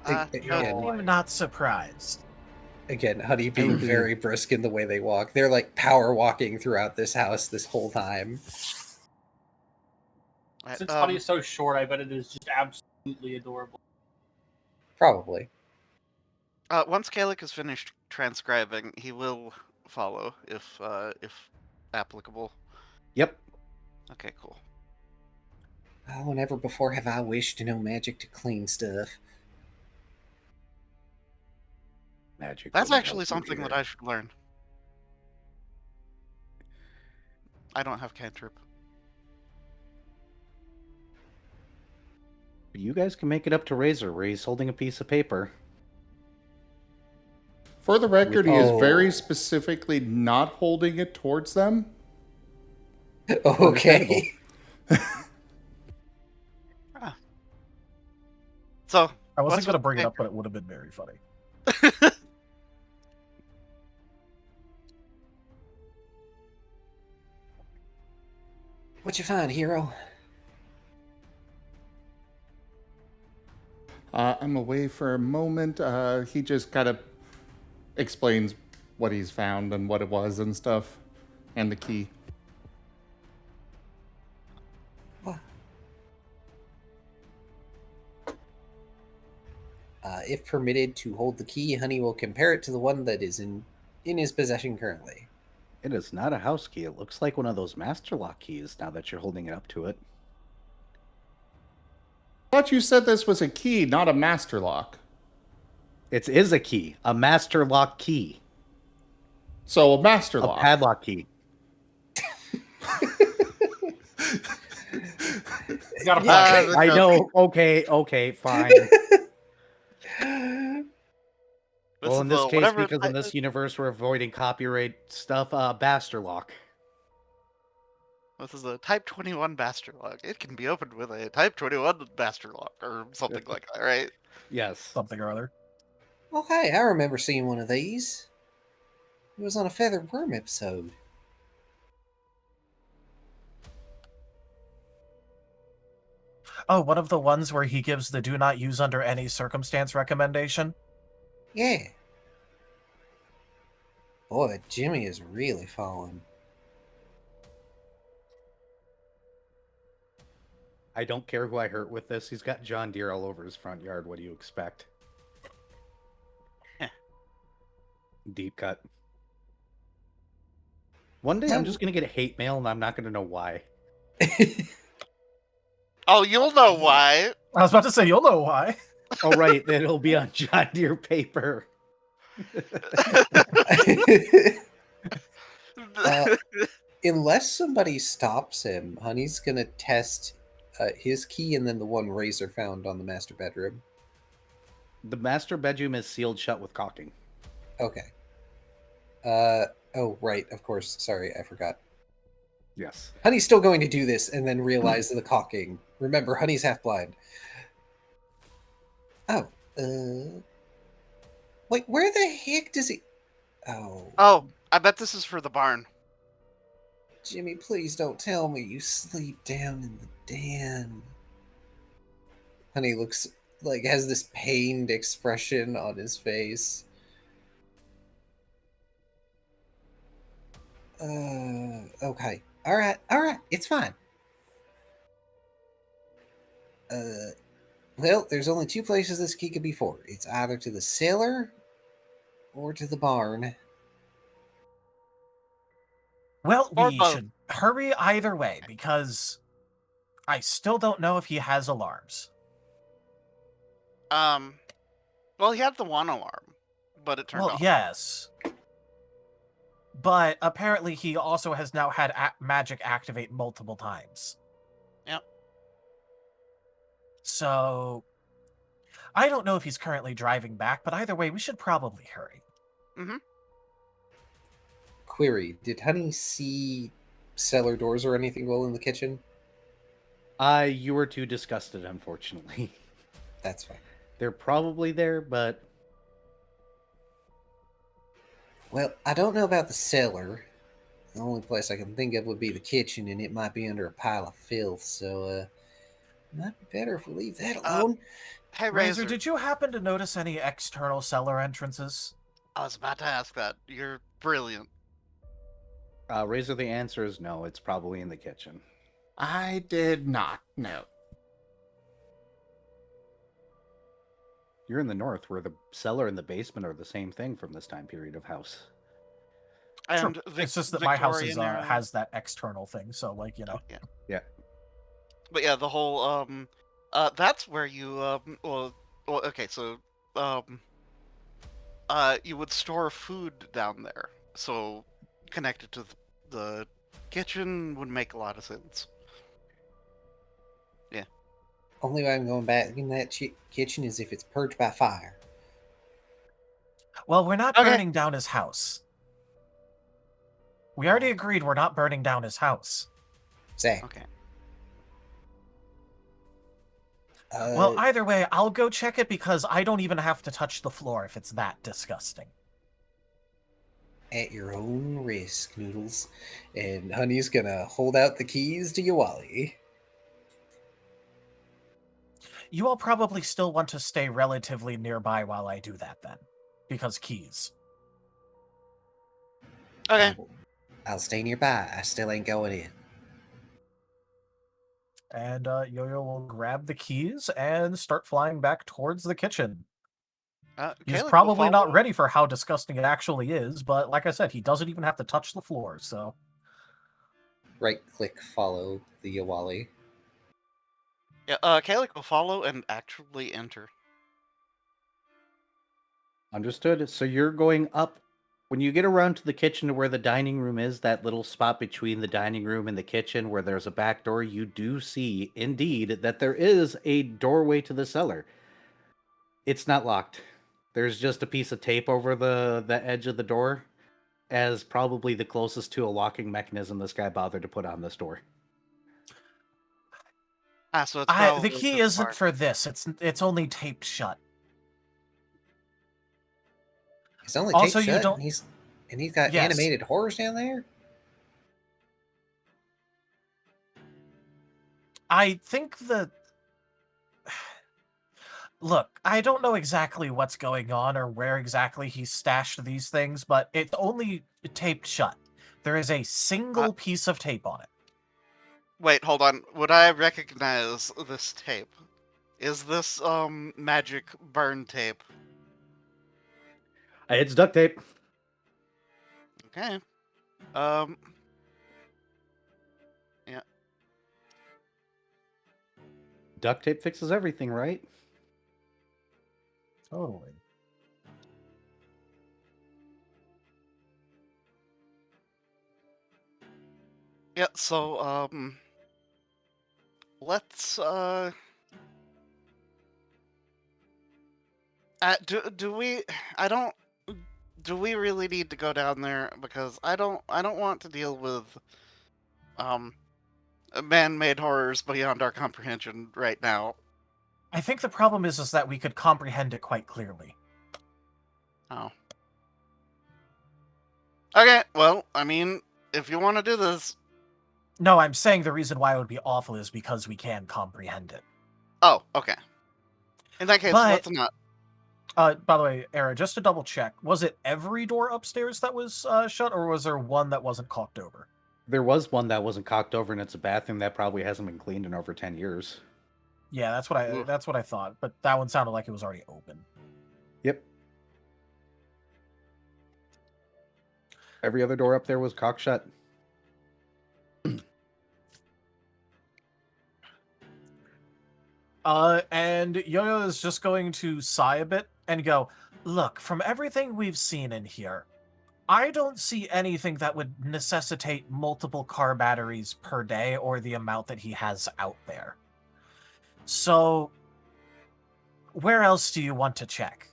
No. Again, I'm not surprised. Honey being very brisk in the way they walk. They're like power walking throughout this house this whole time. Since Honey is so short, I bet it is just absolutely adorable. Probably. Once Caellach is finished transcribing, he will follow if applicable. Yep. Okay, cool. Oh, never before have I wished to know magic to clean stuff. Magic. That's will actually help you something here. that I should learn. I don't have cantrip. You guys can make it up to Razor, where he's holding a piece of paper. For the record, he is Oh. very specifically not holding it towards them. Okay. So I what's wasn't going to with bring it the up, but it would have been very funny. What you find, hero? I'm away for a moment. He just kind of explains what he's found and what it was and stuff, and the key. If permitted to hold the key, Honey will compare it to the one that is in his possession currently. It is not a house key. It looks like one of those master lock keys now that you're holding it up to it. I thought you said this was a key, not a master lock. It is a key. A master lock key. So a master A lock. padlock key. He's got a pocket. I know. Okay, fine. Well, in this case, because in this universe we're avoiding copyright stuff, Baster Lock. This is a Type 21 Baster Lock. It can be opened with a Type 21 Baster Lock or something like that, right? Yes. Something or other. Okay, I remember seeing one of these. It was on a Feathered Worm episode. Oh, one of the ones where he gives the do not use under any circumstance recommendation? Yeah. Boy, Jimmy is really falling. I don't care who I hurt with this. He's got John Deere all over his front yard. What do you expect? Deep cut. One day I'm just going to get hate mail and I'm not going to know why. Oh, you'll know why. I was about to say, you'll know why. Oh, right. Then it'll be on John Deere paper. Unless somebody stops him, Honey's gonna test his key and then the one Razor found on the master bedroom. The master bedroom is sealed shut with caulking. Okay. Oh, right. Of course. Sorry, I forgot. Yes. Honey's still going to do this and then realize the caulking. Remember, Honey's half blind. Oh. Wait, where the heck does he... Oh. Oh, I bet this is for the barn. Jimmy, please don't tell me you sleep down in the den. Honey looks like has this pained expression on his face. Okay. Alright, it's fine. Well, there's only two places this key could be for. It's either to the cellar or to the barn. Well, Or we both. should hurry either way, because I still don't know if he has alarms. Well, he had the one alarm, but it turned Well, off. yes. But apparently he also has now had magic activate multiple times. Yep. So, I don't know if he's currently driving back, but either way, we should probably hurry. Mm-hmm. Query, did Honey see cellar doors or anything while in the kitchen? You were too disgusted, unfortunately. That's fine. They're probably there, but... Well, I don't know about the cellar. The only place I can think of would be the kitchen, and it might be under a pile of filth, so, it might be better if we leave that alone. Hey, Razor, Razor. did you happen to notice any external cellar entrances? I was about to ask that. You're brilliant. Razor, the answer is no. It's probably in the kitchen. I did not know. You're in the north, where the cellar and the basement are the same thing from this time period of house. And Sure. It's just that my house is, Victorian era- has that external thing, so, like, you know. Yeah. Yeah. But yeah, the whole that's where you well okay, so you would store food down there. So connected to the kitchen would make a lot of sense. Yeah. Only way I'm going back in that kitchen is if it's purged by fire. Well, we're not Okay. burning down his house. We already agreed we're not burning down his house. Zach. Okay. Well, either way, I'll go check it because I don't even have to touch the floor if it's that disgusting. At your own risk, Noodles. And Honey's gonna hold out the keys to Yawali. You all probably still want to stay relatively nearby while I do that then. Because keys. Okay. I'll stay nearby. I still ain't going in. And Yo-Yo will grab the keys and start flying back towards the kitchen. He's Caellach will probably not follow. ready for how disgusting it actually is, but like I said, he doesn't even have to touch the floor, so... Right-click follow the Yawali. Yeah, Caellach will follow and actually enter. Understood. So you're going up. When you get around to the kitchen to where the dining room is, that little spot between the dining room and the kitchen where there's a back door, you do see, indeed, that there is a doorway to the cellar. It's not locked. There's just a piece of tape over the edge of the door, as probably the closest to a locking mechanism this guy bothered to put on this door. So it's probably the key the isn't barn. for this. It's only taped shut. It's only Also, taped you shut, don't- and he's got Yes. animated horrors down there? I think that... Look, I don't know exactly what's going on or where exactly he stashed these things, but it's only taped shut. There is a single piece of tape on it. Wait, hold on. Would I recognize this tape? Is this magic burn tape? It's duct tape. Okay. Yeah. Duct tape fixes everything, right? Totally. Yeah, so, let's, do we, I don't, do we really need to go down there? Because I don't want to deal with, um, man-made horrors beyond our comprehension right now. I think the problem is that we could comprehend it quite clearly. Oh. Okay, well, I mean, if you want to do this... No, I'm saying the reason why it would be awful is because we can comprehend it. Oh, okay. In that case, But- let's not. By the way, Era, just to double check, was it every door upstairs that was shut, or was there one that wasn't caulked over? There was one that wasn't cocked over, and it's a bathroom that probably hasn't been cleaned in over 10 years. Yeah, that's what I thought, but that one sounded like it was already open. Yep. Every other door up there was cocked shut. And Yo-Yo is just going to sigh a bit and go, look, from everything we've seen in here, I don't see anything that would necessitate multiple car batteries per day or the amount that he has out there. So, where else do you want to check?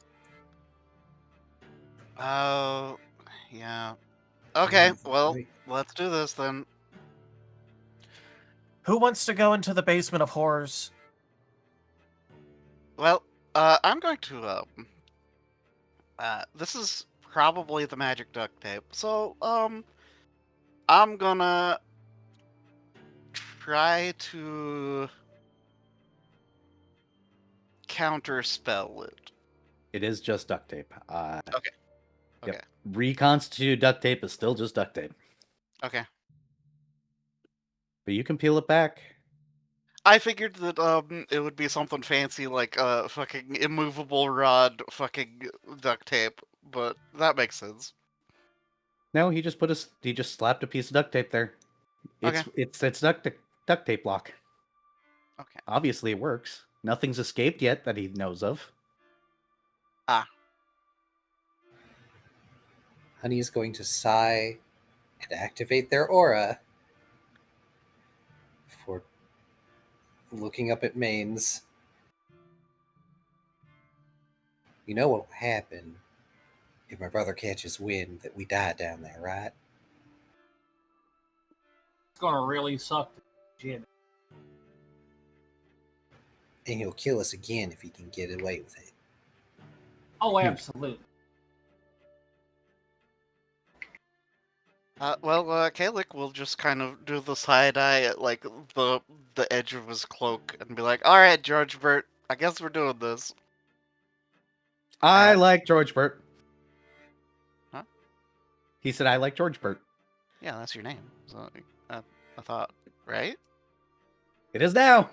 Oh, yeah. Okay, well, let's do this then. Who wants to go into the basement of horrors? Well, I'm going to, this is probably the magic duct tape. So, I'm gonna try to counterspell it. It is just duct tape. Okay. Okay. Yep. Reconstituted duct tape is still just duct tape. Okay. But you can peel it back. I figured that it would be something fancy like fucking immovable rod fucking duct tape, but that makes sense. No, he just slapped a piece of duct tape there. It's duct tape lock. Okay. Obviously it works. Nothing's escaped yet that he knows of. Honey is going to sigh and activate their aura before looking up at Mains. You know what'll happen if my brother catches wind that we died down there, right? It's gonna really suck to Jim. And he'll kill us again if he can get away with it. Oh, absolutely. Caellach will just kind of do the side eye at like the edge of his cloak and be like, "All right, George Bert, I guess we're doing this." I like George Burt. Huh? He said I like George Burt. Yeah, that's your name. So I thought, right? It is now.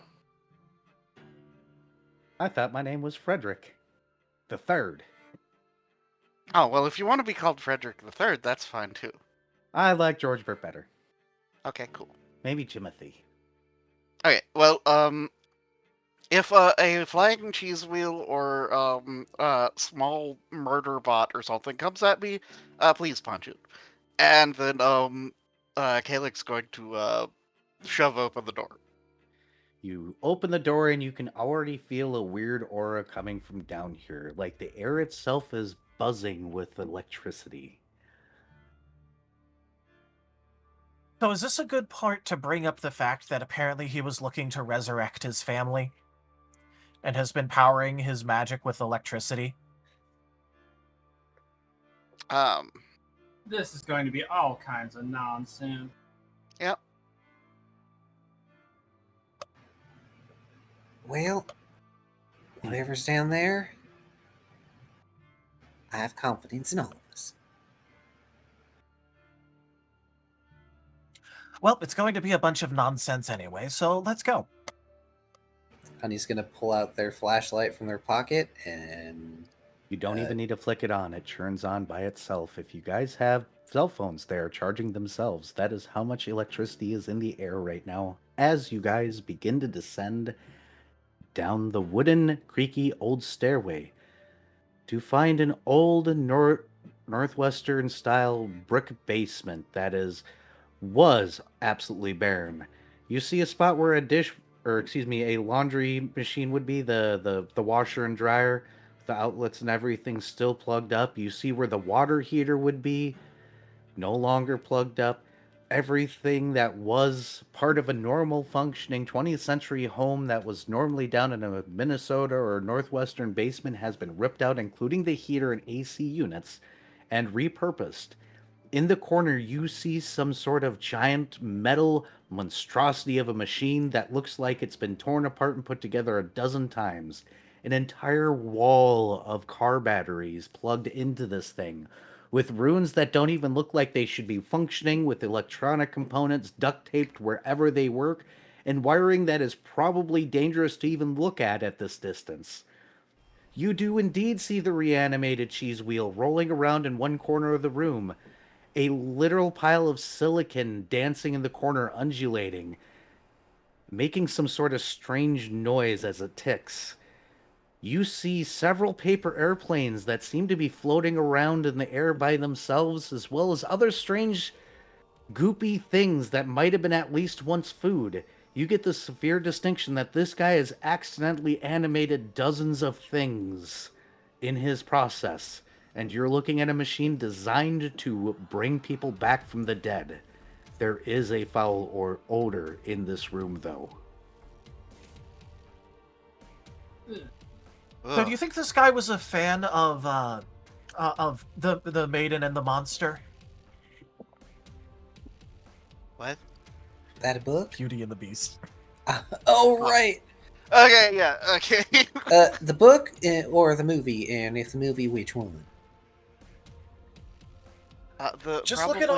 I thought my name was Frederick the Third. Oh well, if you want to be called Frederick the Third, that's fine too. I like George Burt better. Okay, cool. Maybe Timothy. Okay, well, if a flying cheese wheel or small murder bot or something comes at me, please punch it. And then Caellach's going to shove open the door. You open the door and you can already feel a weird aura coming from down here. Like the air itself is buzzing with electricity. So is this a good part to bring up the fact that apparently he was looking to resurrect his family and has been powering his magic with electricity? This is going to be all kinds of nonsense. Yep. Well, whatever's down there, I have confidence in all of us. Well, it's going to be a bunch of nonsense anyway, so let's go. Honey's going to pull out their flashlight from their pocket and... You don't even need to flick it on. It turns on by itself. If you guys have cell phones there charging themselves, that is how much electricity is in the air right now. As you guys begin to descend down the wooden, creaky old stairway to find an old northwestern style brick basement that was absolutely barren. You see a spot where a laundry machine would be, the washer and dryer, the outlets and everything still plugged up. You see where the water heater would be, no longer plugged up. Everything that was part of a normal functioning 20th century home that was normally down in a Minnesota or northwestern basement has been ripped out, including the heater and AC units, and repurposed. In the corner, you see some sort of giant metal monstrosity of a machine that looks like it's been torn apart and put together a dozen times. An entire wall of car batteries plugged into this thing, with runes that don't even look like they should be functioning, with electronic components duct taped wherever they work, and wiring that is probably dangerous to even look at this distance. You do indeed see the reanimated cheese wheel rolling around in one corner of the room, a literal pile of silicon dancing in the corner, undulating, making some sort of strange noise as it ticks. You see several paper airplanes that seem to be floating around in the air by themselves, as well as other strange, goopy things that might have been at least once food. You get the severe distinction that this guy has accidentally animated dozens of things in his process, and you're looking at a machine designed to bring people back from the dead. There is a foul or odor in this room, though. So do you think this guy was a fan of the maiden and the monster? What? That a book? Beauty and the Beast. Oh, right. Okay, yeah, okay. The book or the movie, and if the movie, which one? Just look at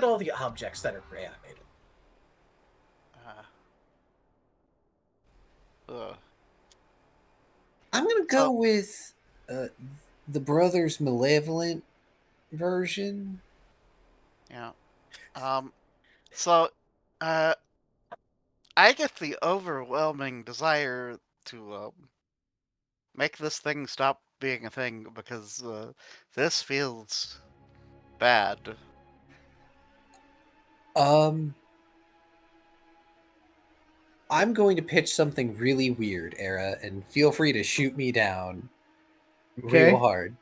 all the objects that are reanimated. I'm gonna go with the Brothers Malevolent version. Yeah. So, I get the overwhelming desire to make this thing stop being a thing because this feels bad. I'm going to pitch something really weird, Era, and feel free to shoot me down real hard.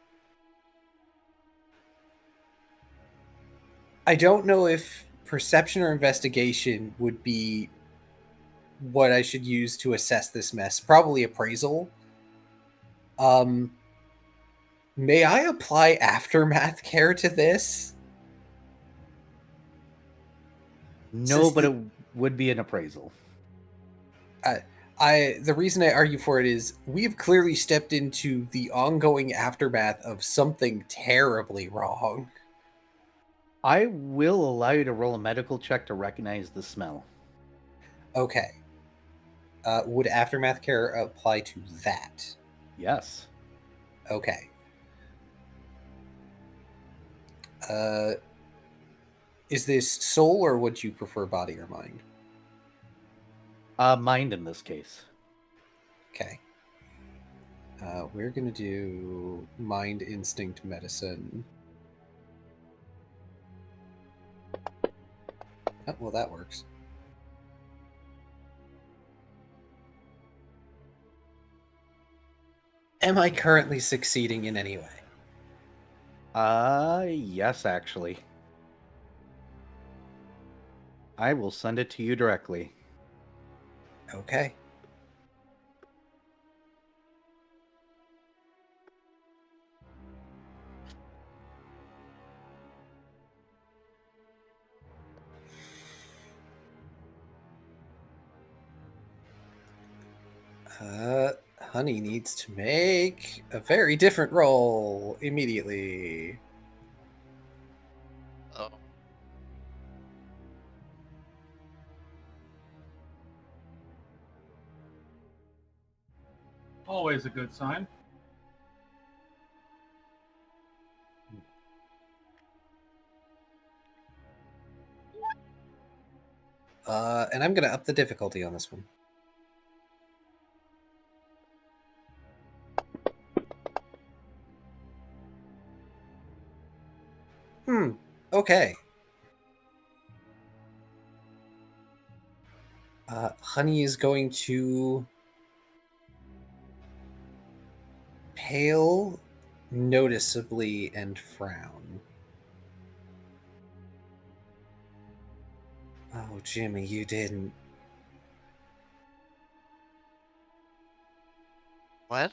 I don't know if perception or investigation would be what I should use to assess this mess. Probably appraisal. May I apply aftermath care to this? No, but it would be an appraisal. The reason I argue for it is we have clearly stepped into the ongoing aftermath of something terribly wrong. I will allow you to roll a medical check to recognize the smell. Okay. Would aftermath care apply to that? Yes. Okay. Is this soul, or would you prefer body or mind? Mind in this case. Okay. We're gonna do mind instinct medicine. Oh, well, that works. Am I currently succeeding in any way? Yes, actually. I will send it to you directly. Okay. Honey needs to make a very different roll immediately. Oh. Always a good sign. And I'm gonna up the difficulty on this one. Okay. Honey is going to pale noticeably and frown. Oh, Jimmy, you didn't. What?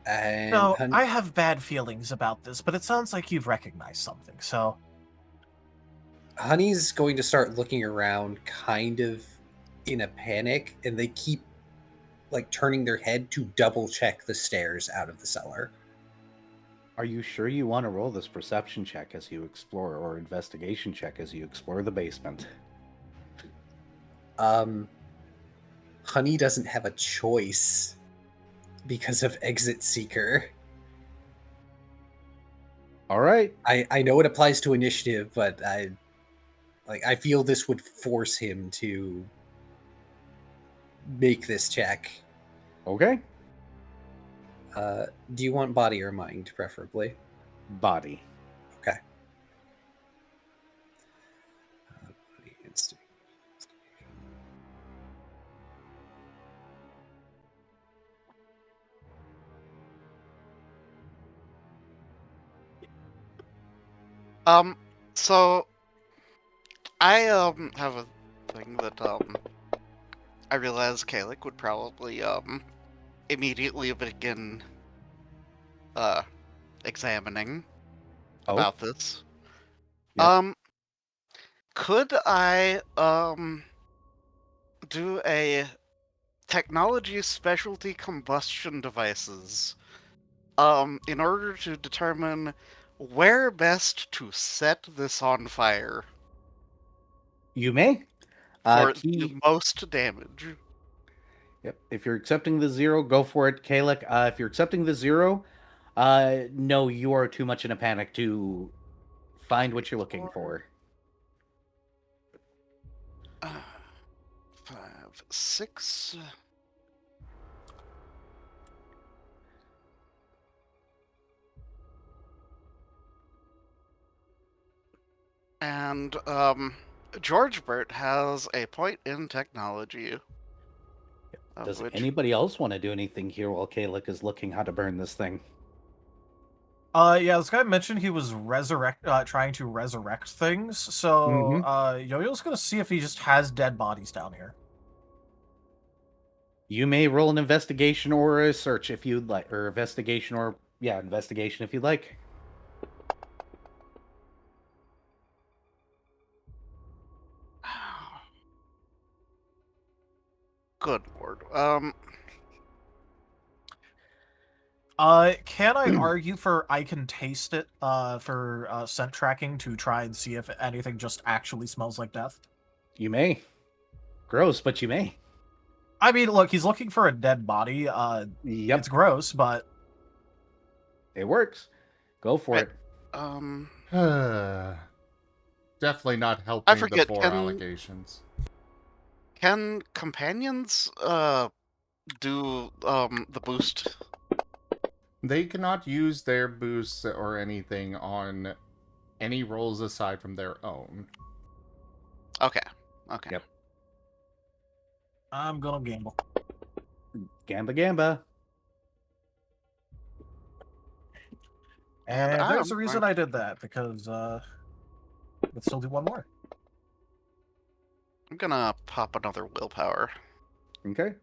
And No, Honey, I have bad feelings about this, but it sounds like you've recognized something, so... Honey's going to start looking around kind of in a panic, and they keep like turning their head to double check the stairs out of the cellar. Are you sure you want to roll this perception check as you explore, or investigation check as you explore the basement? Honey doesn't have a choice because of Exit Seeker. All right. I know it applies to initiative, but I feel this would force him to make this check. Okay. Do you want body or mind, preferably? Body. Okay. Body instinct. So I have a thing that I realize Caellach would probably immediately begin examining about this. Yep. Could I do a technology specialty combustion devices in order to determine where best to set this on fire You may. for Key. the most damage? Yep. If you're accepting the 0, go for it, Caellach. If you're accepting the 0, no, you are too much in a panic to find what you're looking for. 5, 6. And George Burt has a point in technology. Does Which... anybody else want to do anything here while Caellach is looking how to burn this thing? Yeah, this guy mentioned he was trying to resurrect things, so Yo-Yo's gonna see if he just has dead bodies down here. You may roll an investigation or a search if you'd like, or investigation or, investigation if you'd like. Good lord. Can I argue for I can taste it, for scent tracking to try and see if anything just actually smells like death? You may. Gross, but you may. I mean, look, he's looking for a dead body. Yep. It's gross, but... It works. Go for it. Definitely not helping I forget, the 4 allegations. Can companions do the boost? They cannot use their boosts or anything on any rolls aside from their own. Okay. Yep. I'm gonna gamble. Gamba gamba. And there's the reason I'm I did that, because, let's still do one more. I'm gonna pop another willpower. Okay.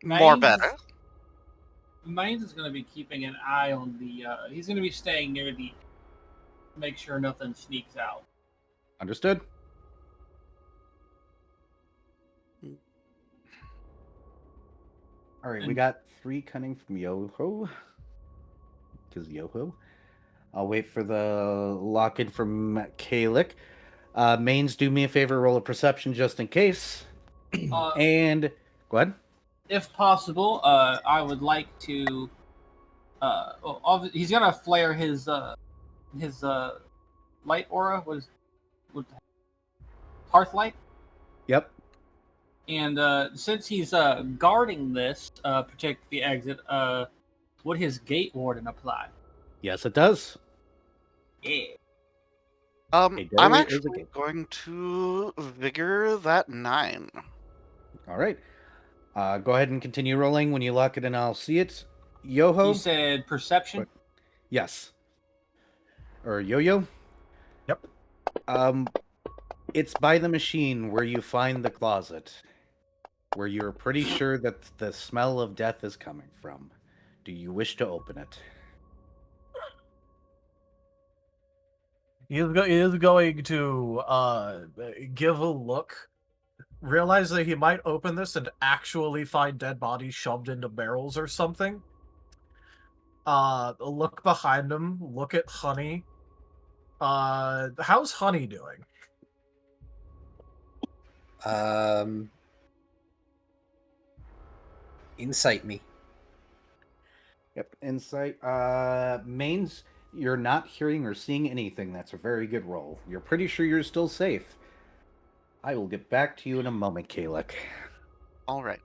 More better. Mines is going to be keeping an eye on the. He's going to be staying near the. Make sure nothing sneaks out. Understood. All right, we got 3 cunning from Yoho. Because Yoho. I'll wait for the lock-in from Caellach. Mains, do me a favor, roll a perception just in case. And go ahead. If possible, I would like to. He's gonna flare his light aura. What hearth light? Yep. And since he's guarding this, protect the exit, would his gate warden apply? Yes, it does. Yeah. A I'm door is a actually gate. going to vigor that 9. All right. Go ahead and continue rolling. When you lock it in, I'll see it. Yoho? You said perception? What? Yes. Or Yo-Yo? Yep. It's by the machine where you find the closet, where you're pretty sure that the smell of death is coming from. Do you wish to open it? He is going to give a look, realize that he might open this and actually find dead bodies shoved into barrels or something. Look behind him, look at Honey. How's Honey doing? Insight me. Yep. Insight. Mains, you're not hearing or seeing anything. That's a very good roll. You're pretty sure you're still safe. I will get back to you in a moment, Caellach. All right.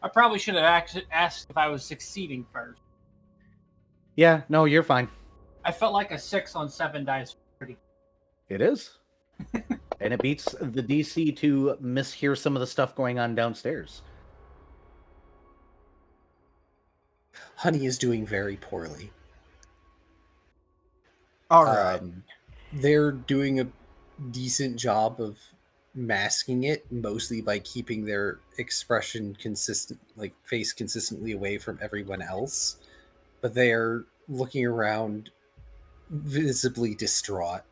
I probably should have asked if I was succeeding first. Yeah, no, you're fine. I felt like a 6 on 7 dice. It is. And it beats the DC to mishear some of the stuff going on downstairs. Honey is doing very poorly. All right. They're doing a decent job of masking it, mostly by keeping their expression consistent, like face consistently away from everyone else. But they are looking around visibly distraught.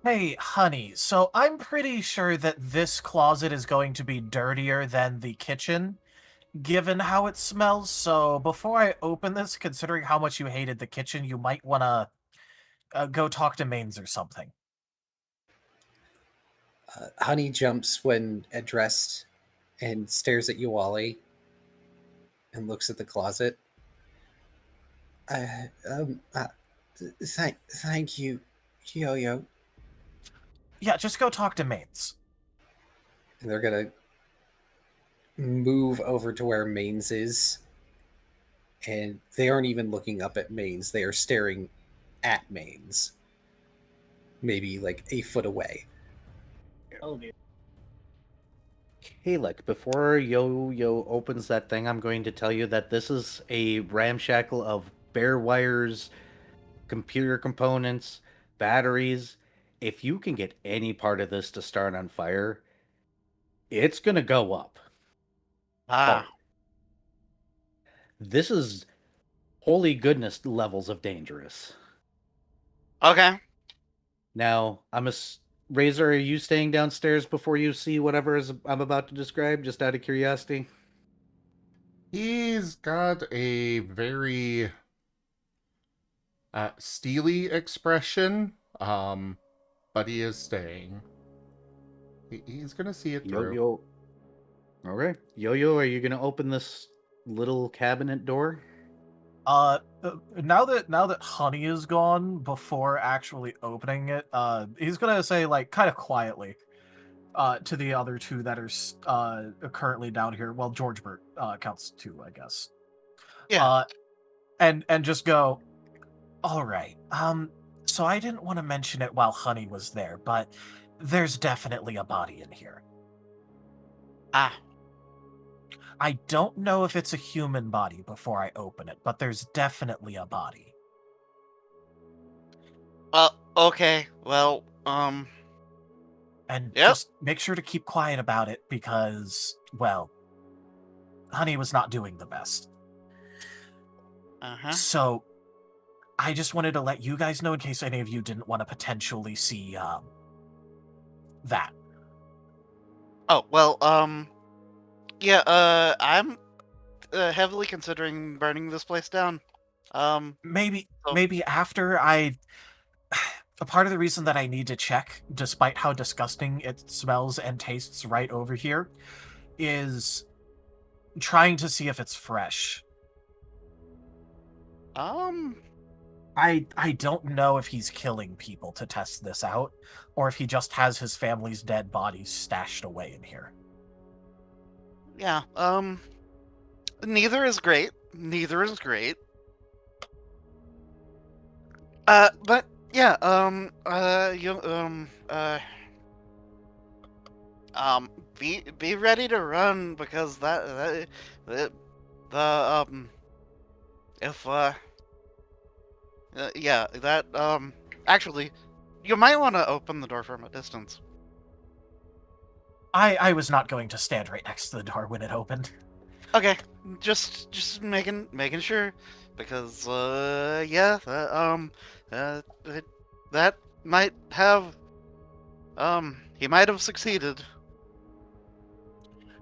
Hey, Honey, so I'm pretty sure that this closet is going to be dirtier than the kitchen, given how it smells. So before I open this, considering how much you hated the kitchen, you might want to go talk to Mains or something. Honey jumps when addressed and stares at Yuwali and looks at the closet. Thank you, Yo-Yo. Yeah, just go talk to Mains. And they're gonna move over to where Mains is, and they aren't even looking up at Mains. They are staring at Mains, maybe like a foot away. Oh, dear. Caellach, before Yo-Yo opens that thing, I'm going to tell you that this is a ramshackle of bare wires, computer components, batteries. If you can get any part of this to start on fire, it's going to go up. Ah. This is holy goodness levels of dangerous. Okay. Now, Razor, are you staying downstairs before you see whatever I'm about to describe, just out of curiosity? He's got a very steely expression, but he is staying. He's gonna see it through. Yo-Yo. Okay. Yo-Yo, are you gonna open this little cabinet door? Now that Honey is gone, before actually opening it, he's gonna say, like, kind of quietly, to the other two that are currently down here. Well, George Burt counts too, I guess. Yeah. And just go, all right. So I didn't want to mention it while Honey was there, but there's definitely a body in here. Ah. I don't know if it's a human body before I open it, but there's definitely a body. Okay. Well, And Yep. just make sure to keep quiet about it because, well, Honey was not doing the best. Uh-huh. So I just wanted to let you guys know in case any of you didn't want to potentially see that. Oh, well, yeah, I'm heavily considering burning this place down. Maybe So- maybe after I a part of the reason that I need to check, despite how disgusting it smells and tastes right over here, is trying to see if it's fresh. I don't know if he's killing people to test this out, or if he just has his family's dead bodies stashed away in here. Yeah, neither is great. Neither is great. But yeah, be ready to run because actually, you might want to open the door from a distance. I was not going to stand right next to the door when it opened. Okay, just making sure because that might have he might have succeeded.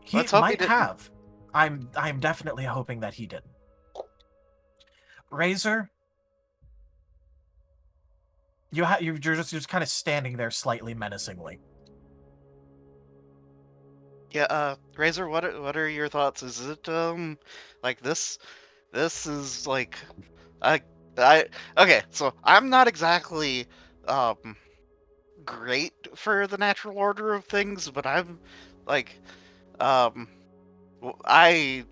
He Let's hope he might didn't. have. I'm definitely hoping that he didn't. Razor, you're just kind of standing there slightly menacingly. Yeah, Razor, what are your thoughts? Is it like this is like I okay, so I'm not exactly great for the natural order of things, but I'm like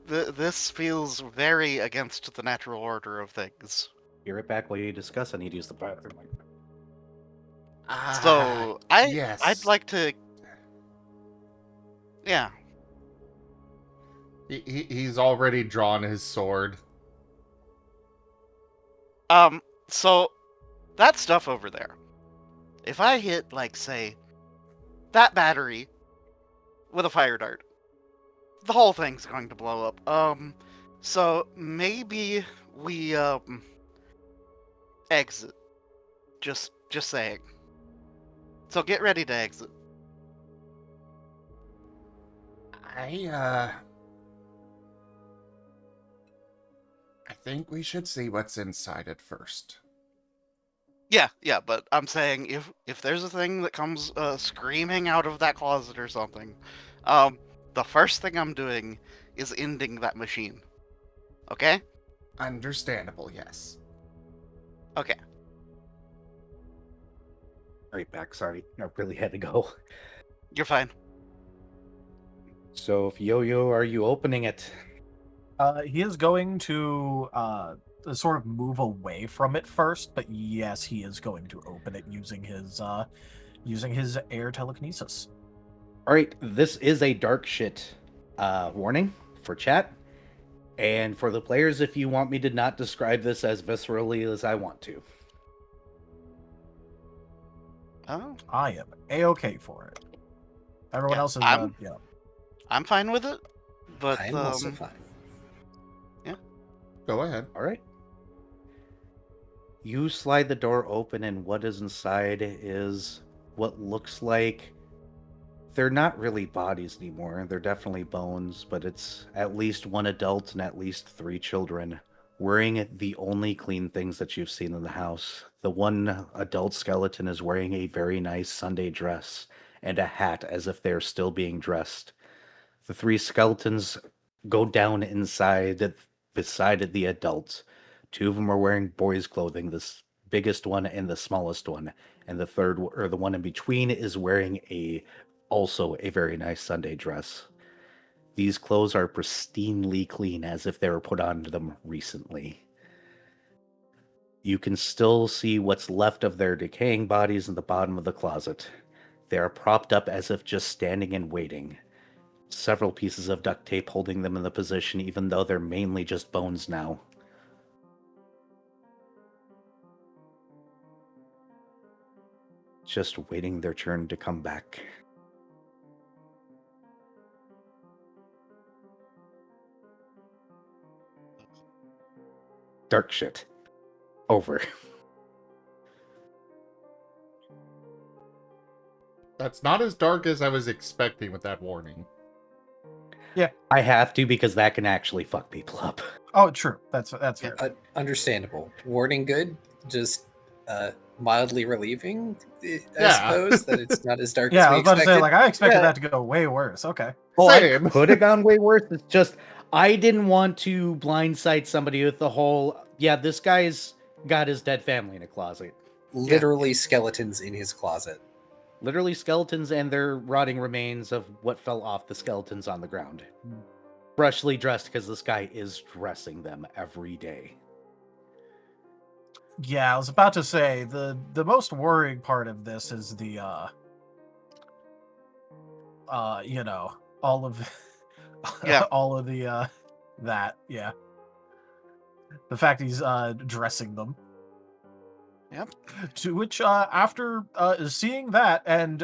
this feels very against the natural order of things. Be right back while you discuss. I need to use the bathroom. So yes. I'd like to. Yeah. He's already drawn his sword. So that stuff over there. If I hit, like, say, that battery with a fire dart, the whole thing's going to blow up. So maybe we exit. Just saying. So get ready to exit. I think we should see what's inside it first. Yeah, but I'm saying if there's a thing that comes screaming out of that closet or something, the first thing I'm doing is ending that machine. Okay? Understandable, yes. Okay. Right back. Sorry, I really had to go. You're fine. So, if Yo-Yo, are you opening it? He is going to sort of move away from it first, but yes, he is going to open it using his air telekinesis. All right, this is a dark shit warning for chat. And for the players, if you want me to not describe this as viscerally as I want to. Oh, I am A-okay for it. Everyone Yeah, else is, I'm- yeah. I'm fine with it, but I'm also fine. Go ahead. All right. You slide the door open, and what is inside is what looks like they're not really bodies anymore. They're definitely bones, but it's at least one adult and at least 3 children wearing the only clean things that you've seen in the house. The one adult skeleton is wearing a very nice Sunday dress and a hat as if they're still being dressed. The 3 skeletons go down inside beside the adults. 2 of them are wearing boys' clothing, the biggest one and the smallest one, and the third, or the one in between, is wearing also a very nice Sunday dress. These clothes are pristinely clean, as if they were put on them recently. You can still see what's left of their decaying bodies in the bottom of the closet. They are propped up as if just standing and waiting. Several pieces of duct tape holding them in the position, even though they're mainly just bones now. Just waiting their turn to come back. Dark shit. Over. That's not as dark as I was expecting with that warning. I have to because that can actually fuck people up. Oh, true. That's fair. Understandable. Warning good, just mildly relieving, I Yeah. suppose, that it's not as dark Yeah, as I we was about to expected. say, like, I expected Yeah. that to go way worse. Okay. Oh, Same. I could have gone way worse. It's just I didn't want to blindside somebody with the whole, Yeah, this guy's got his dead family in a closet. Literally skeletons in his closet. Literally skeletons and their rotting remains of what fell off the skeletons on the ground. Freshly dressed because this guy is dressing them every day. Yeah, I was about to say the most worrying part of this is the you know, all of Yeah. all of the that, yeah. The fact he's dressing them. Yep. To which after seeing that and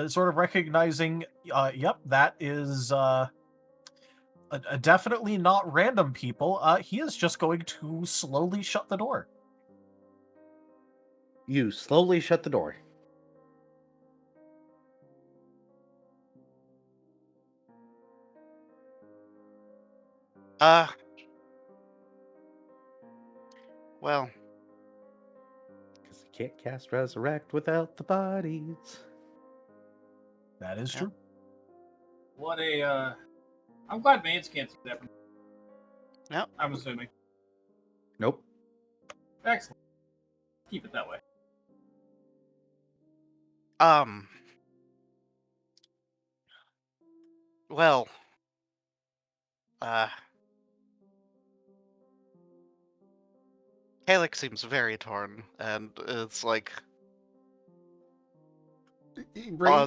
sort of recognizing yep, that is definitely not random people, he is just going to slowly shut the door. You slowly shut the door. Well, Because you can't cast Resurrect without the bodies. That is Yep. true. What a I'm glad Mans can't see that. Yep. I'm assuming. Nope. Excellent. Keep it that way. Well, Caellach seems very torn, and it's like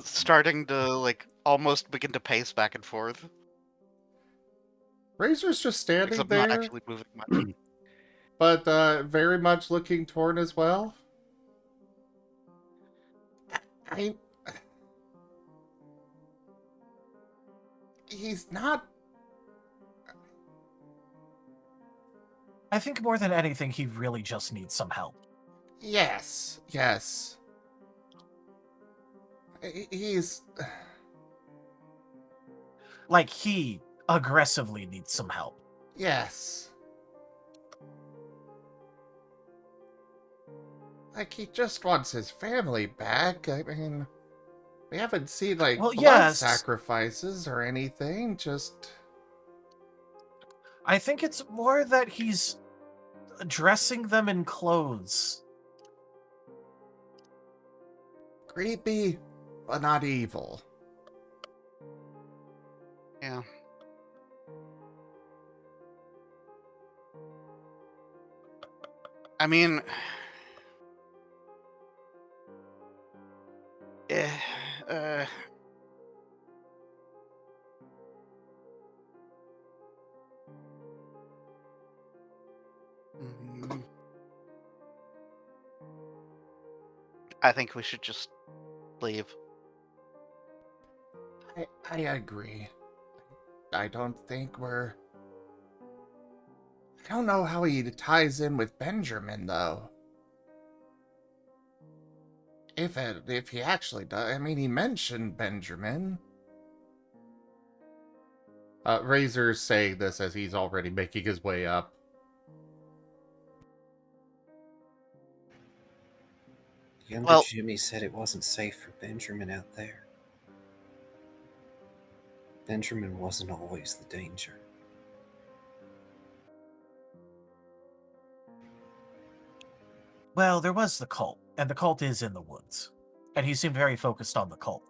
starting to like almost begin to pace back and forth. Razor's just standing Except there, not actually moving much. but very much looking torn as well. I he's not. I think more than anything, he really just needs some help. Yes. He's. Like, he aggressively needs some help. Yes. Like, he just wants his family back. I mean, we haven't seen, like, Well, blood yes. sacrifices or anything, just... I think it's more that he's dressing them in clothes. creepy, but not evil. Yeah. I mean, uh, mm, I think we should just leave. I agree. I don't think we're... I don't know how he ties in with Benjamin, though. If he actually does... I mean, he mentioned Benjamin. Razor's saying this as he's already making his way up. Younger Well- Jimmy said it wasn't safe for Benjamin out there. Benjamin wasn't always the danger. Well, there was the cult, and the cult is in the woods. And he seemed very focused on the cult.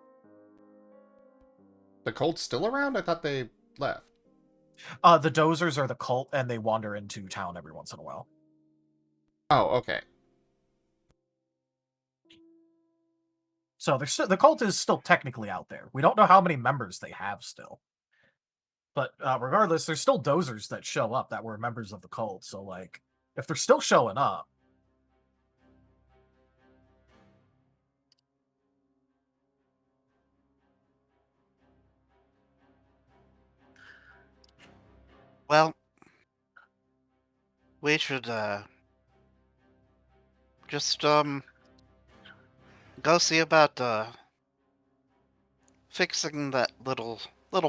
The cult's still around? I thought they left. The Dozers are the cult, and they wander into town every once in a while. Oh, okay. So the cult is still technically out there. We don't know how many members they have still. But regardless, there's still Dozers that show up that were members of the cult. So, like, if they're still showing up... Well, we should just go see about fixing that little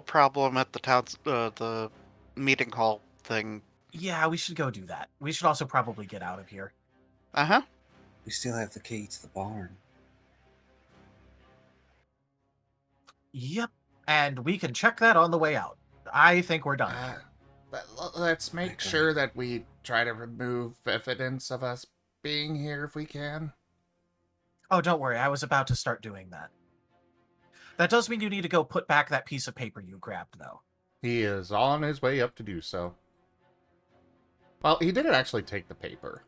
problem at the town's the meeting hall thing. Yeah, we should go do that. We should also probably get out of here. Uh-huh. We still have the key to the barn. Yep. And we can check that on the way out. I think we're done. Let's make sure that we try to remove evidence of us being here if we can. Oh, don't worry. I was about to start doing that. That does mean you need to go put back that piece of paper you grabbed, though. He is on his way up to do so. Well, he didn't actually take the paper.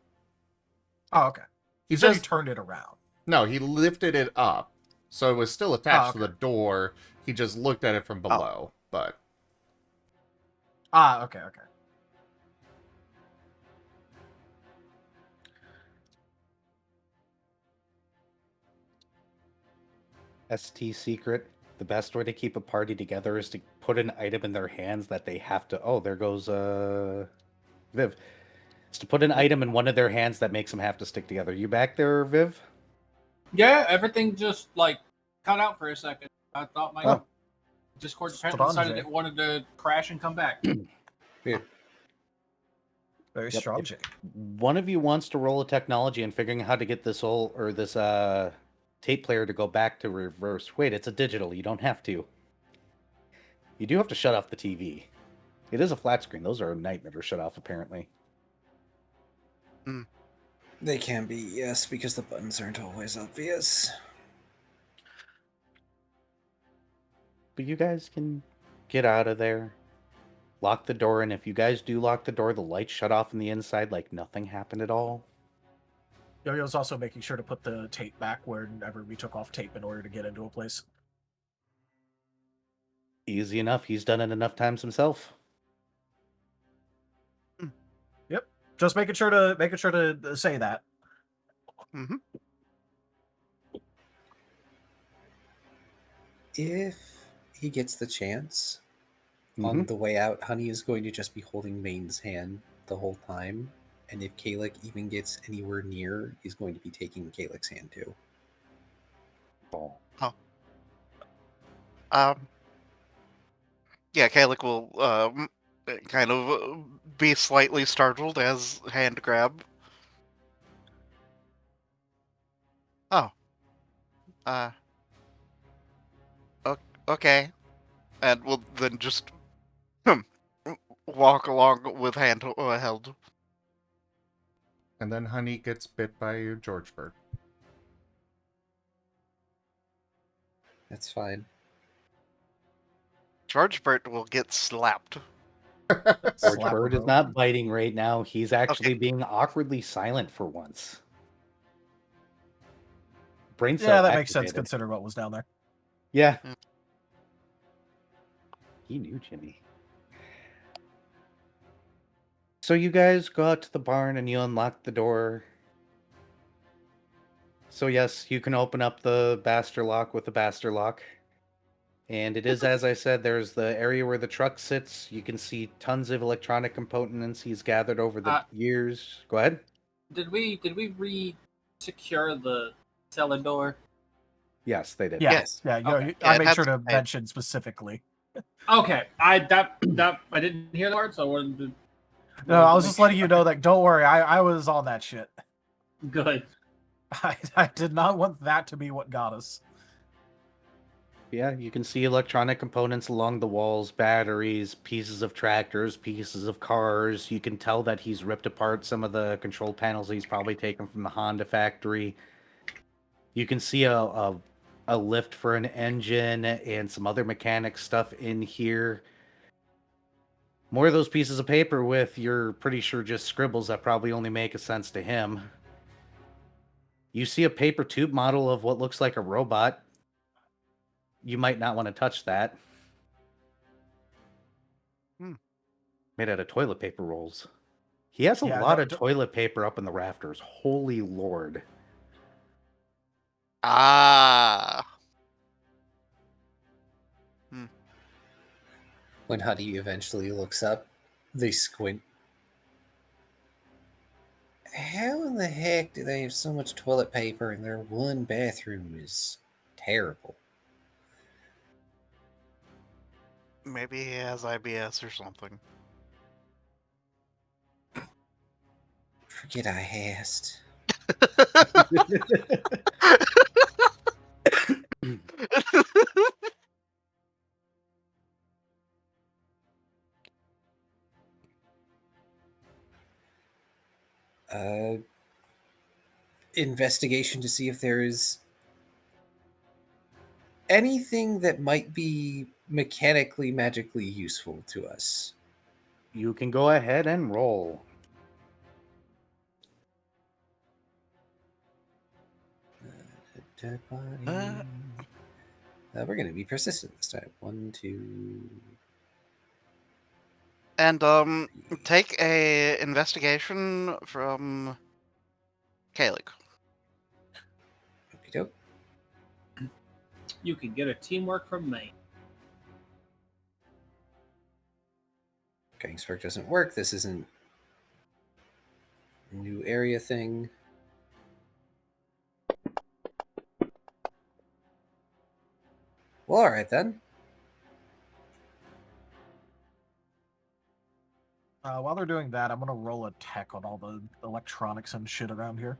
Oh, okay. He You said just you turned it around. No, he lifted it up, so it was still attached to okay. the door. He just looked at it from below, but Okay. ST secret. The best way to keep a party together is to put an item in their hands that they have to. Oh, there goes Viv. Is to put an item in one of their hands that makes them have to stick together. You back there, Viv? Yeah, everything just like cut out for a second. I thought my Discord apparently decided it wanted to crash and come back. Very strong, Jay. One of you wants to roll a technology and figuring out how to get this tape player to go back to reverse. Wait, it's a digital. You don't have to. You do have to shut off the TV. It is a flat screen. Those are a nightmare to shut off, apparently. They can be, yes, because the buttons aren't always obvious. But you guys can get out of there. Lock the door, and if you guys do lock the door, the lights shut off on the inside like nothing happened at all. Yo-Yo's also making sure to put the tape back wherever we took off tape in order to get into a place. Easy enough. He's done it enough times himself. Yep. Just making sure to say that. Mm-hmm. If he gets the chance, on the way out, Honey is going to just be holding Main's hand the whole time. And if Caellach even gets anywhere near, he's going to be taking Caellach's hand too. Yeah, Caellach will kind of be slightly startled as hand grab. Oh. Okay. And we'll then just walk along with hand held. and then Honey gets bit by a George bird. That's fine. George Bert will get slapped. George Bird is not biting right now. He's actually being awkwardly silent for once. Brain cell that makes sense activated. considering what was down there. Yeah. He knew Jimmy. So you guys go out to the barn and you unlock the door. So yes, you can open up the Baster lock with the Baster lock. And it is, as I said, there's the area where the truck sits. You can see tons of electronic components he's gathered over the years. Go ahead. Did we re-secure the cellar door? Yes, they did. Yes. Yeah, Okay. I made sure to mention specifically. Okay, I didn't hear the part, so I wanted to. No, I was just letting you know that. Don't worry, I was on that shit. Good. I did not want that to be what got us. Yeah, you can see electronic components along the walls, batteries, pieces of tractors, pieces of cars. You can tell that he's ripped apart some of the control panels he's probably taken from the Honda factory. You can see a lift for an engine and some other mechanic stuff in here. More of those pieces of paper with, you're pretty sure, just scribbles that probably only make a sense to him. You see a paper tube model of what looks like a robot. You might not want to touch that. Made out of toilet paper rolls. He has a lot of toilet paper up in the rafters. Holy Lord. When Honey eventually looks up, they squint. How in the heck do they have so much toilet paper and their one bathroom is terrible? Maybe he has IBS or something. Forget I asked. Investigation to see if there is anything that might be mechanically, magically useful to us. You can go ahead and roll. Dead body. We're going to be persistent this time. 1, 2. And take a investigation from Caellach. Okey-doke. You can get a teamwork from me. Guiding spark doesn't work. This isn't a new area thing. Well, all right then. While they're doing that, I'm gonna roll a tech on all the electronics and shit around here.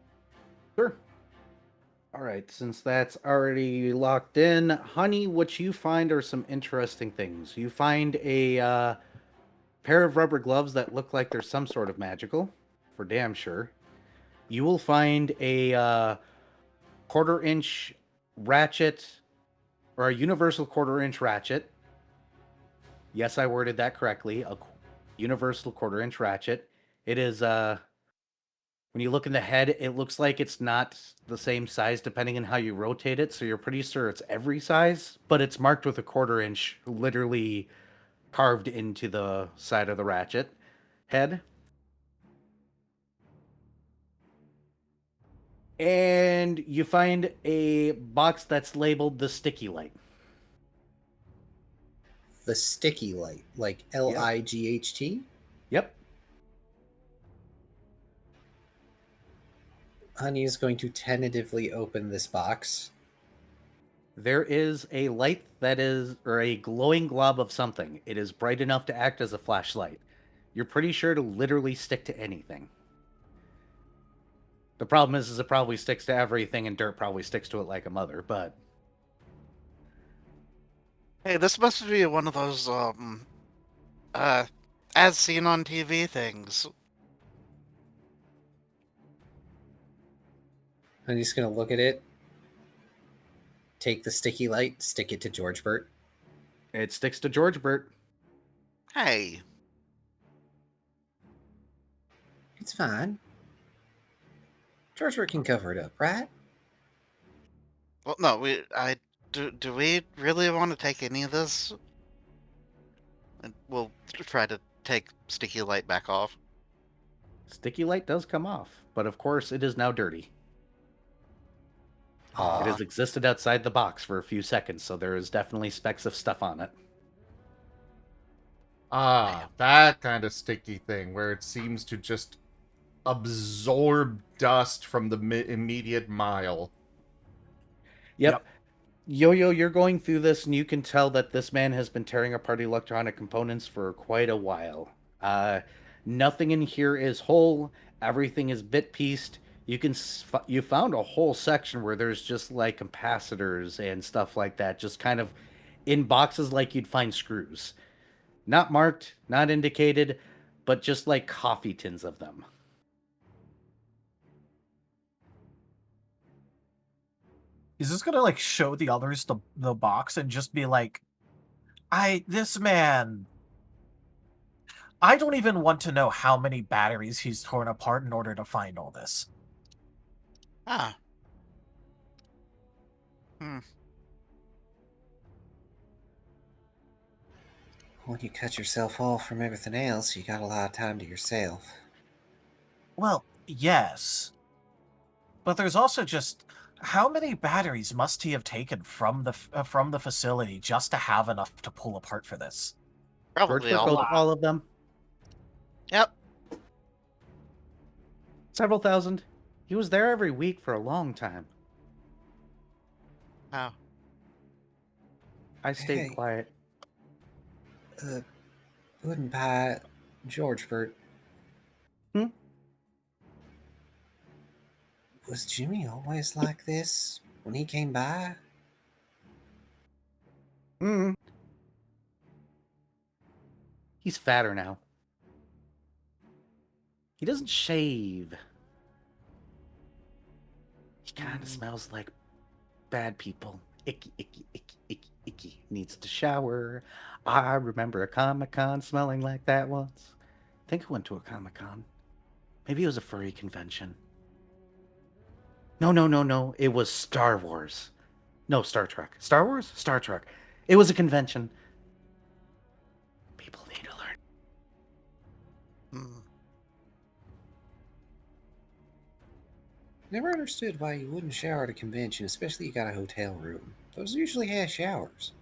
Sure. All right, since that's already locked in, honey, what you find are some interesting things. You find a pair of rubber gloves that look like they're some sort of magical, for damn sure. You will find a quarter-inch ratchet, or a universal quarter-inch ratchet. Yes, I worded that correctly. A universal quarter-inch ratchet. It is when you look in the head, it looks like it's not the same size depending on how you rotate it, so you're pretty sure it's every size, but it's marked with a quarter-inch literally carved into the side of the ratchet head. And you find a box that's labeled the sticky light. The sticky light, like Light. Yep. Honey is going to tentatively open this box. There is a light that is, or a glowing glob of something. It is bright enough to act as a flashlight. You're pretty sure to literally stick to anything. The problem is it probably sticks to everything, and dirt probably sticks to it like a mother, but... Hey, this must be one of those, as seen on TV things. Honey's going to look at it, take the sticky light, stick it to George Burt. It sticks to George Burt. Hey. It's fine. George Burt can cover it up, right? Well, no, do we really want to take any of this? And we'll try to take Sticky Light back off. Sticky light does come off, but of course it is now dirty. Aw. It has existed outside the box for a few seconds, so there is definitely specks of stuff on it. Ah, that kind of sticky thing where it seems to just absorb dust from the immediate mile. Yep. Yo-Yo, you're going through this, and you can tell that this man has been tearing apart electronic components for quite a while. Nothing in here is whole. Everything is bit-pieced. You found a whole section where there's just like capacitors and stuff like that, just kind of in boxes like you'd find screws. Not marked, not indicated, but just like coffee tins of them. He's just gonna like show the others the box and just be like, this man, I don't even want to know how many batteries he's torn apart in order to find all this. Ah. When you cut yourself off from everything else, you got a lot of time to yourself. Well, yes. But there's also just how many batteries must he have taken from the facility just to have enough to pull apart for this? Probably all of them. Yep. Several thousand. He was there every week for a long time. Oh. I stayed Hey. quiet. Wooden pie, George Burt. Hmm? Was Jimmy always like this when he came by? He's fatter now. He doesn't shave. kind of smells like bad people. Icky, icky, icky, icky, icky. Needs to shower. I remember a Comic-Con smelling like that once. I think I went to a Comic-Con. Maybe it was a furry convention. No. It was Star Wars. No, Star Trek. Star Wars? Star Trek. It was a convention. People need to learn. Hmm. Never understood why you wouldn't shower at a convention, especially you got a hotel room. Those usually have showers.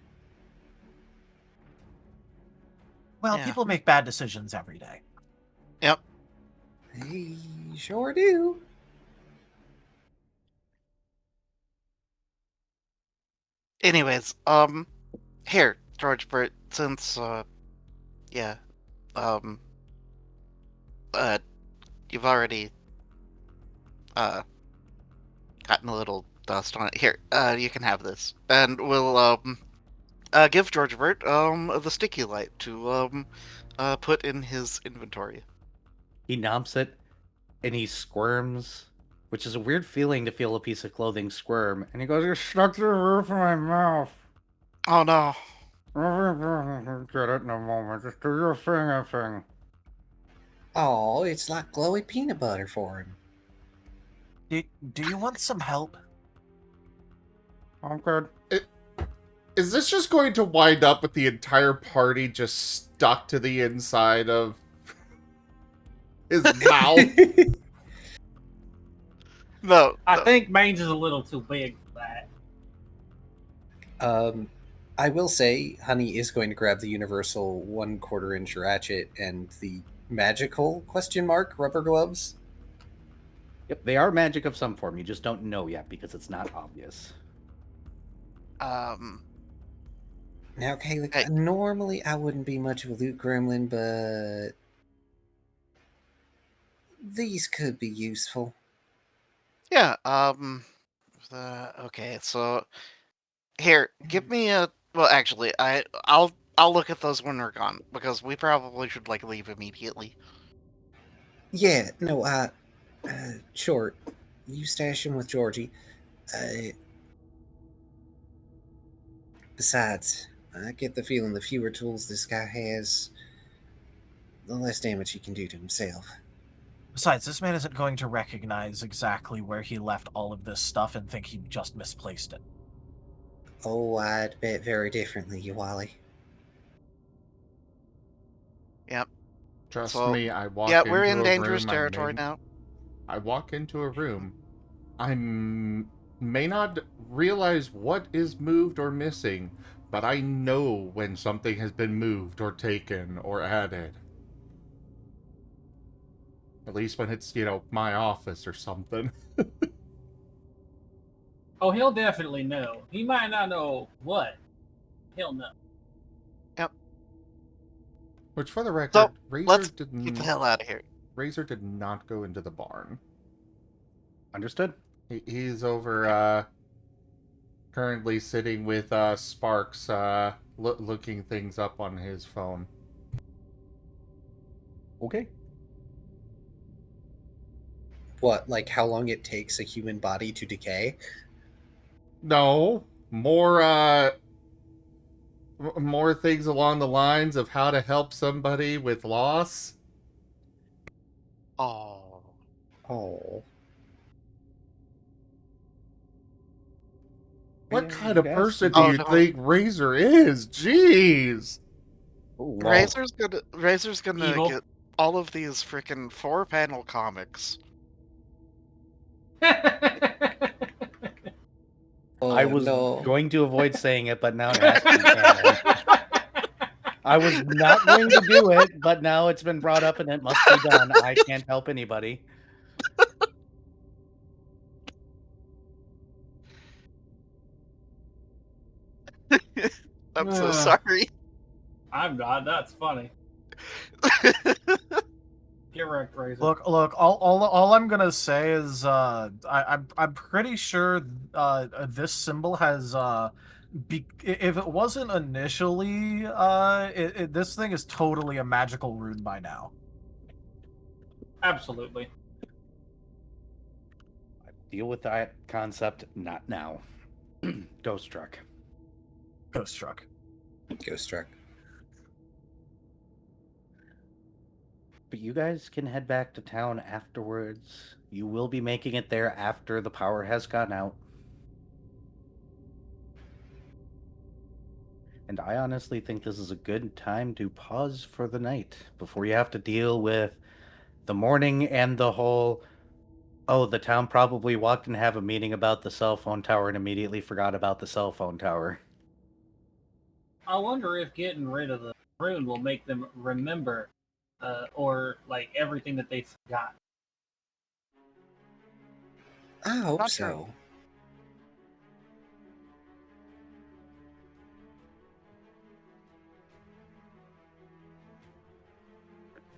Well, Yeah. people make bad decisions every day. Yep. They sure do. Anyways, here, George Burt, since, yeah, um, you've already, gotten a little dust on it. Here, you can have this. And we'll, give George Burt, the sticky light to, put in his inventory. He numps it, and he squirms, which is a weird feeling to feel a piece of clothing squirm. And he goes, "You're stuck to the roof of my mouth." Oh no. Get it in a moment. Just do your thing. Oh, it's like glowy peanut butter for him. Do you want some help? I'm good. Is this just going to wind up with the entire party just stuck to the inside of his mouth? No. I think Mange is a little too big for that. I will say, Honey is going to grab the universal 1/4 inch ratchet and the magical ? Rubber gloves. Yep, they are magic of some form. You just don't know yet because it's not obvious. Now, Caellach, Hey. normally I wouldn't be much of a loot gremlin, but these could be useful. Yeah, okay, so here, give me a, well, actually, I'll look at those when we're gone, because we probably should, like, leave immediately. Yeah, no, sure. You stash them with Georgie. Besides, I get the feeling the fewer tools this guy has, the less damage he can do to himself. Besides, this man isn't going to recognize exactly where he left all of this stuff and think he just misplaced it. Oh, I'd bet very differently, you Wally. Yep. Trust So, me, I walk yeah, into we're in a dangerous room, territory now. I walk into a room. I may not realize what is moved or missing, but I know when something has been moved or taken or added. At least when it's, my office or something. Oh, he'll definitely know. He might not know what. He'll know. Which, for the record, So, Razor let's did get the hell out of here. Razor did not go into the barn. Understood? He's over, currently sitting with, Sparks, looking things up on his phone. Okay. What, like how long it takes a human body to decay? No, more things along the lines of how to help somebody with loss. Oh. Oh. What Yeah, kind of you'd ask person me. do Oh, you no. think Razor is? Jeez. Ooh, Razor's gonna Evil. get all of these freaking 4-panel comics. Oh, I was no. going to avoid saying it, but now it has to be canon. I was not going to do it, but now it's been brought up and it must be done. I can't help anybody. I'm so Ugh. sorry. I'm not. That's funny. Get wrecked, Razor. Look! All I'm gonna say is, I'm pretty sure, this symbol has, if it wasn't initially, this thing is totally a magical rune by now. Absolutely. Deal with that concept, not now. Ghost truck. Ghost truck. Ghost truck. But you guys can head back to town afterwards. You will be making it there after the power has gone out. And I honestly think this is a good time to pause for the night before you have to deal with the morning and the whole, oh, the town probably walked and have a meeting about the cell phone tower and immediately forgot about the cell phone tower. I wonder if getting rid of the rune will make them remember, or like everything that they forgot. I hope Not so. true.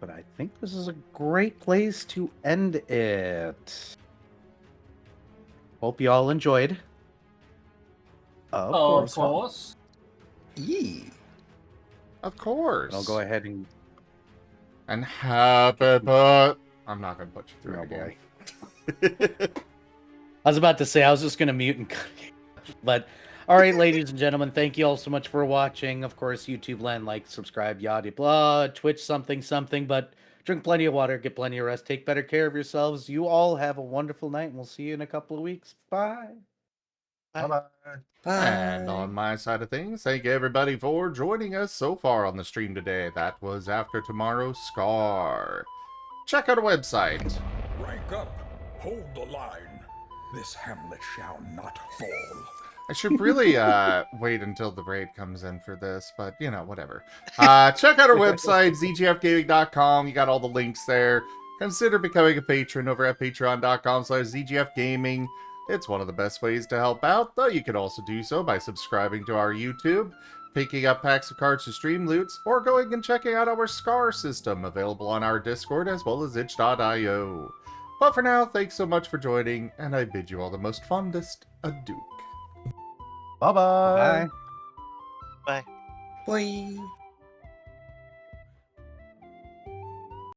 But I think this is a great place to end it. Hope you all enjoyed. Of course. Yee. Of course. I'll go ahead and... And happy but I'm not gonna put you through Oh, it again. I was about to say, I was just going to mute and cut it. But, all right, ladies and gentlemen, thank you all so much for watching. Of course, YouTube land, like, subscribe, yada blah, Twitch something, but drink plenty of water, get plenty of rest, take better care of yourselves. You all have a wonderful night, and we'll see you in a couple of weeks. Bye. Bye-bye. Bye. And on my side of things, thank you everybody for joining us so far on the stream today. That was After Tomorrow's Scar. Check out our website. Rank up. Hold the line. This hamlet shall not fall. I should really wait until the raid comes in for this, but you know, whatever. Check out our website, zgfgaming.com. You got all the links there. Consider becoming a patron over at patreon.com/zgfgaming. It's one of the best ways to help out, though you can also do so by subscribing to our YouTube, picking up packs of cards to stream loots, or going and checking out our Scar system, available on our Discord as well as itch.io. But for now, thanks so much for joining, and I bid you all the most fondest adieu. Bye-bye. Bye. Bye. Bye.